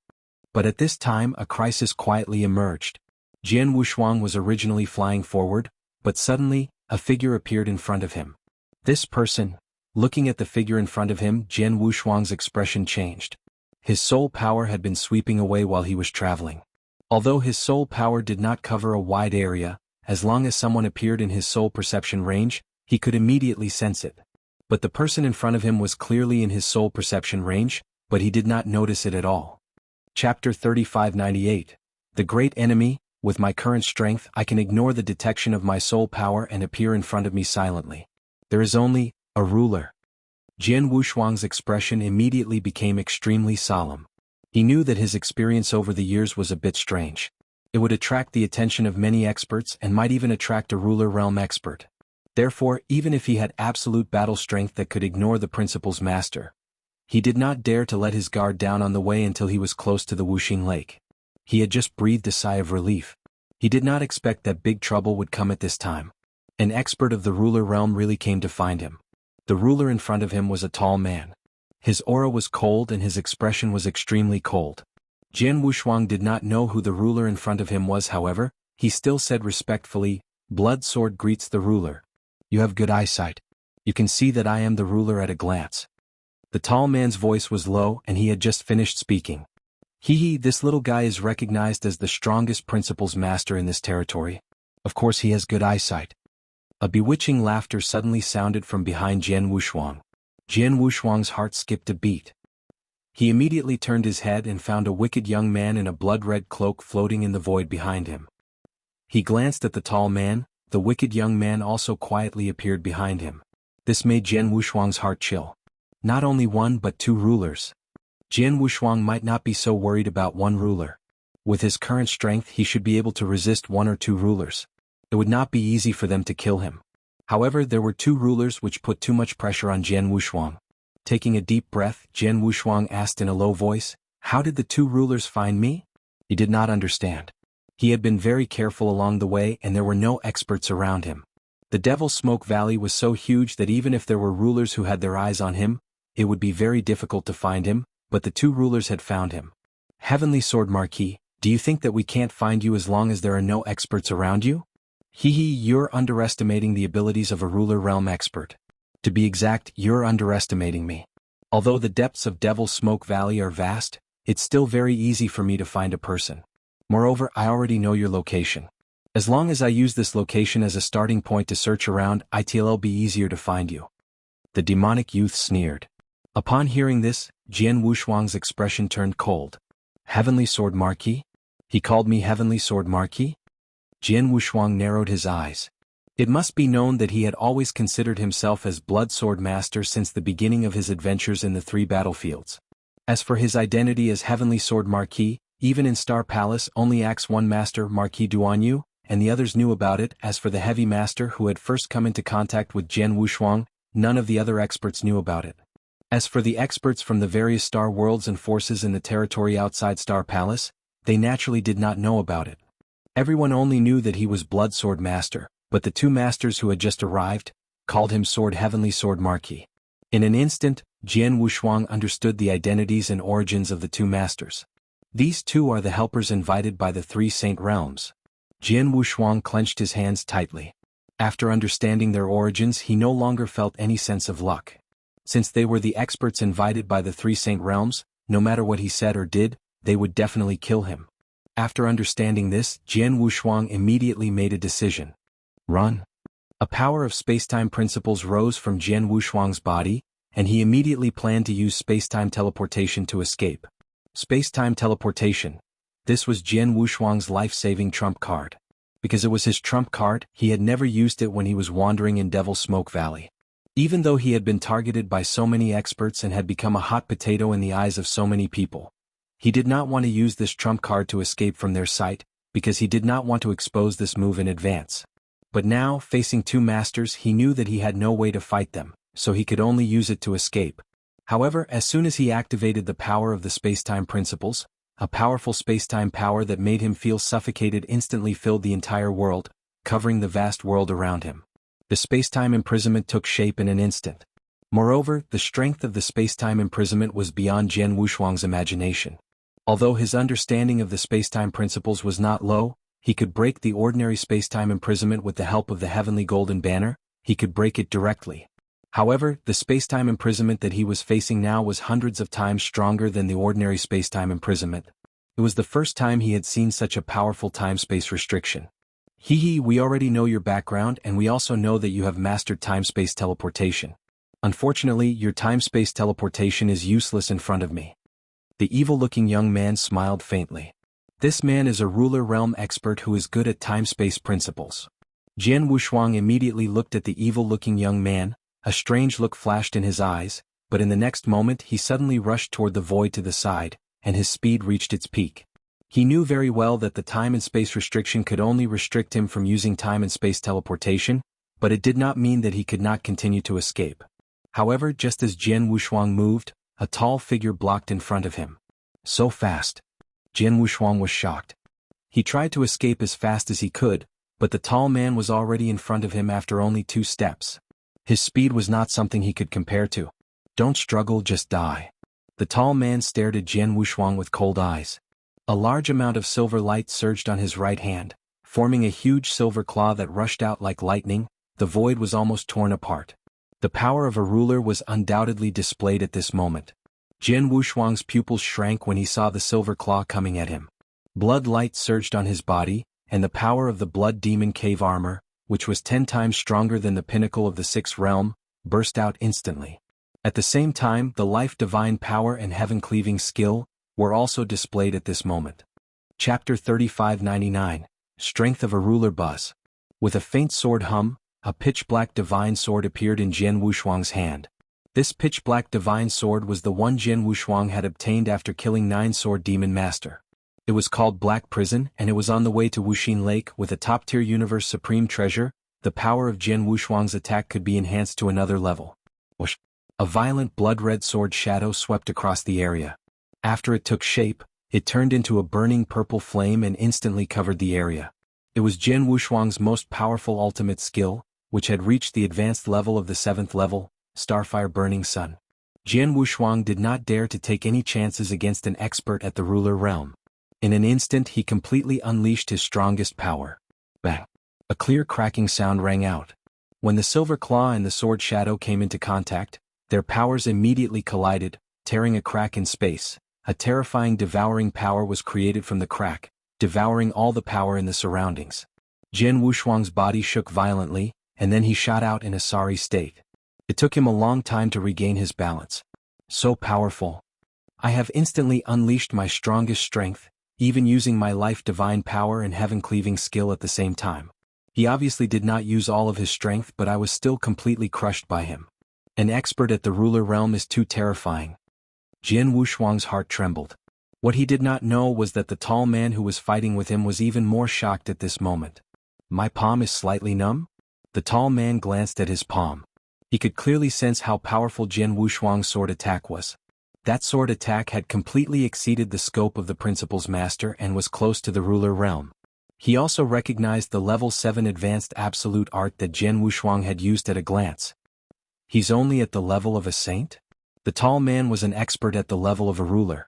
But at this time a crisis quietly emerged. Jian Wushuang was originally flying forward, but suddenly, a figure appeared in front of him. This person, looking at the figure in front of him, Jian Wushuang's expression changed. His soul power had been sweeping away while he was traveling. Although his soul power did not cover a wide area, as long as someone appeared in his soul perception range, he could immediately sense it. But the person in front of him was clearly in his soul perception range, but he did not notice it at all. Chapter 3598. The Great Enemy. With my current strength, I can ignore the detection of my soul power and appear in front of me silently. There is only a ruler. Jian Wushuang's expression immediately became extremely solemn. He knew that his experience over the years was a bit strange. It would attract the attention of many experts and might even attract a ruler realm expert. Therefore, even if he had absolute battle strength that could ignore the principal's master, he did not dare to let his guard down on the way until he was close to the Wushuang lake. He had just breathed a sigh of relief. He did not expect that big trouble would come at this time. An expert of the ruler realm really came to find him. The ruler in front of him was a tall man. His aura was cold and his expression was extremely cold. Jian Wushuang did not know who the ruler in front of him was, however, he still said respectfully, "Blood Sword greets the ruler. You have good eyesight. You can see that I am the ruler at a glance." The tall man's voice was low and he had just finished speaking. This little guy is recognized as the strongest principal's master in this territory. Of course he has good eyesight. A bewitching laughter suddenly sounded from behind Jian Wushuang. Jian Wushuang's heart skipped a beat. He immediately turned his head and found a wicked young man in a blood-red cloak floating in the void behind him. He glanced at the tall man. The wicked young man also quietly appeared behind him. This made Jian Wushuang's heart chill. Not only one but two rulers. Jian Wushuang might not be so worried about one ruler. With his current strength he should be able to resist one or two rulers. It would not be easy for them to kill him. However, there were two rulers which put too much pressure on Jian Wushuang. Taking a deep breath, Jian Wushuang asked in a low voice, "How did the two rulers find me?" He did not understand. He had been very careful along the way and there were no experts around him. The Devil's Smoke Valley was so huge that even if there were rulers who had their eyes on him, it would be very difficult to find him, but the two rulers had found him. "Heavenly Sword Marquis, do you think that we can't find you as long as there are no experts around you?" You're underestimating the abilities of a ruler realm expert. To be exact, you're underestimating me. Although the depths of Devil's Smoke Valley are vast, it's still very easy for me to find a person. Moreover, I already know your location. As long as I use this location as a starting point to search around, it'll be easier to find you. The demonic youth sneered. Upon hearing this, Jian Wushuang's expression turned cold. "Heavenly Sword Marquis? He called me Heavenly Sword Marquis?" Jian Wushuang narrowed his eyes. It must be known that he had always considered himself as Blood Sword Master since the beginning of his adventures in the three battlefields. As for his identity as Heavenly Sword Marquis, even in Star Palace only acts one master, Marquis Duanyu, and the others knew about it. As for the Heavy Master who had first come into contact with Jian Wushuang, none of the other experts knew about it. As for the experts from the various star worlds and forces in the territory outside Star Palace, they naturally did not know about it. Everyone only knew that he was Blood Sword Master, but the two masters who had just arrived called him Heavenly Sword Marquis. In an instant, Jian Wushuang understood the identities and origins of the two masters. These two are the helpers invited by the three saint realms. Jian Wushuang clenched his hands tightly. After understanding their origins, he no longer felt any sense of luck. Since they were the experts invited by the three saint realms, no matter what he said or did, they would definitely kill him. After understanding this, Jian Wushuang immediately made a decision. Run. A power of spacetime principles rose from Jian Wushuang's body, and he immediately planned to use spacetime teleportation to escape. Spacetime teleportation. This was Jian Wushuang's life-saving trump card. Because it was his trump card, he had never used it when he was wandering in Devil's Smoke Valley. Even though he had been targeted by so many experts and had become a hot potato in the eyes of so many people, he did not want to use this trump card to escape from their sight, because he did not want to expose this move in advance. But now, facing two masters, he knew that he had no way to fight them, so he could only use it to escape. However, as soon as he activated the power of the spacetime principles, a powerful spacetime power that made him feel suffocated instantly filled the entire world, covering the vast world around him. The spacetime imprisonment took shape in an instant. Moreover, the strength of the spacetime imprisonment was beyond Jian Wushuang's imagination. Although his understanding of the spacetime principles was not low, he could break the ordinary spacetime imprisonment with the help of the heavenly golden banner. He could break it directly. However, the spacetime imprisonment that he was facing now was hundreds of times stronger than the ordinary spacetime imprisonment. It was the first time he had seen such a powerful time-space restriction. Hee, we already know your background and we also know that you have mastered time-space teleportation. Unfortunately, your time-space teleportation is useless in front of me. The evil-looking young man smiled faintly. This man is a ruler realm expert who is good at time-space principles. Jian Wushuang immediately looked at the evil-looking young man. A strange look flashed in his eyes, but in the next moment he suddenly rushed toward the void to the side, and his speed reached its peak. He knew very well that the time and space restriction could only restrict him from using time and space teleportation, but it did not mean that he could not continue to escape. However, just as Jian Wushuang moved, a tall figure blocked in front of him. So fast. Jian Wushuang was shocked. He tried to escape as fast as he could, but the tall man was already in front of him after only 2 steps. His speed was not something he could compare to. Don't struggle, just die. The tall man stared at Jian Wushuang with cold eyes. A large amount of silver light surged on his right hand, forming a huge silver claw that rushed out like lightning. The void was almost torn apart. The power of a ruler was undoubtedly displayed at this moment. Jian Wushuang's pupils shrank when he saw the silver claw coming at him. Blood light surged on his body, and the power of the blood demon cave armor, which was 10 times stronger than the pinnacle of the 6th realm, burst out instantly. At the same time, the life divine power and heaven-cleaving skill were also displayed at this moment. Chapter 3599, Strength of a Ruler Buzz. With a faint sword hum, a pitch-black divine sword appeared in Jian Wushuang's hand. This pitch-black divine sword was the one Jian Wushuang had obtained after killing 9 sword demon master. It was called Black Prison and it was on the way to Wuxia Lake with a top-tier universe supreme treasure. The power of Jian Wushuang's attack could be enhanced to another level. Whoosh! A violent blood-red sword shadow swept across the area. After it took shape, it turned into a burning purple flame and instantly covered the area. It was Jian Wushuang's most powerful ultimate skill, which had reached the advanced level of the 7th level, Starfire Burning Sun. Jian Wushuang did not dare to take any chances against an expert at the ruler realm. In an instant he completely unleashed his strongest power. Bang! A clear cracking sound rang out. When the silver claw and the sword shadow came into contact, their powers immediately collided, tearing a crack in space. A terrifying devouring power was created from the crack, devouring all the power in the surroundings. Jian Wushuang's body shook violently, and then he shot out in a sorry state. It took him a long time to regain his balance. So powerful. I have instantly unleashed my strongest strength, even using my life divine power and heaven-cleaving skill at the same time. He obviously did not use all of his strength, but I was still completely crushed by him. An expert at the ruler realm is too terrifying. Jian Wushuang's heart trembled. What he did not know was that the tall man who was fighting with him was even more shocked at this moment. My palm is slightly numb? The tall man glanced at his palm. He could clearly sense how powerful Jian Wushuang's sword attack was. That sword attack had completely exceeded the scope of the principal's master and was close to the ruler realm. He also recognized the level 7 advanced absolute art that Jian Wushuang had used at a glance. He's only at the level of a saint? The tall man was an expert at the level of a ruler.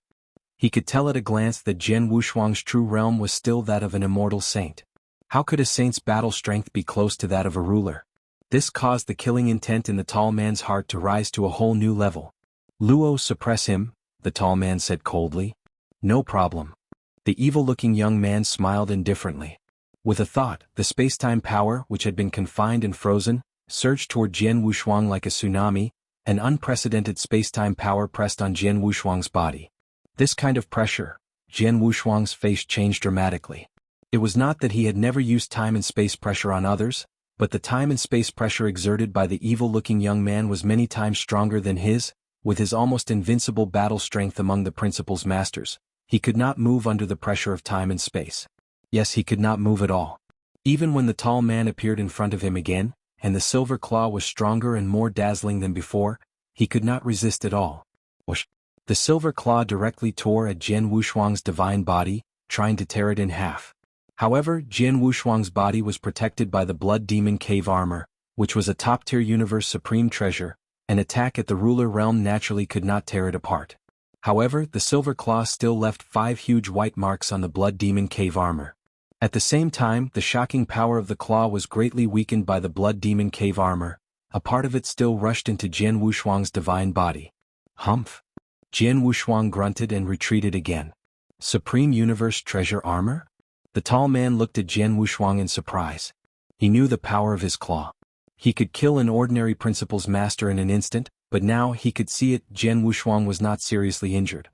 He could tell at a glance that Jian Wushuang's true realm was still that of an immortal saint. How could a saint's battle strength be close to that of a ruler? This caused the killing intent in the tall man's heart to rise to a whole new level. Luo, suppress him, the tall man said coldly. No problem. The evil-looking young man smiled indifferently. With a thought, the space-time power, which had been confined and frozen, surged toward Jian Wushuang like a tsunami. An unprecedented space-time power pressed on Jian Wushuang's body. This kind of pressure, Jian Wushuang's face changed dramatically. It was not that he had never used time and space pressure on others, but the time and space pressure exerted by the evil-looking young man was many times stronger than his. With his almost invincible battle strength among the principal's masters, he could not move under the pressure of time and space. Yes, he could not move at all. Even when the tall man appeared in front of him again, and the silver claw was stronger and more dazzling than before, he could not resist at all. Whoosh! The silver claw directly tore at Jian Wushuang's divine body, trying to tear it in half. However, Jian Wushuang's body was protected by the blood demon cave armor, which was a top-tier universe supreme treasure. An attack at the ruler realm naturally could not tear it apart. However, the silver claw still left 5 huge white marks on the blood demon cave armor. At the same time, the shocking power of the claw was greatly weakened by the blood demon cave armor. A part of it still rushed into Jian Wushuang's divine body. Humph! Jian Wushuang grunted and retreated again. Supreme Universe Treasure Armor? The tall man looked at Jian Wushuang in surprise. He knew the power of his claw. He could kill an ordinary principal's master in an instant, but now he could see it. Jian Wushuang was not seriously injured.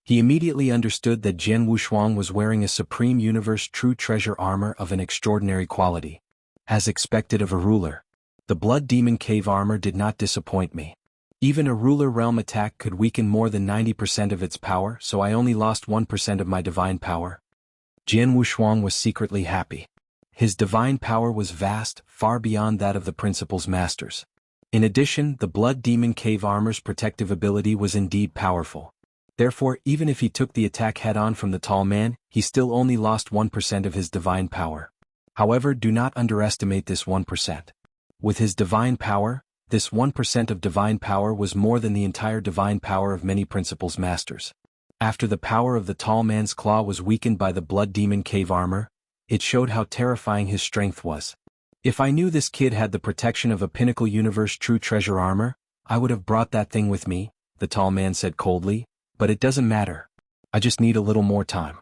He immediately understood that Jian Wushuang was wearing a Supreme Universe True Treasure armor of an extraordinary quality. As expected of a ruler, the Blood Demon Cave armor did not disappoint me. Even a ruler realm attack could weaken more than 90% of its power, so I only lost 1% of my divine power. Jian Wushuang was secretly happy. His divine power was vast, far beyond that of the principal's masters. In addition, the Blood Demon Cave armor's protective ability was indeed powerful. Therefore, even if he took the attack head-on from the tall man, he still only lost 1% of his divine power. However, do not underestimate this 1%. With his divine power, this 1% of divine power was more than the entire divine power of many principal's masters. After the power of the tall man's claw was weakened by the Blood Demon Cave armor, it showed how terrifying his strength was. If I knew this kid had the protection of a Pinnacle Universe True Treasure armor, I would have brought that thing with me, the tall man said coldly. But it doesn't matter. I just need a little more time.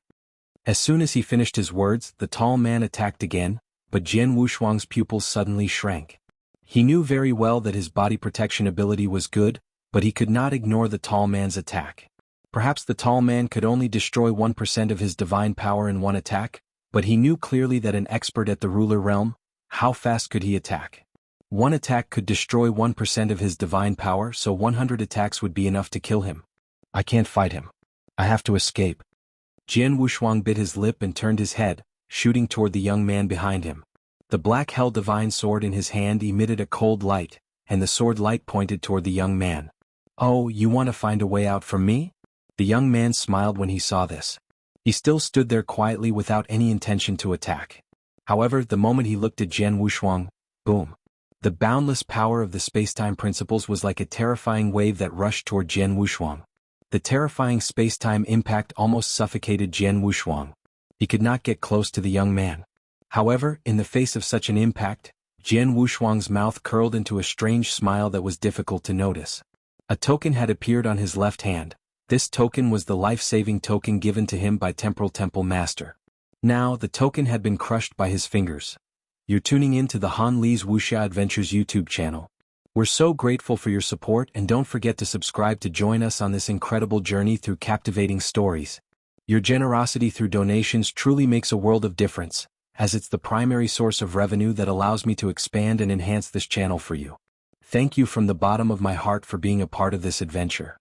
As soon as he finished his words, the tall man attacked again, but Jian Wushuang's pupils suddenly shrank. He knew very well that his body protection ability was good, but he could not ignore the tall man's attack. Perhaps the tall man could only destroy 1% of his divine power in one attack, but he knew clearly that an expert at the ruler realm, how fast could he attack? One attack could destroy 1% of his divine power, so 100 attacks would be enough to kill him. I can't fight him. I have to escape. Jian Wushuang bit his lip and turned his head, shooting toward the young man behind him. The black hell divine sword in his hand emitted a cold light, and the sword light pointed toward the young man. Oh, you want to find a way out from me? The young man smiled when he saw this. He still stood there quietly without any intention to attack. However, the moment he looked at Jian Wushuang, boom. The boundless power of the spacetime principles was like a terrifying wave that rushed toward Jian Wushuang. The terrifying spacetime impact almost suffocated Jian Wushuang. He could not get close to the young man. However, in the face of such an impact, Jian Wushuang's mouth curled into a strange smile that was difficult to notice. A token had appeared on his left hand. This token was the life-saving token given to him by Temporal Temple Master. Now, the token had been crushed by his fingers. You're tuning in to the Han Li's Wuxia Adventures YouTube channel. We're so grateful for your support, and don't forget to subscribe to join us on this incredible journey through captivating stories. Your generosity through donations truly makes a world of difference, as it's the primary source of revenue that allows me to expand and enhance this channel for you. Thank you from the bottom of my heart for being a part of this adventure.